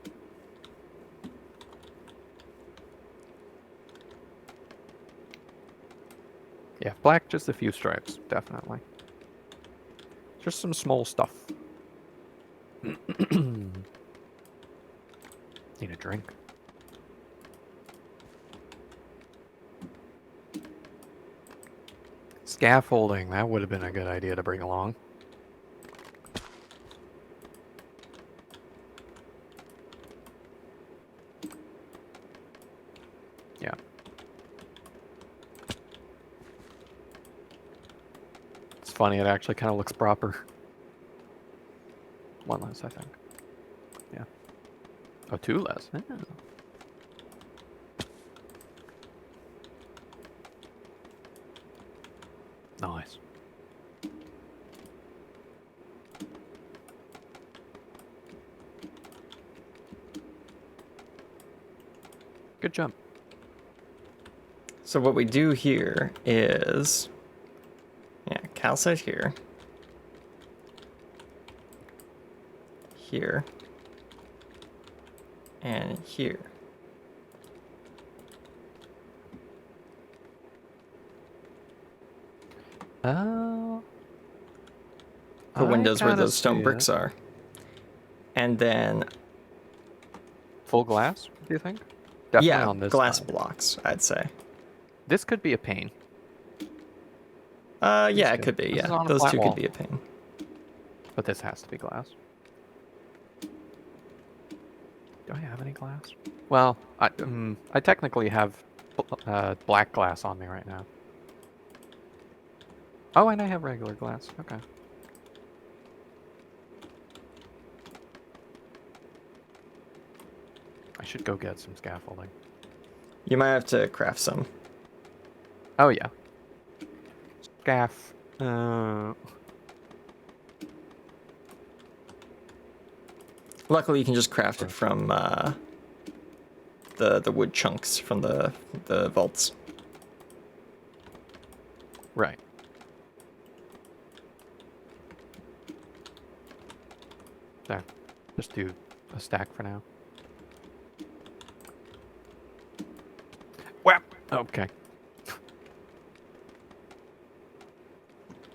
Yeah, black, just a few stripes, definitely. Just some small stuff. Need a drink. Scaffolding, that would have been a good idea to bring along. Yeah. It's funny, it actually kind of looks proper. 1 less, I think. Yeah. Oh, 2 less. Yeah. Nice. Good jump. So what we do here is, calcite here, here, and here. Oh. For windows where kinda those stone see bricks it. are. And then, Full glass, do you think? Definitely on this glass side. blocks, I'd say. This could be a pain. Yeah, it good. could be, This is yeah. on a Those flat two wall. could be a pain. But this has to be glass. Do I have any glass? Well, I technically have black glass on me right now. Oh, and I have regular glass. Okay. I should go get some scaffolding. You might have to craft some. Oh, yeah. Scaff. Luckily, you can just craft it from the wood chunks from the vaults. Right. There. Just do a stack for now. Whap! Okay.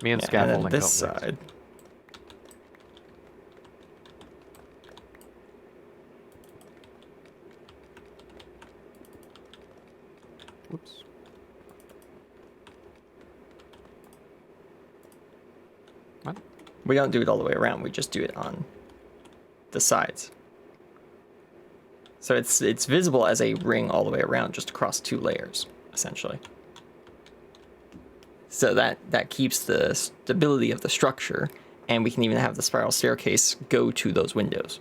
Me and Yeah, scaffolding. and then this don't mix. side. Oops. What? We don't do it all the way around. We just do it on the sides. So it's visible as a ring all the way around, just across 2 layers, essentially. So that keeps the stability of the structure, and we can even have the spiral staircase go to those windows.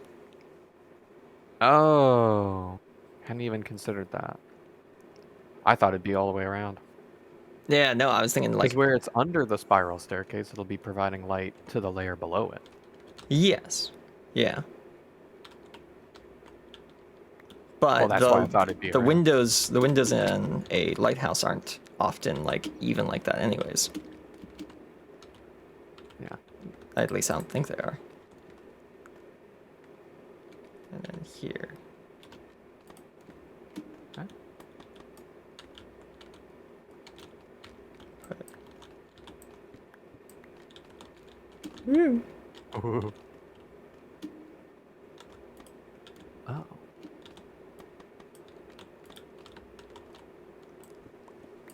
Oh, hadn't even considered that. I thought it'd be all the way around. Yeah, no, I was thinking like... Because where it's under the spiral staircase, it'll be providing light to the layer below it. Yes. Yeah. But Well, that's why I thought it'd be the around. windows in a lighthouse aren't often like even like that anyways. Yeah. At least I don't think they are. And then here. Okay. Woo. Ooh. Oh.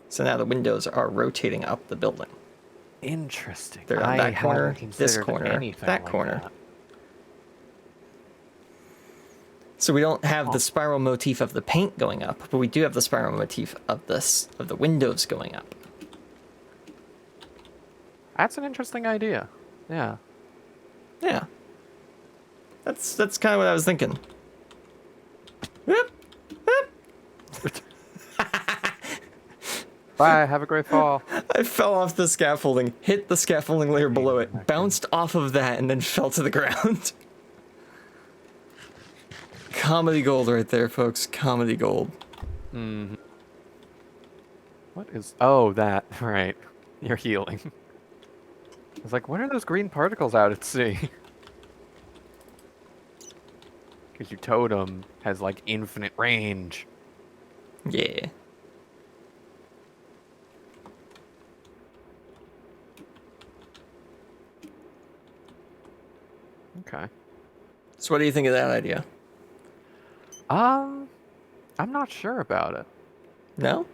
So now the windows are rotating up the building. Interesting. They're on that corner, hadn't this considered corner, anything that like corner. that. So we don't have the spiral motif of the paint going up, but we do have the spiral motif of the windows going up. That's an interesting idea. Yeah. Yeah. That's kind of what I was thinking. Whoop, whoop. Bye. Have a great fall. I fell off the scaffolding, hit the scaffolding layer below it, bounced off of that, and then fell to the ground. Comedy gold right there, folks. Comedy gold. Mm-hmm. What is... Oh, that. Right. You're healing. I was like, what are those green particles out at sea? Because your totem has, like, infinite range. Yeah. Okay. So what do you think of that idea? I'm not sure about it. No?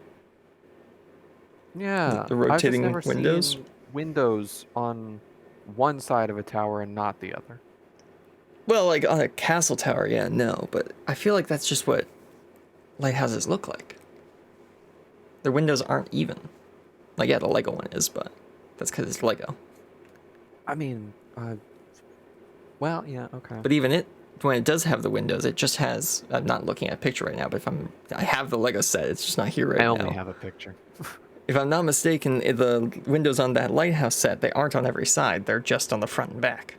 Yeah. The rotating I've just never windows? seen windows on one side of a tower and not the other. Well, like on a castle tower, yeah, no. But I feel like that's just what lighthouses look like. Their windows aren't even. Like, yeah, the Lego one is, but that's because it's Lego. I mean, well, yeah, okay. But even when it does have the windows, it just has... I'm not looking at a picture right now, but I have the Lego set. It's just not here right now. I only have a picture. If I'm not mistaken, the windows on that lighthouse set, they aren't on every side. They're just on the front and back.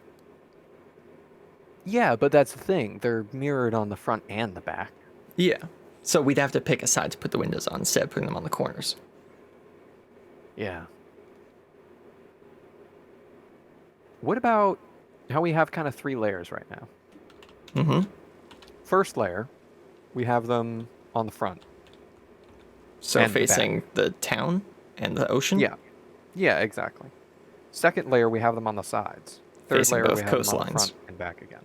Yeah, but that's the thing. They're mirrored on the front and the back. Yeah. So we'd have to pick a side to put the windows on instead of putting them on the corners. Yeah. What about how we have kind of 3 layers right now? Mm-hmm. First layer, we have them on the front. So And the facing the town and the ocean? Yeah. Yeah, exactly. Second layer, we have them on the sides. Third Facing layer, both we have them on the coastlines. front and back again.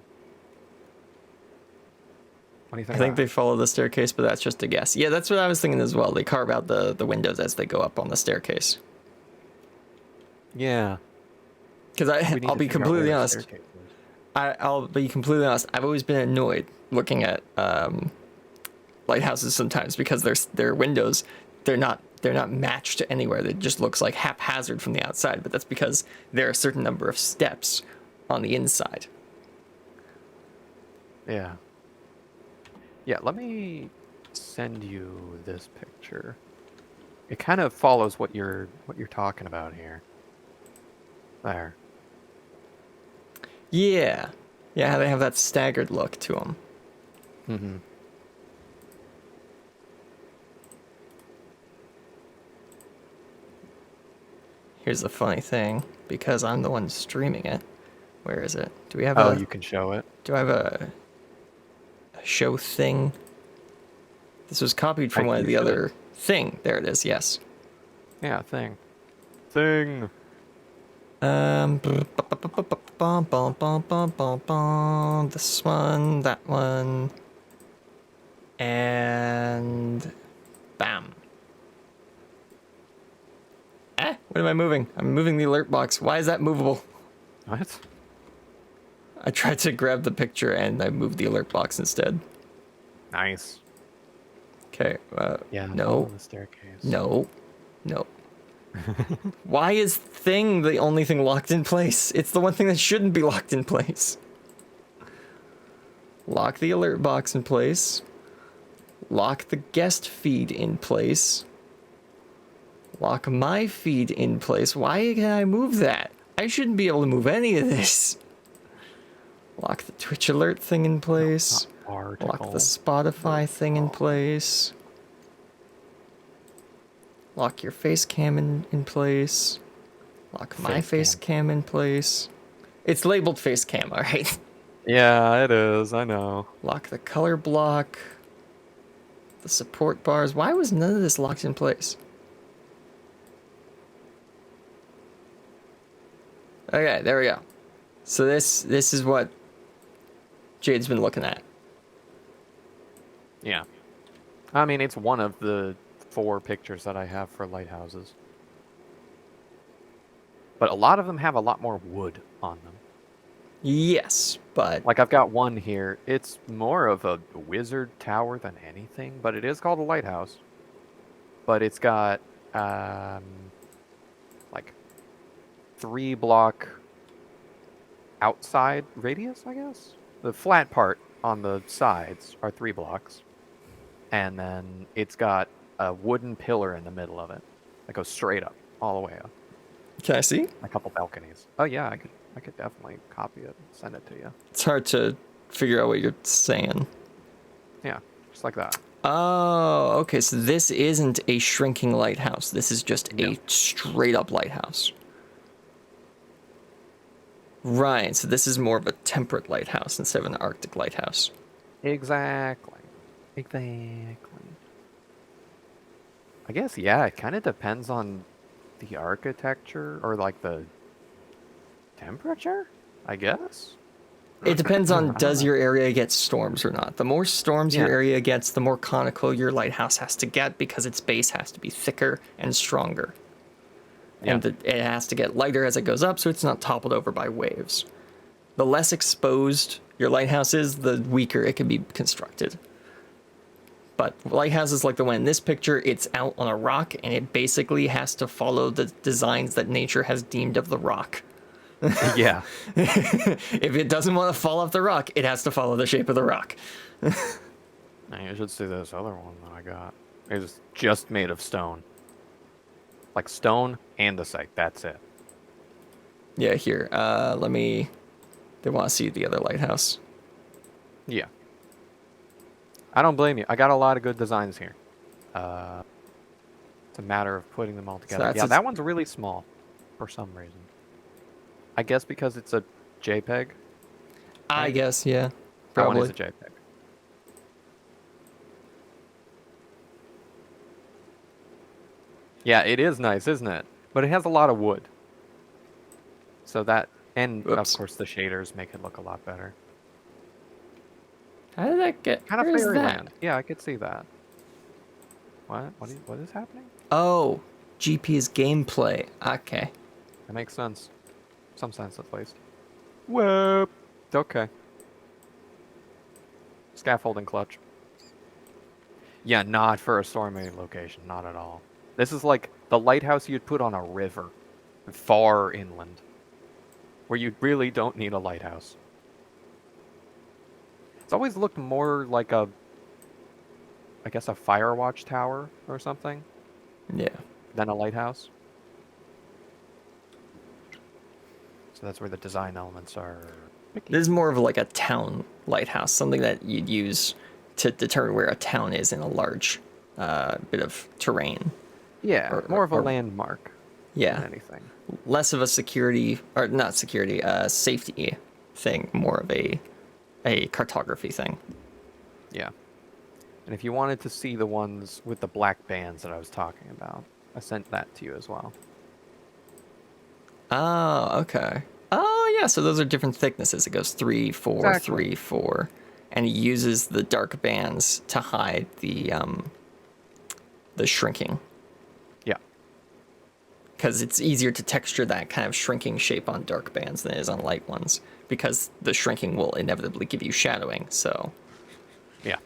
What do you think? I think of they follow the staircase, but that's just a guess. Yeah, that's what I was thinking as well. They carve out the windows as they go up on the staircase. that? Yeah. Because I'll be completely honest. I'll be completely honest. I've always been annoyed looking at lighthouses sometimes because their windows, they're not matched anywhere. It just looks like haphazard from the outside. But that's because there are a certain number of steps on the inside. Yeah. Yeah, let me send you this picture. It kind of follows what you're talking about here. There. Yeah. Yeah, they have that staggered look to them. Mm-hmm. Here's the funny thing, because I'm the one streaming it. Where is it? Do we have Oh, you can show it. Do I have a show thing? This was copied from one of the other thing. There it is. Yes. Yeah, thing. Thing. This one, that one, and bam. What am I moving? I'm moving the alert box. Why is that movable? What? I tried to grab the picture and I moved the alert box instead. Nice. Okay. Yeah. No. Follow the staircase. No. No. Why is thing the only thing locked in place? It's the one thing that shouldn't be locked in place. Lock the alert box in place. Lock the guest feed in place. Lock my feed in place. Why can I move that? I shouldn't be able to move any of this. Lock the Twitch alert thing in place. Lock the Spotify thing in place. Lock your face cam in place. Lock my face cam in place. It's labeled face cam, alright? Yeah, it is. I know. Lock the color block. The support bars. Why was none of this locked in place? Okay, there we go. So this is what Jade's been looking at. Yeah. I mean, it's one of the 4 pictures that I have for lighthouses. But a lot of them have a lot more wood on them. Yes, but... Like, I've got one here. It's more of a wizard tower than anything, but it is called a lighthouse. But it's got, like, 3-block outside radius, I guess? The flat part on the sides are 3 blocks. And then it's got a wooden pillar in the middle of it that goes straight up, all the way up. Can I see? A couple balconies. Oh yeah, I could definitely copy it and send it to you. It's hard to figure out what you're saying. Yeah, just like that. Oh, okay, so this isn't a shrinking lighthouse. This is just a straight up lighthouse. Right, so this is more of a temperate lighthouse instead of an Arctic lighthouse. Exactly. I guess, yeah, it kind of depends on the architecture or like the temperature, I guess. It depends on does your area get storms or not. The more storms your area gets, the more conical your lighthouse has to get because its base has to be thicker and stronger. Yeah. And it has to get lighter as it goes up so it's not toppled over by waves. The less exposed your lighthouse is, the weaker it can be constructed. But lighthouses like the one in this picture, it's out on a rock and it basically has to follow the designs that nature has deemed of the rock. Yeah. If it doesn't want to fall off the rock, it has to follow the shape of the rock. Now you should see this other one that I got. It's just made of stone. Like stone and the site, that's it. Yeah, here. They want to see the other lighthouse. Yeah. I don't blame you. I got a lot of good designs here. It's a matter of putting them all together. Yeah, that one's really small for some reason. I guess because it's a JPEG. I guess, yeah. That Probably. one is a JPEG. Yeah, it is nice, isn't it? But it has a lot of wood. So that, and of course the shaders make it look a lot better. How did that get? Kind of Where is fairyland. that? Yeah, I could see that. What is happening? Oh, GP's gameplay. Okay. That makes sense. Some sense at least. Whoop. Okay. Scaffolding clutch. Yeah, not for a stormy location. Not at all. This is like the lighthouse you'd put on a river. Far inland. Where you really don't need a lighthouse. It's always looked more like I guess a fire watch tower or something. Yeah. Than a lighthouse. So that's where the design elements are. This is more of like a town lighthouse, something that you'd use to determine where a town is in a large bit of terrain. Yeah, more of a landmark. Yeah. Than anything. Less of a security, or not security, safety thing, more of a cartography thing. Yeah. And if you wanted to see the ones with the black bands that I was talking about, I sent that to you as well. Oh, okay. Oh, yeah, so those are different thicknesses. It goes 3, 4, Exactly. 3, 4. And it uses the dark bands to hide the shrinking. Yeah. because it's easier to texture that kind of shrinking shape on dark bands than it is on light ones, because the shrinking will inevitably give you shadowing. So Yeah.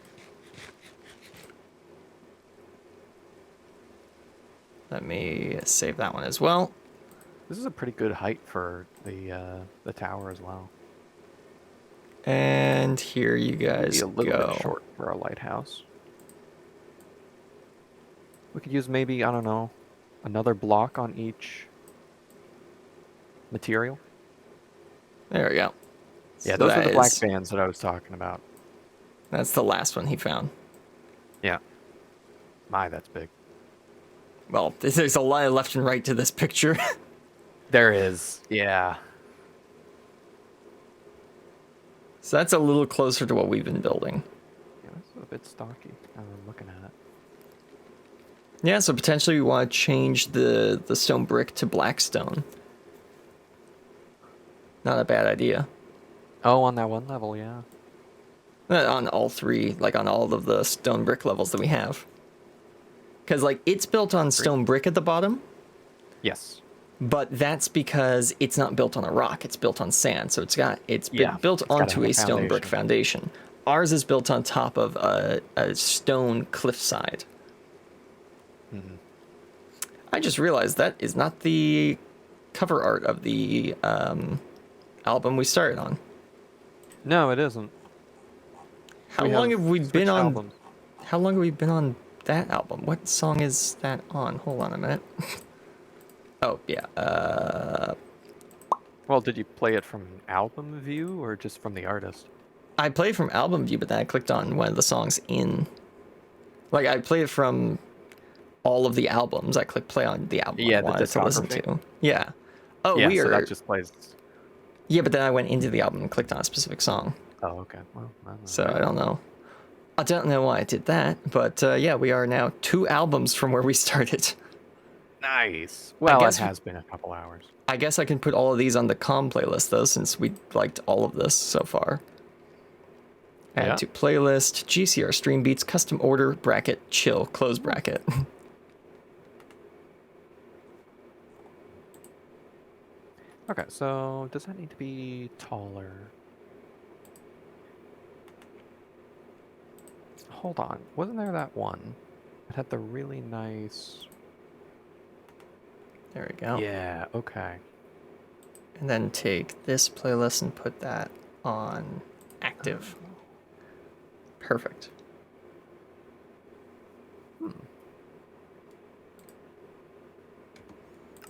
let me save that one as well. This is a pretty good height for the tower as well. And here you guys Be a little go. bit short for a lighthouse. We could use maybe, I don't know, another block on each material. There we go. Yeah, So those are that the black is- bands that I was talking about. That's the last one he found. Yeah. My, that's big. Well, there's a lot of left and right to this picture. There is. Yeah. So that's a little closer to what we've been building. Yeah, that's a bit stocky. I'm looking at it. Yeah, so potentially we want to change the stone brick to black stone. Not a bad idea. Oh, on that one level, yeah. On all three, like on all of the stone brick levels that we have. Because like it's built on stone brick at the bottom, Yes. but that's because it's not built on a rock, it's built on sand. So it's been built it's gotta onto have a a stone brick foundation. Ours is built on top of a stone cliffside. Mm-hmm. I just realized that is not the cover art of the album we started on. No, it isn't. How long have we been on? Albums. How long have we been on that album? What song is that on? Hold on a minute. Oh yeah. Well, did you play it from album view or just from the artist? I played from album view, but then I clicked on one of the songs in. Like I played it from all of the albums. I clicked play on the album Yeah, I wanted to listen to. Yeah. Oh, yeah, weird. so that just plays. Yeah, but then I went into the album and clicked on a specific song. Oh, okay. Well, So I don't know. I don't know why I did that, but yeah, we are now 2 albums from where we started. Nice. Well, guess it has been a couple hours. I guess I can put all of these on the com playlist though, since we liked all of this so far. Add to playlist, GCR stream beats, custom order, bracket, chill, close bracket. Okay, so does that need to be taller? Hold on. Wasn't there that one? It had the really nice... There we go. Yeah, okay. And then take this playlist and put that on active. Perfect.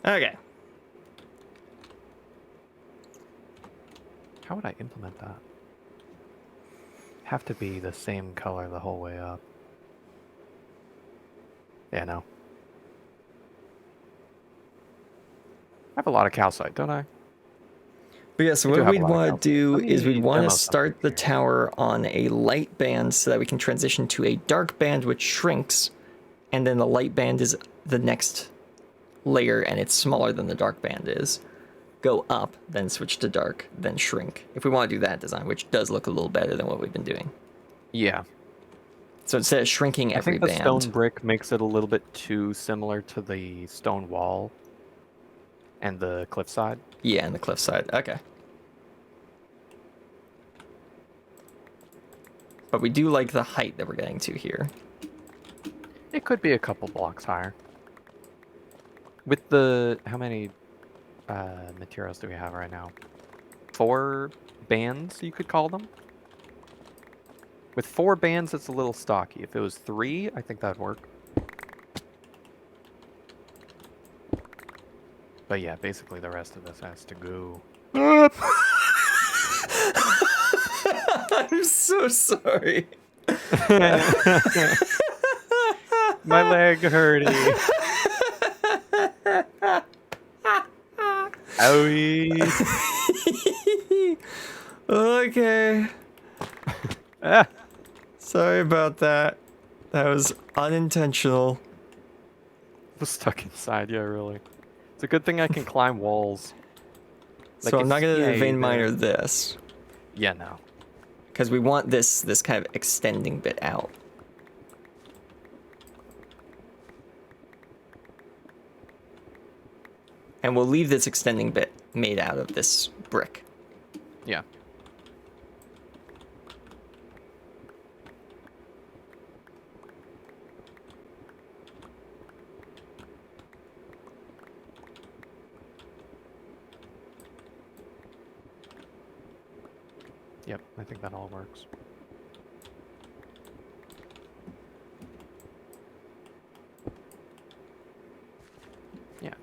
Okay. How would I implement that? Have to be the same color the whole way up. Yeah, no. I have a lot of calcite, don't I? But yeah, so I do what have we'd a lot of want to do calcite. is we'd want to demo start something the here. tower on a light band so that we can transition to a dark band which shrinks, and then the light band is the next layer and it's smaller than the dark band is. Go up, then switch to dark, then shrink. If we want to do that design, which does look a little better than what we've been doing. Yeah. So instead of shrinking I every think the band, stone brick makes it a little bit too similar to the stone wall and the cliffside. yeah, and the cliffside. Okay. But we do like the height that we're getting to here. It could be a couple blocks higher. With the... How many materials do we have right now? 4 bands, you could call them? With 4 bands, it's a little stocky. If it was 3, I think that'd work. But yeah, basically the rest of this has to go. I'm so sorry. My leg hurting. Owie. Okay. Ah. Sorry about that. That was unintentional. Was stuck inside, yeah, really. It's a good thing I can climb walls. Like So I'm if- not gonna yeah, vein you miner do. this Yeah, no. because we want this kind of extending bit out. And we'll leave this extending bit made out of this brick. Yeah. Yep, I think that all works. Yeah.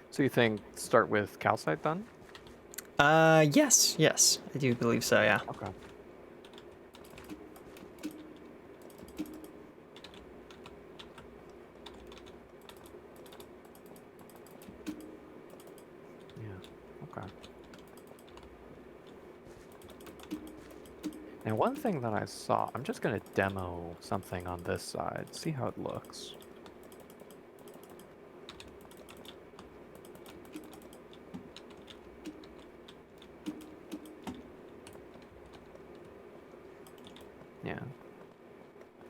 So you think start with calcite then? Yes, I do believe so, yeah. Okay. Yeah, okay. Now one thing that I saw, I'm just gonna demo something on this side, see how it looks. Yeah.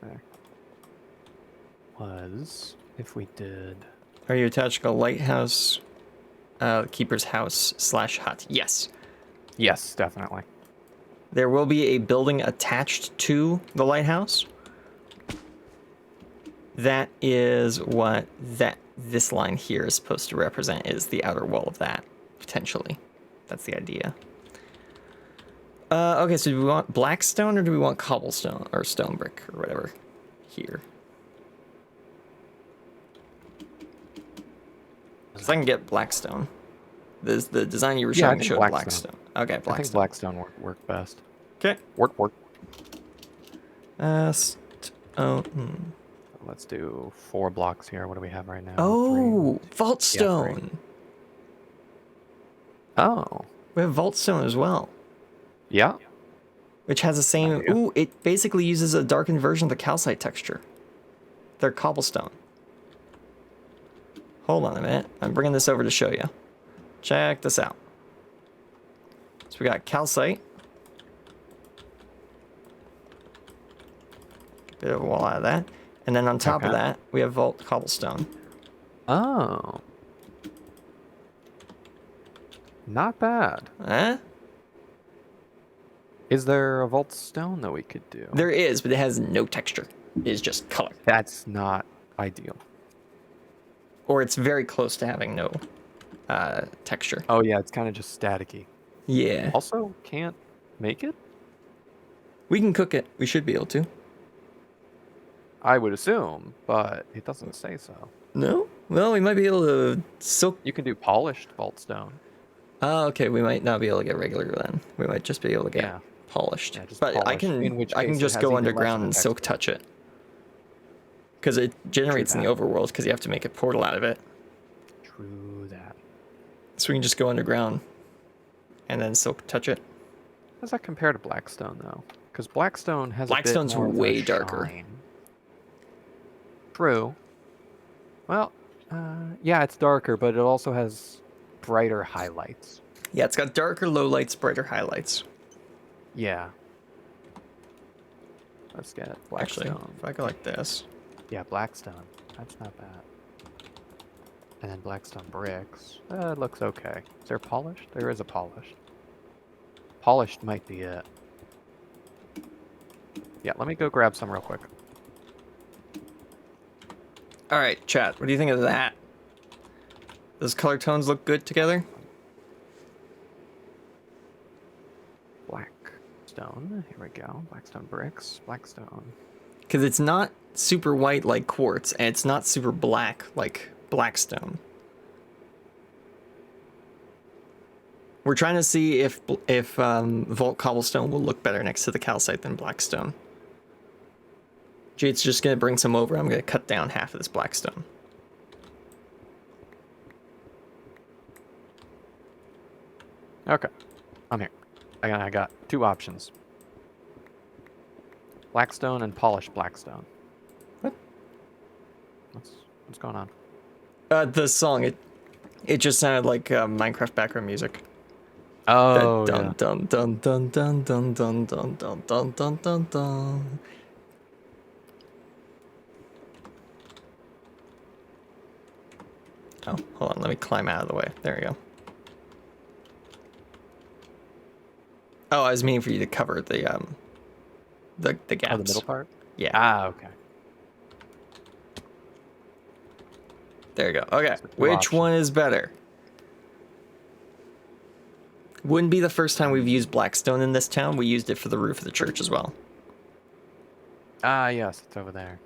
There. Was if we did. Are you attaching a lighthouse, keeper's house / hut? Yes. Yes, definitely. There will be a building attached to the lighthouse. That is what this line here is supposed to represent, is the outer wall of that, potentially. That's the idea. Okay, so do we want black stone or do we want cobblestone or stone brick or whatever here? Because I can get black stone. The design you were showing showed black stone. Okay, black I think stone. black stone work best. Okay. Work. Let's do 4 blocks here. What do we have right now? Oh, 3. vault Yeah, stone. Oh. We have vault stone as well. Yeah. Which has the same... Ooh, it basically uses a darkened version of the calcite texture. They're cobblestone. Hold on a minute. I'm bringing this over to show you. Check this out. So we got calcite. Bit of a wall out of that. And then on top of that, we have vault cobblestone. Oh. Not bad. Eh? Is there a vault stone that we could do? There is, but it has no texture. It is just color. That's not ideal. Or it's very close to having no texture. Oh yeah, it's kind of just staticky. Yeah. Also, can't make it? We can cook it. We should be able to. I would assume, but it doesn't say so. No? Well, we might be able to silk... You can do polished vault stone. Oh, okay. We might not be able to get regular then. We might just be able to get polished. Yeah, just but polished, I can it just has go even underground less and of a silk touch it. Because it generates in the overworld because you have to make a portal out of it. True that. So we can just go underground and then silk touch it. How does that compare to Blackstone though? Because Blackstone has Blackstone's a bit more way of a darker. shine. True. Well, yeah, it's darker, but it also has brighter highlights. Yeah, it's got darker lowlights, brighter highlights. Yeah. Let's get Blackstone. Actually, if I go like this. Yeah, Blackstone. That's not bad. And then Blackstone bricks. It looks okay. Is there polished? There is a polished. Polished might be it. Yeah, let me go grab some real quick. All right, chat. What do you think of that? Those color tones look good together? Blackstone. Here we go. Blackstone bricks. Blackstone. Because it's not super white like quartz, and it's not super black like blackstone. We're trying to see if vault cobblestone will look better next to the calcite than blackstone. Jade's just gonna bring some over. I'm gonna cut down half of this blackstone. Okay, I'm here. I got 2 options. Blackstone and polished blackstone. What? What's going on? The song, it just sounded like Minecraft background music. Oh, dun, dun, dun, dun, dun, dun, dun, dun, dun, dun, dun, dun, dun. Oh, hold on. Let me climb out of the way. There we go. Oh, I was meaning for you to cover the gaps. Oh, the middle part? Yeah. Ah, okay. There you go. Okay. So two Which options. one is better? Wouldn't be the first time we've used blackstone in this town. We used it for the roof of the church as well. Ah, yes, it's over there.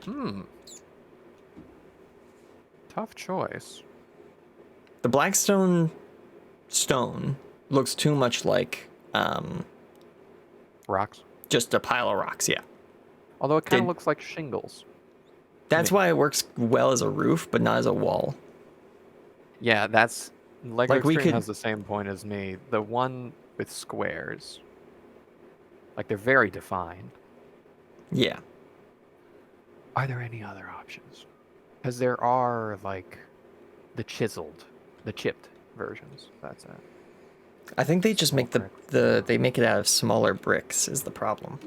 Hmm. Tough choice. The blackstone stone looks too much like Rocks. just a pile of rocks, yeah. Although it kind of Did- looks like shingles. That's why it works well as a roof, but not as a wall. Yeah, that's... Lego Like, we Extreme could- has the same point as me. The one with squares. Like, they're very defined. Yeah. Are there any other options? Because there are, like, the chipped versions. That's it. I think they just make Small they make it out of smaller bricks is the problem.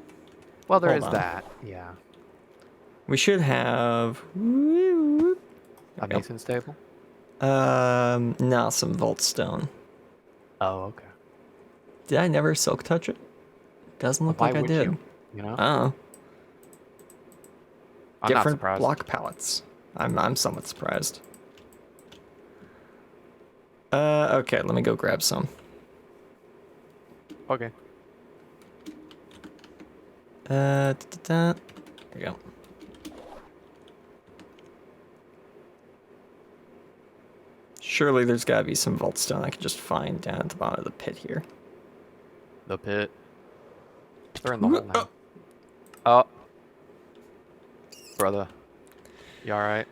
Well, there Hold is on. that, yeah. We should have A mason's table? no, some vault stone. Oh, okay. Did I never silk touch it? Doesn't look Why like I would did. you? You know? Oh. I'm not Different surprised. block palettes. I'm somewhat surprised. Okay, let me go grab some. Okay. There we go. Surely there's gotta be some vault stone I can just find down at the bottom of the pit here. The pit. They're in the hole now. Oh. Brother. You alright?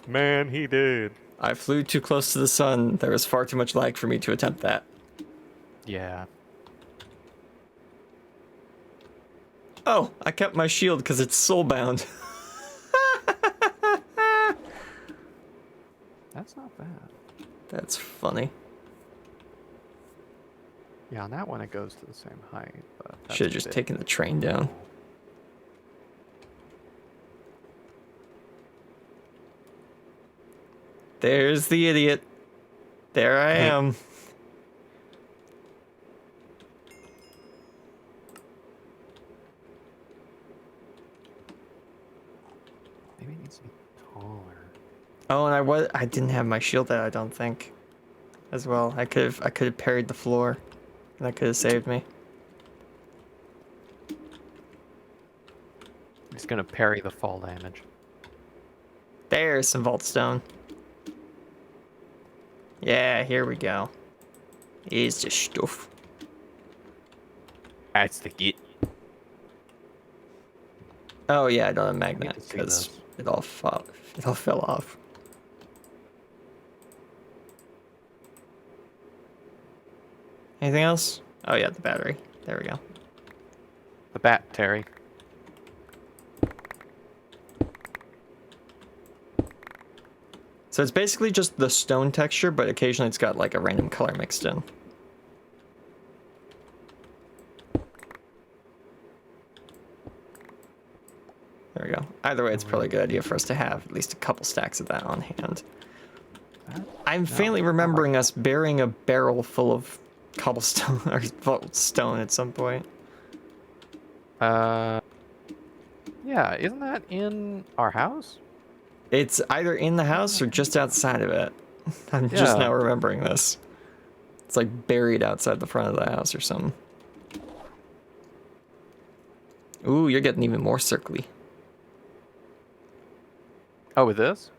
Man, he did. I flew too close to the sun. There was far too much lag for me to attempt that. Yeah. Oh, I kept my shield because it's soulbound. That's not bad. That's funny. Yeah, on that one it goes to the same height, but that's Should have a just bit taken the train down. cool. There's the idiot. There I am. Maybe it needs to be taller. Oh, and I didn't have my shield out, I don't think. As well. I could have parried the floor. And that could have saved me. He's gonna parry the fall damage. There's some vault stone. Yeah, here we go. Here's the stuff. That's the git. Oh yeah, I don't have a I need magnet to see because this. it all fell off. Anything else? Oh yeah, the battery. There we go. The bat, Terry. So it's basically just the stone texture, but occasionally it's got like a random color mixed in. There we go. Either way, it's probably a good idea for us to have at least a couple stacks of that on hand. I'm faintly remembering us burying a barrel full of cobblestone or vault stone at some point. Yeah, isn't that in our house? It's either in the house or just outside of it. I'm just Yeah. now remembering this. It's like buried outside the front of the house or something. Ooh, you're getting even more circly. Oh, with this?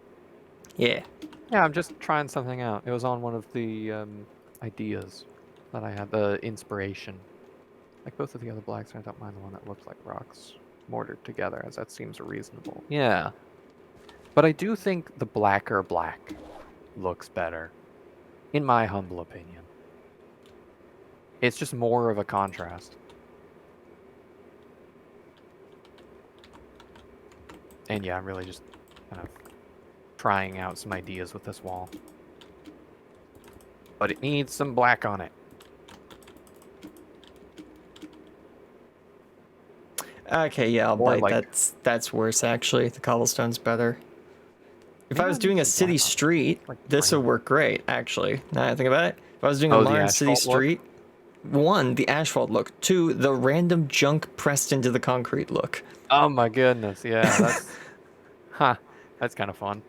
Yeah. Yeah, I'm just trying something out. It was on one of the ideas that I had, the inspiration. Like both of the other blacks, I don't mind the one that looks like rocks mortared together, as that seems reasonable. Yeah. But I do think the blacker black looks better, in my humble opinion. It's just more of a contrast. And yeah, I'm really just kind of trying out some ideas with this wall. But it needs some black on it. Okay, yeah, I'll Or bite. like, That's worse actually. The cobblestone's better. If maybe I was I'll do doing a some city black on it, street, like this would brown. work great actually. Now that I think about it. If I was doing a Oh, the modern city asphalt look? street, one, the asphalt look, two, the random junk pressed into the concrete look. Oh my goodness, yeah, that's, huh, that's kind of fun.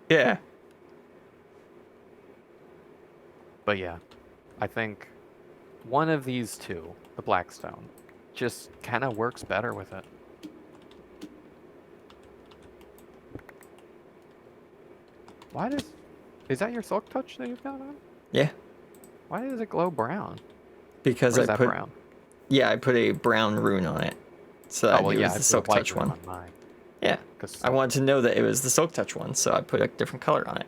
Yeah. But yeah, I think one of these two, the Blackstone, just kind of works better with it. Why does, is that your silk touch that you've got on? Yeah. Why does it glow brown? Because Or is I that put brown? yeah, I put a brown rune on it. So Oh, I well, knew it yeah, was I the put a silk white touch rune one. on mine. Yeah. Cause I wanted to know that it was the silk touch one, so I put a different color on it.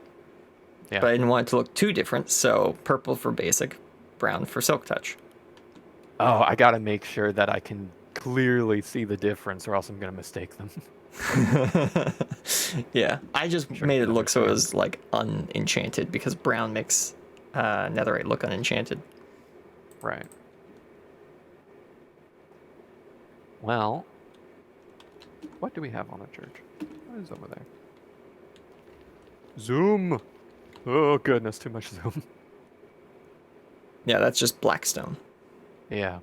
yeah. But I didn't want it to look too different, so purple for basic, brown for silk touch. Oh, I gotta make sure that I can clearly see the difference, or else I'm gonna mistake them. Yeah, I just Sure you made it can look so it understand. was like unenchanted because brown makes netherite look unenchanted. Right. Well, what do we have on the church? What is over there? Zoom! Oh, goodness, too much zoom. Yeah, that's just blackstone Yeah.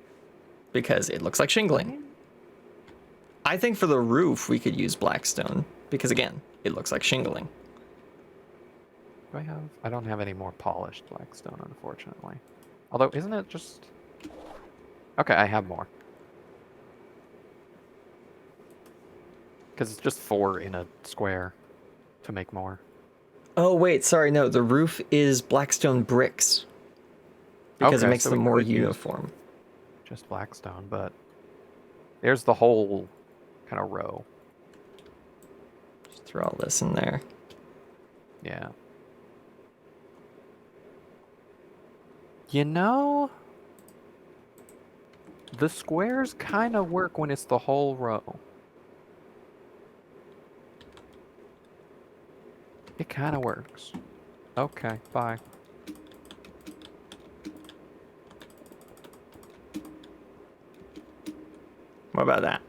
because it looks like I shingling. mean, I think for the roof we could use blackstone because again, it looks like shingling. do I have? I don't have any more polished blackstone, unfortunately. Although, isn't it just... Okay, I have more. Because it's just 4 in a square to make more. Oh wait, sorry, no, the roof is blackstone bricks because it Okay, makes so we them more could use uniform. just blackstone, but there's the whole kind of row. Just throw all this in there. Yeah. You know, the squares kind of work when it's the whole row. It kind of works. Okay, bye. What about that?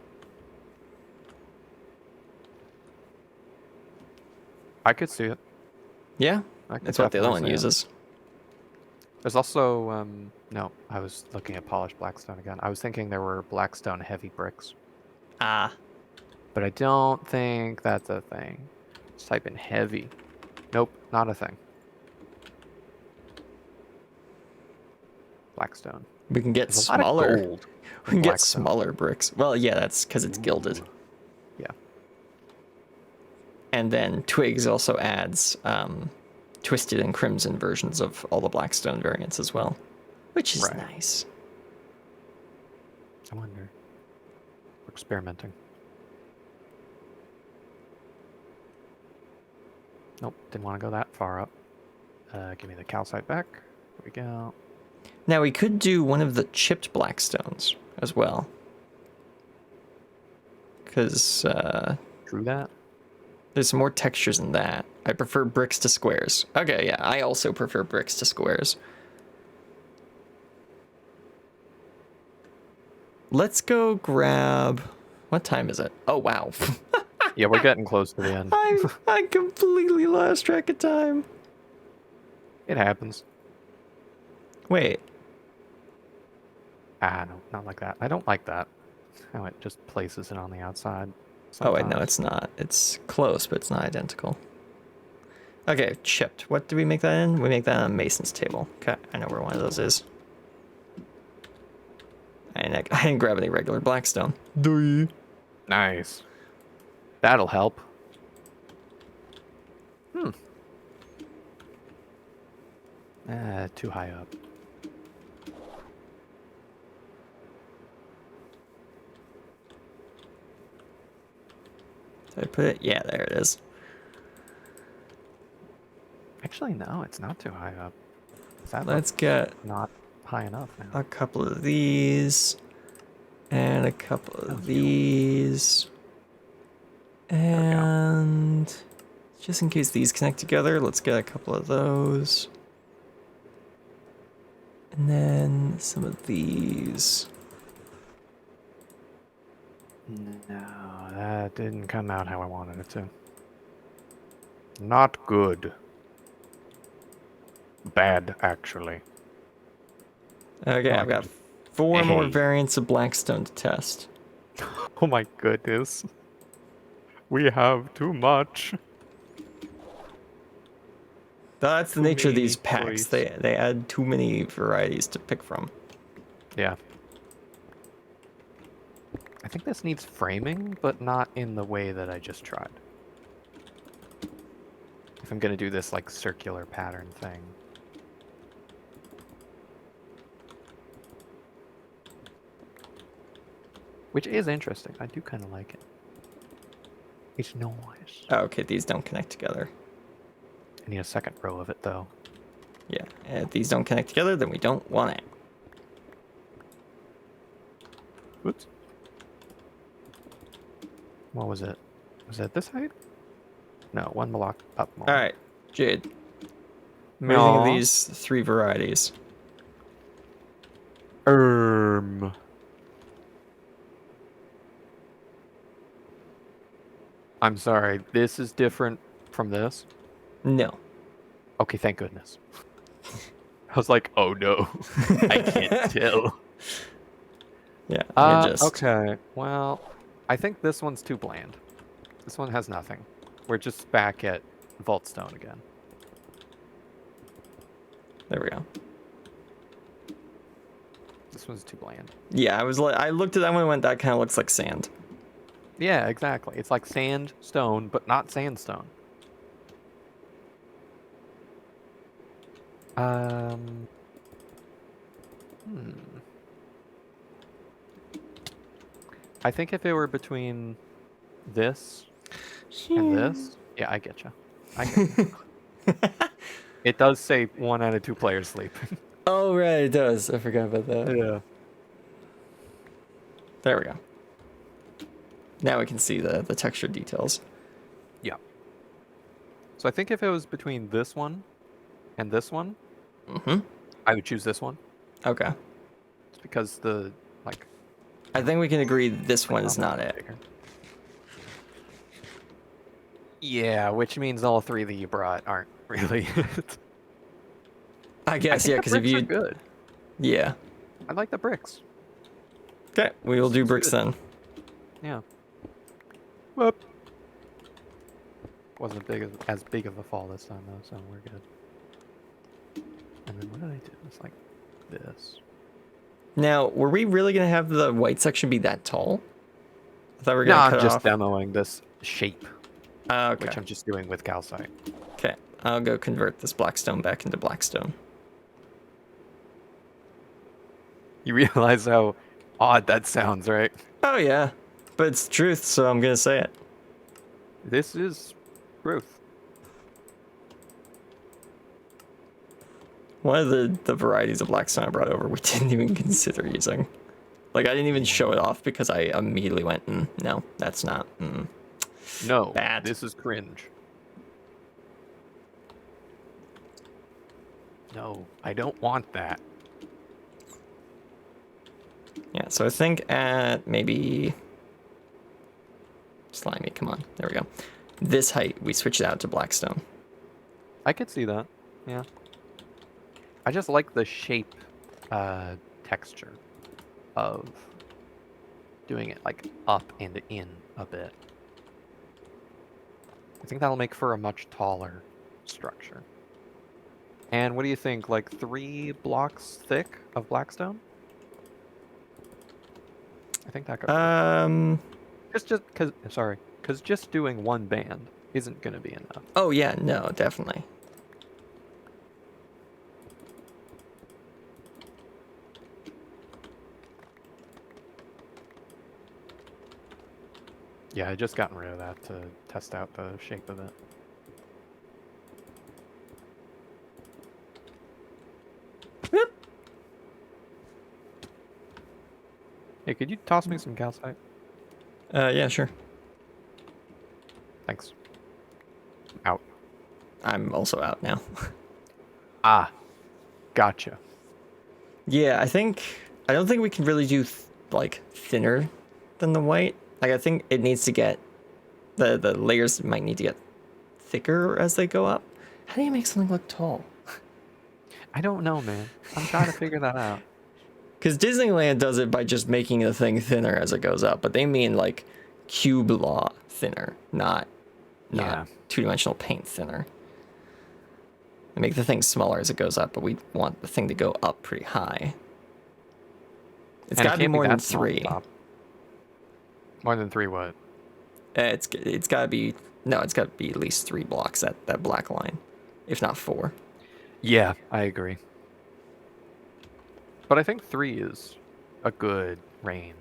I could see it. Yeah, I could that's what the other definitely one see it. uses. There's also, no, I was looking at polished blackstone again. I was thinking there were blackstone heavy bricks, Ah, but I don't think that's a thing. Let's type in heavy. Nope, not a thing. Blackstone. we can get There's a lot of smaller. gold We in can get blackstone. smaller bricks. Well, yeah, that's because it's gilded. Ooh. Yeah. And then Twigs also adds twisted and crimson versions of all the blackstone variants as well, which is Right. nice. I wonder. We're experimenting. Nope, didn't want to go that far up. Give me the calcite back. Here we go. Now we could do one of the chipped blackstones as well, because Drew that. there's some more textures in that. I prefer bricks to squares. Okay, yeah, I also prefer bricks to squares. Let's go grab... What time is it? Oh, wow. Yeah, we're getting close to the end. I completely lost track of time. It happens. Wait. Ah, no, not like that. I don't like that. How it just places it on the outside. Oh, wait, no, sometimes. it's not. It's close, but it's not identical. Okay, chipped. What do we make that in? We make that on Mason's table. Okay, I know where one of those is. I didn't grab any regular blackstone. Nice. That'll help. Too high up. Did I put it? Yeah, there it is. Actually, no, it's not too high up. That Let's looks get not high enough now. a couple of these. And a couple of these. And just in case these connect together, let's get a couple of those. And then some of these. No, that didn't come out how I wanted it to. Not good. Bad, actually. Okay, Oh, I I've can got just... 4 more Hey. variants of Blackstone to test. Oh my goodness. We have too much. That's the Too nature of these many packs. choice. They add too many varieties to pick from. Yeah. I think this needs framing, but not in the way that I just tried. If I'm gonna do this like circular pattern thing. Which is interesting. I do kind of like it. It's nice. Oh, okay, these don't connect together. I need a second row of it though. Yeah, if these don't connect together, then we don't want it. Oops. What was it? Was it this height? No, one block up more. All right, Jade. What do you think of these 3 varieties? I'm sorry. This is different from this. No. Okay, thank goodness. I was like, oh no, I can't tell. Yeah, I just... Okay. Well, I think this one's too bland. This one has nothing. We're just back at Vaultstone again. There we go. This one's too bland. Yeah, I looked at that one and went, that kind of looks like sand. Yeah, exactly. It's like sandstone, but not sandstone. Um. Hmm. I think if it were between this and this, yeah, I get you. I get you. It does say 1 out of 2 players sleeping. Oh, right, it does. I forgot about that. Yeah. There we go. Now we can see the texture details. Yeah. So I think if it was between this one and this one, I would choose this one. Okay. It's because the, like... I think we can agree this one is not it. Bigger. Yeah, which means all 3 that you brought aren't really it. I guess, yeah, because if you... good. Yeah. I like the bricks. Okay, we will do bricks then. Yeah. Whoop. Wasn't as big of a fall this time though, so we're good. And then what did I do? It's like this. Now, were we really going to have the white section be that tall? I thought we were No, going to I'm cut just off. demoing this shape, Okay. which I'm just doing with calcite. Okay, I'll go convert this blackstone back into blackstone. You realize how odd that sounds, right? Oh, yeah. But it's truth, so I'm going to say it. This is truth. One of the varieties of blackstone I brought over, we didn't even consider using. Like, I didn't even show it off because I immediately went, no, that's not. No, Bad. this is cringe. No, I don't want that. Yeah, so I think at maybe... Slimy, come on. There we go. This height, we switch it out to blackstone. I could see that. Yeah. I just like the shape texture of doing it like up and in a bit. I think that'll make for a much taller structure. And what do you think? Like 3 blocks thick of blackstone? I think that could work. Because just doing 1 band isn't going to be enough. Oh, yeah, no, definitely. Yeah, I just gotten rid of that to test out the shape of it. Yep. Hey, could you toss me some calcite? Yeah, sure. Thanks. Out. I'm also out now. Ah, gotcha. Yeah, I don't think we can really do like thinner than the white. Like I think it needs to get the layers might need to get thicker as they go up. How do you make something look tall? I don't know, man. I'm trying to figure that out. Because Disneyland does it by just making the thing thinner as it goes up, but they mean like cube law thinner, not two-dimensional paint thinner. They make the thing smaller as it goes up, but we want the thing to go up pretty high. It's got to be more than 3. More than 3 what? It's got to be it's got to be at least 3 blocks that black line, if not 4. Yeah, I agree. But I think 3 is a good range.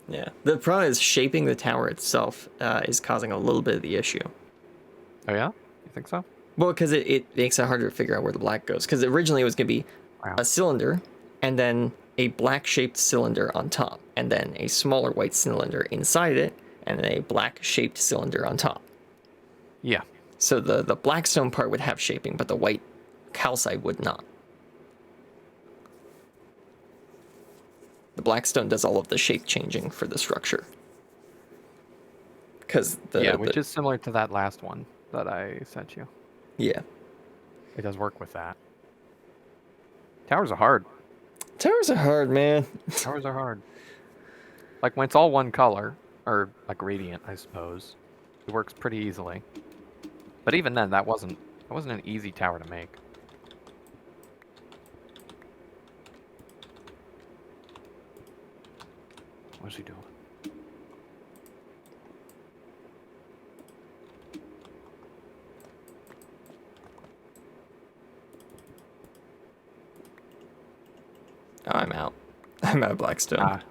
Yeah. The problem is shaping the tower itself is causing a little bit of the issue. Oh yeah? You think so? Well, because it makes it harder to figure out where the black goes. Because originally it was going to be a cylinder, and then a black-shaped cylinder on top, and then a smaller white cylinder inside it, and then a black-shaped cylinder on top. Yeah. So the blackstone part would have shaping, but the white calcite would not. The blackstone does all of the shape changing for the structure. Which is similar to that last one that I sent you. Yeah. It does work with that. Towers are hard. Towers are hard, man. Towers are hard. Like when it's all one color, or like gradient, I suppose, it works pretty easily. But even then, that wasn't an easy tower to make. What's he doing? Oh, I'm out. I'm out of blackstone.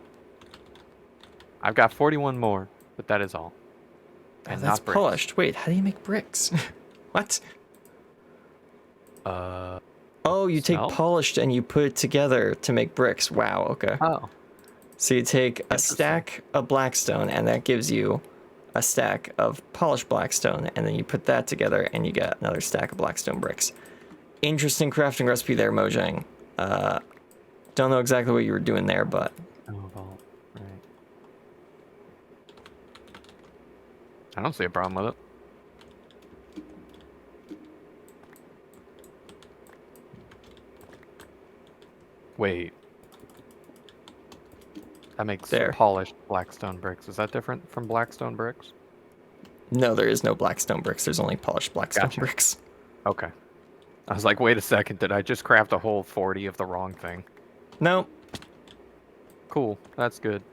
I've got 41 more, but that is all. And that's not polished. Wait, how do you make bricks? What? Oh, you take polished and you put it together to make bricks. Wow, okay. Oh. So you take a stack of blackstone, and that gives you a stack of polished blackstone, and then you put that together, and you get another stack of blackstone bricks. Interesting crafting recipe there, Mojang. Don't know exactly what you were doing there, but... Oh, well, right. I don't see a problem with it. Wait. That makes polished blackstone bricks. Is that different from blackstone bricks? No, there is no blackstone bricks. There's only polished blackstone bricks. Okay. I was like, wait a second. Did I just craft a whole 40 of the wrong thing? No. Cool. That's good.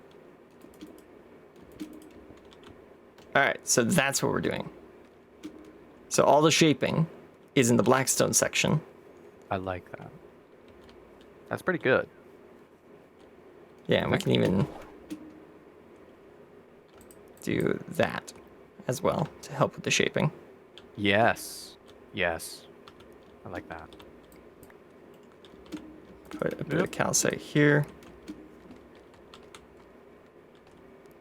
All right, so that's what we're doing. So all the shaping is in the blackstone section. I like that. That's pretty good. Yeah, and we can even do that as well to help with the shaping. Yes. Yes. I like that. Put a bit of calcite here.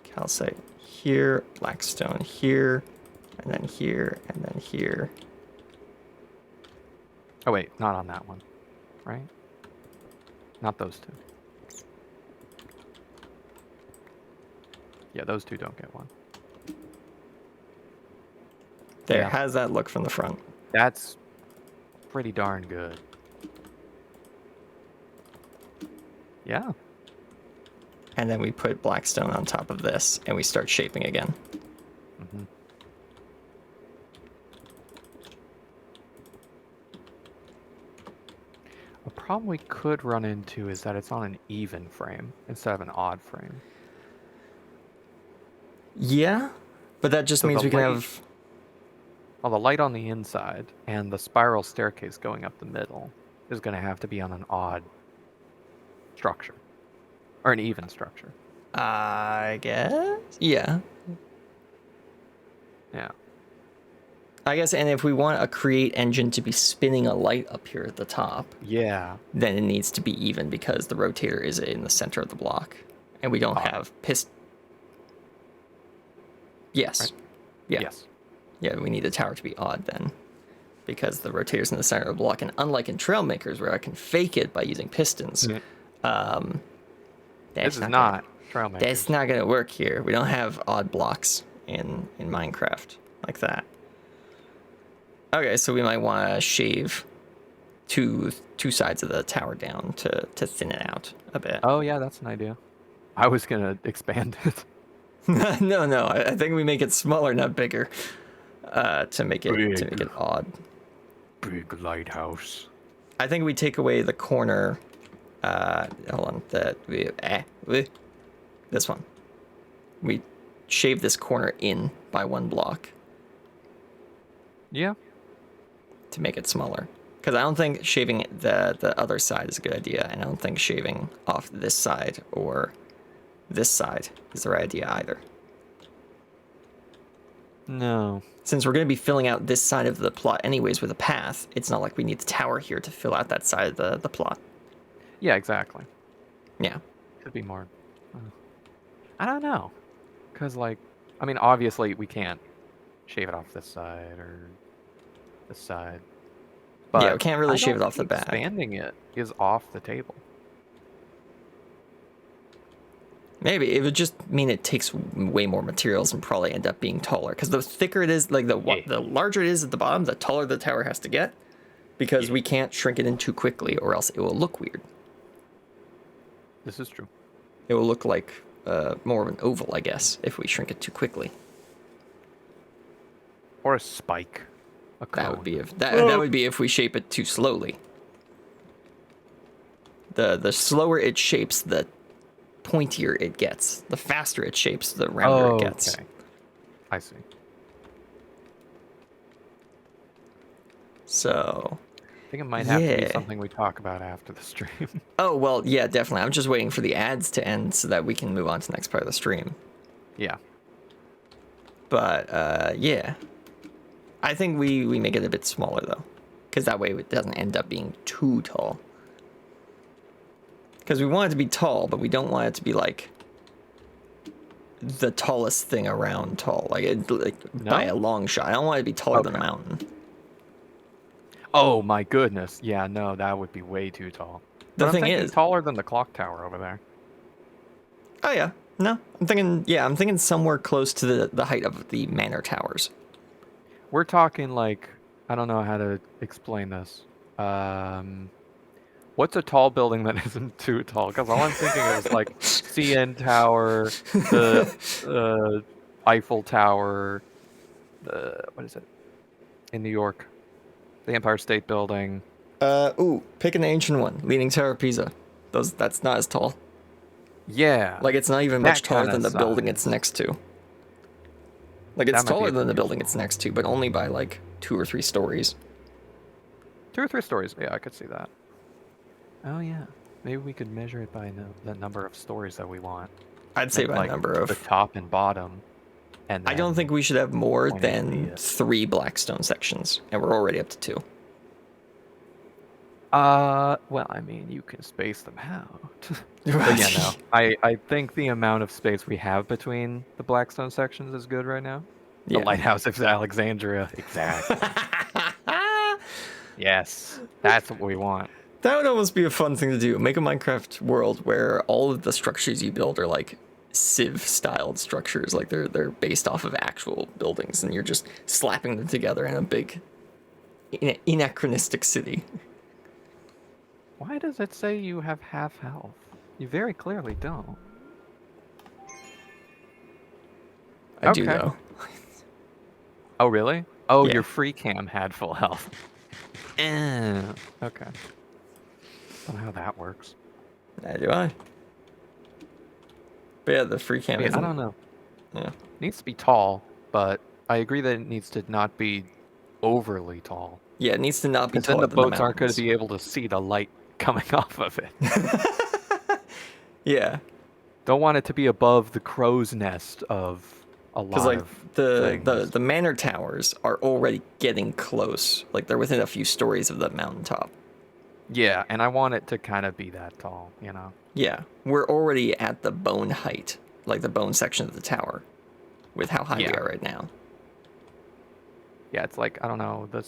Calcite here, blackstone here, and then here, and then here. Oh wait, not on that one, right? Not those two. Yeah, those two don't get one. There, how's that look from the front? That's pretty darn good. Yeah. And then we put blackstone on top of this, and we start shaping again. Mm-hmm. A problem we could run into is that it's on an even frame instead of an odd frame. Yeah, but that just means we can have... Well, the light on the inside and the spiral staircase going up the middle is going to have to be on an odd structure. Or an even structure. I guess? Yeah. Yeah. I guess, and if we want a create engine to be spinning a light up here at the top... Yeah. Then it needs to be even because the rotator is in the center of the block. And we don't have Yes. Right? Yeah. Yes. Yeah, we need the tower to be odd then. Because the rotator's in the center of the block. And unlike in Trailmakers, where I can fake it by using pistons... This is not Trailmakers. That's not gonna work here. We don't have odd blocks in Minecraft like that. Okay, so we might want to shave two sides of the tower down to thin it out a bit. Oh yeah, that's an idea. I was gonna expand it. No, I think we make it smaller, not bigger, to make it odd. Big lighthouse. I think we take away the corner. Hold on, this one. We shave this corner in by 1 block. Yeah. To make it smaller, because I don't think shaving the other side is a good idea, and I don't think shaving off this side or this side is the right idea either. No. Since we're going to be filling out this side of the plot anyways with a path, it's not like we need the tower here to fill out that side of the plot. Yeah, exactly. Yeah. Could be more. I don't know, because like, I mean, obviously we can't shave it off this side or this side. But yeah, we can't really shave it off the back. Expanding it is off the table. Maybe it would just mean it takes way more materials and probably end up being taller. Because the thicker it is, like the larger it is at the bottom, the taller the tower has to get. Because we can't shrink it in too quickly, or else it will look weird. This is true. It will look like more of an oval, I guess, if we shrink it too quickly. Or a spike. That would be that would be if we shape it too slowly. The slower it shapes, the pointier it gets. The faster it shapes, the rounder it gets. Okay. I see. So, I think it might have to be something we talk about after the stream. Oh, well, yeah, definitely. I'm just waiting for the ads to end so that we can move on to the next part of the stream. Yeah. But, yeah. I think we make it a bit smaller, though. Because that way it doesn't end up being too tall. Because we want it to be tall, but we don't want it to be, like, the tallest thing around tall. Like, by a long shot. I don't want it to be taller than a mountain. Oh, my goodness. Yeah, no, that would be way too tall. The thing is... taller than the clock tower over there. Oh, yeah. No, I'm thinking somewhere close to the height of the manor towers. We're talking like, I don't know how to explain this. What's a tall building that isn't too tall? Because all I'm thinking is like CN Tower, the Eiffel Tower, what is it? In New York, the Empire State Building. Pick an ancient one. Leaning Tower of Pisa. That's not as tall. Yeah. Like, it's not even much taller than the building it's next to. Like, it's taller than the building it's next to, but only by, like, 2 or 3 stories. 2 or 3 stories. Yeah, I could see that. Oh, yeah. Maybe we could measure it by the number of stories that we want. I'd say by number of... the top and bottom. And I don't think we should have more than 3 Blackstone sections, and we're already up to 2. Well, I mean, you can space them out. But yeah, no. I think the amount of space we have between the Blackstone sections is good right now. The Lighthouse of Alexandria. Exactly. Yes. That's what we want. That would almost be a fun thing to do. Make a Minecraft world where all of the structures you build are like Civ-styled structures. Like they're based off of actual buildings, and you're just slapping them together in a big anachronistic city. Why does it say you have half health? You very clearly don't. I do, though. Oh, really? Oh, Yeah. your free cam had full health. Okay. Don't know how that works. Neither do I. But yeah, the free cam I don't know. Yeah. It needs to be tall, but I agree that it needs to not be overly tall. Yeah, it needs to not be Because then taller the than boats aren't going to be able to see the light coming off of it. Yeah. Don't want it to be above the crow's nest of a lot of things. the manor towers are already getting close. Like they're within a few stories of the mountaintop. Yeah, and I want it to kind of be that tall, you know? Yeah, we're already at the bone height, like the bone section of the tower, with how high we are right now. Yeah, it's like, I don't know, the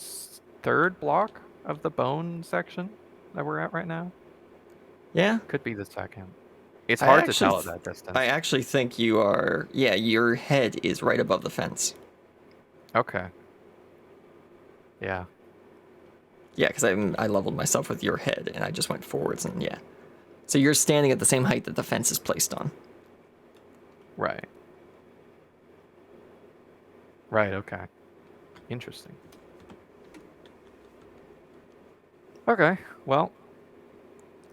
third block of the bone section that we're at right now? Yeah? Could be the second. It's I hard to actually tell at that distance. I actually think you are. Yeah, your head is right above the fence. Okay. Yeah. Yeah, because I leveled myself with your head, and I just went forwards, and yeah. So you're standing at the same height that the fence is placed on. Right. Right, okay. Interesting. Okay, well.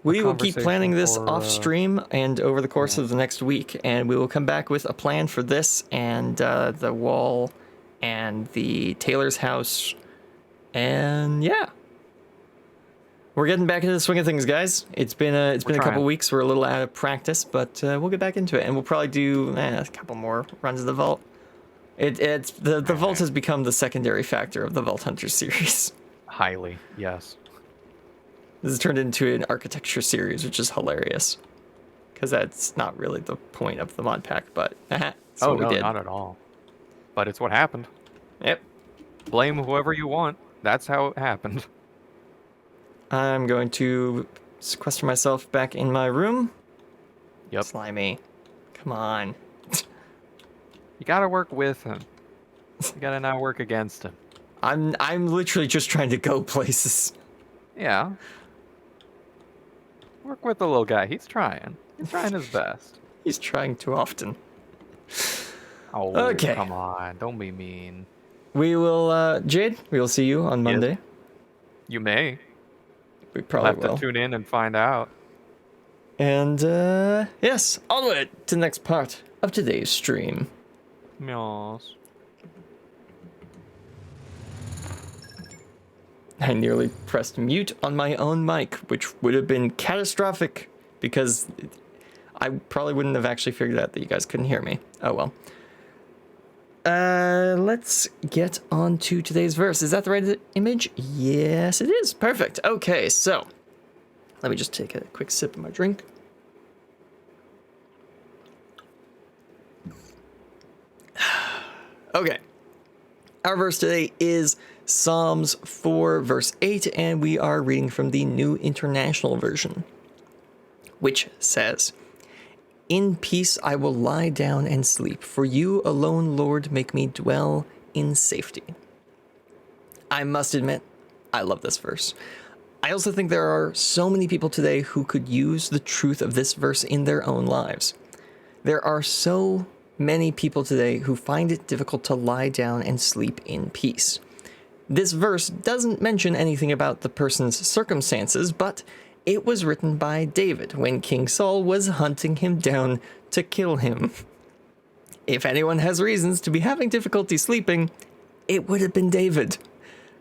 We will keep planning this for, off stream and over the course yeah. of the next week, and we will come back with a plan for this and the wall and the tailor's house. And yeah. We're getting back into the swing of things, guys. It's been a couple weeks. We're a little out of practice, but we'll get back into it, and we'll probably do a couple more runs of the vault. The vault has become the secondary factor of the Vault Hunter series. Highly, yes. This has turned into an architecture series, which is hilarious, because that's not really the point of the mod pack. But that's what we did. Not at all. But it's what happened. Yep. Blame whoever you want. That's how it happened. I'm going to sequester myself back in my room. Yep. Slimy. Come on. You gotta work with him. You gotta not work against him. I'm literally just trying to go places. Yeah. Work with the little guy. He's trying. He's trying his best. He's trying too often. Oh, okay. Come on. Don't be mean. We will, Jade, we will see you on Monday. You may. We probably will have to tune in and find out. And, yes, onward to the next part of today's stream. Yes. I nearly pressed mute on my own mic, which would have been catastrophic because I probably wouldn't have actually figured out that you guys couldn't hear me. Oh well. Let's get on to today's verse. Is that the right image? Yes, it is. Perfect. Okay, so let me just take a quick sip of my drink. Okay. Our verse today is Psalms 4, verse 8, and we are reading from the New International Version, which says, "In peace I will lie down and sleep, for you alone, Lord, make me dwell in safety." I must admit, I love this verse. I also think there are so many people today who could use the truth of this verse in their own lives. There are so many people today who find it difficult to lie down and sleep in peace. This verse doesn't mention anything about the person's circumstances, but it was written by David when King Saul was hunting him down to kill him. If anyone has reasons to be having difficulty sleeping, it would have been David.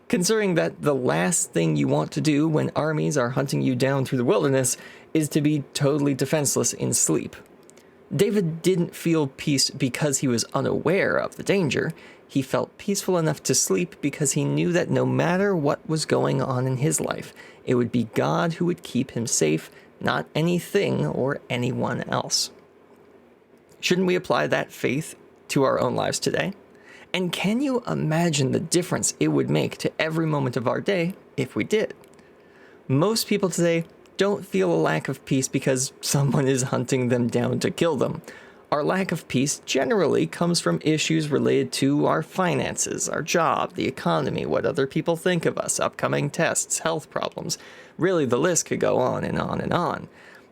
Considering that the last thing you want to do when armies are hunting you down through the wilderness is to be totally defenseless in sleep. David didn't feel peace because he was unaware of the danger. He felt peaceful enough to sleep because he knew that no matter what was going on in his life, it would be God who would keep him safe, not anything or anyone else. Shouldn't we apply that faith to our own lives today? And can you imagine the difference it would make to every moment of our day if we did? Most people today don't feel a lack of peace because someone is hunting them down to kill them. Our lack of peace generally comes from issues related to our finances, our job, the economy, what other people think of us, upcoming tests, health problems. Really, the list could go on and on and on.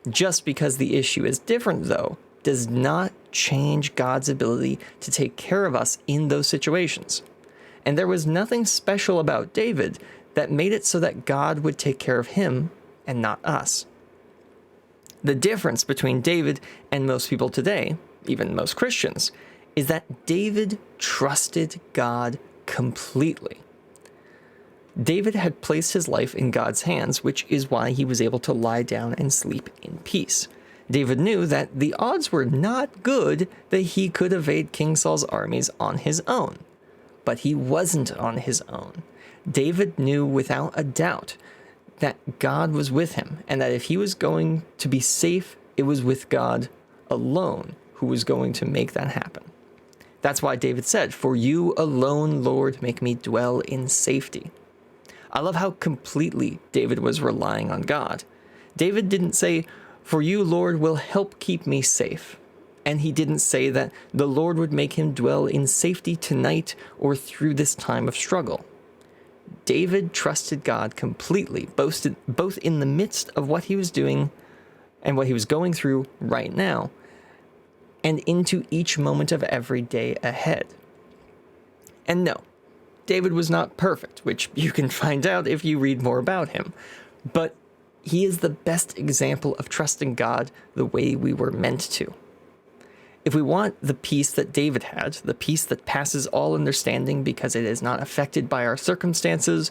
Just because the issue is different, though, does not change God's ability to take care of us in those situations. And there was nothing special about David that made it so that God would take care of him and not us. The difference between David and most people today, even most Christians, is that David trusted God completely. David had placed his life in God's hands, which is why he was able to lie down and sleep in peace. David knew that the odds were not good that he could evade King Saul's armies on his own. But he wasn't on his own. David knew without a doubt that God was with him, and that if he was going to be safe, it was with God alone who was going to make that happen. That's why David said, "For you alone, Lord, make me dwell in safety." I love how completely David was relying on God. David didn't say, For you, Lord, will help keep me safe. And he didn't say that the Lord would make him dwell in safety tonight or through this time of struggle. David trusted God completely, both in the midst of what he was doing and what he was going through right now, and into each moment of every day ahead. And no, David was not perfect, which you can find out if you read more about him, but he is the best example of trusting God the way we were meant to. If we want the peace that David had, the peace that passes all understanding because it is not affected by our circumstances,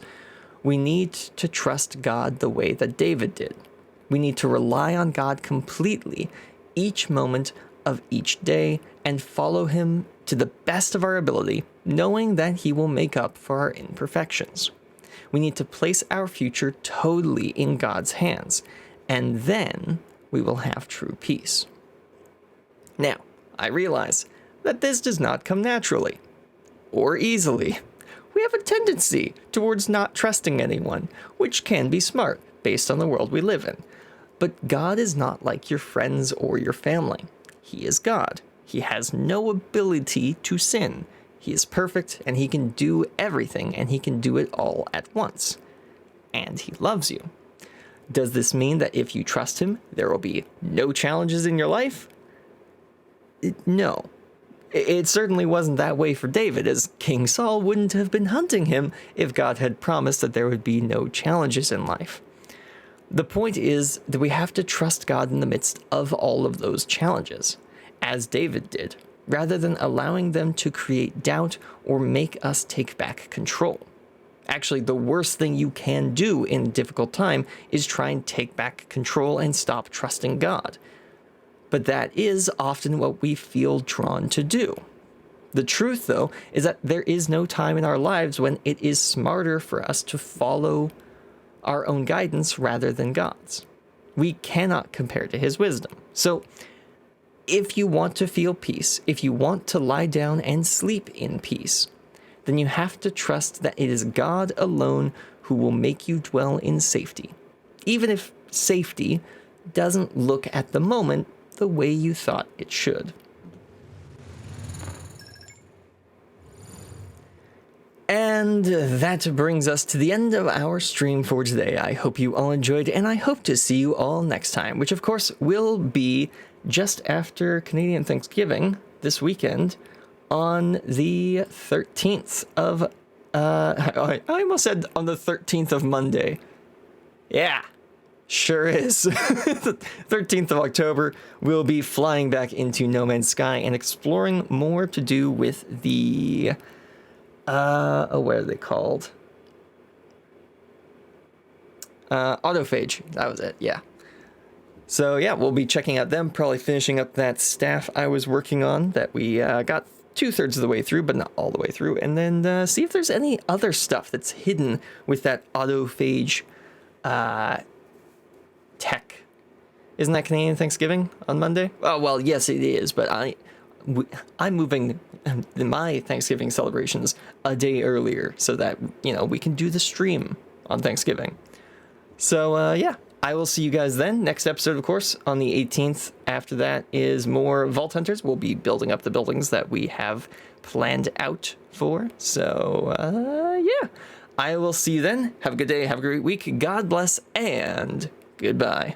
we need to trust God the way that David did. We need to rely on God completely each moment of each day and follow him to the best of our ability, knowing that he will make up for our imperfections. We need to place our future totally in God's hands, and then we will have true peace. Now, I realize that this does not come naturally or easily. We have a tendency towards not trusting anyone, which can be smart based on the world we live in. But God is not like your friends or your family. He is God. He has no ability to sin. He is perfect, and he can do everything, and he can do it all at once. And he loves you. Does this mean that if you trust him, there will be no challenges in your life? No. It certainly wasn't that way for David, as King Saul wouldn't have been hunting him if God had promised that there would be no challenges in life. The point is that we have to trust God in the midst of all of those challenges, as David did, rather than allowing them to create doubt or make us take back control. Actually, the worst thing you can do in a difficult time is try and take back control and stop trusting God. But that is often what we feel drawn to do. The truth, though, is that there is no time in our lives when it is smarter for us to follow our own guidance rather than God's. We cannot compare to his wisdom. So, if you want to feel peace, if you want to lie down and sleep in peace, then you have to trust that it is God alone who will make you dwell in safety, even if safety doesn't look at the moment the way you thought it should. And that brings us to the end of our stream for today. I hope you all enjoyed, and I hope to see you all next time, which of course will be just after Canadian Thanksgiving this weekend on the 13th of, I almost said on the 13th of Monday. Yeah. Sure is. The 13th of October, we'll be flying back into No Man's Sky and exploring more to do with the, what are they called? Autophage. That was it, yeah. So yeah, we'll be checking out them, probably finishing up that staff I was working on that we got 2/3 of the way through, but not all the way through, and then see if there's any other stuff that's hidden with that autophage tech. Isn't that Canadian Thanksgiving on Monday? Oh, well, yes, it is, but I'm moving my Thanksgiving celebrations a day earlier so that, we can do the stream on Thanksgiving. So, yeah, I will see you guys then. Next episode, of course, on the 18th. After that is more Vault Hunters. We'll be building up the buildings that we have planned out for. So, yeah, I will see you then. Have a good day. Have a great week. God bless, and goodbye.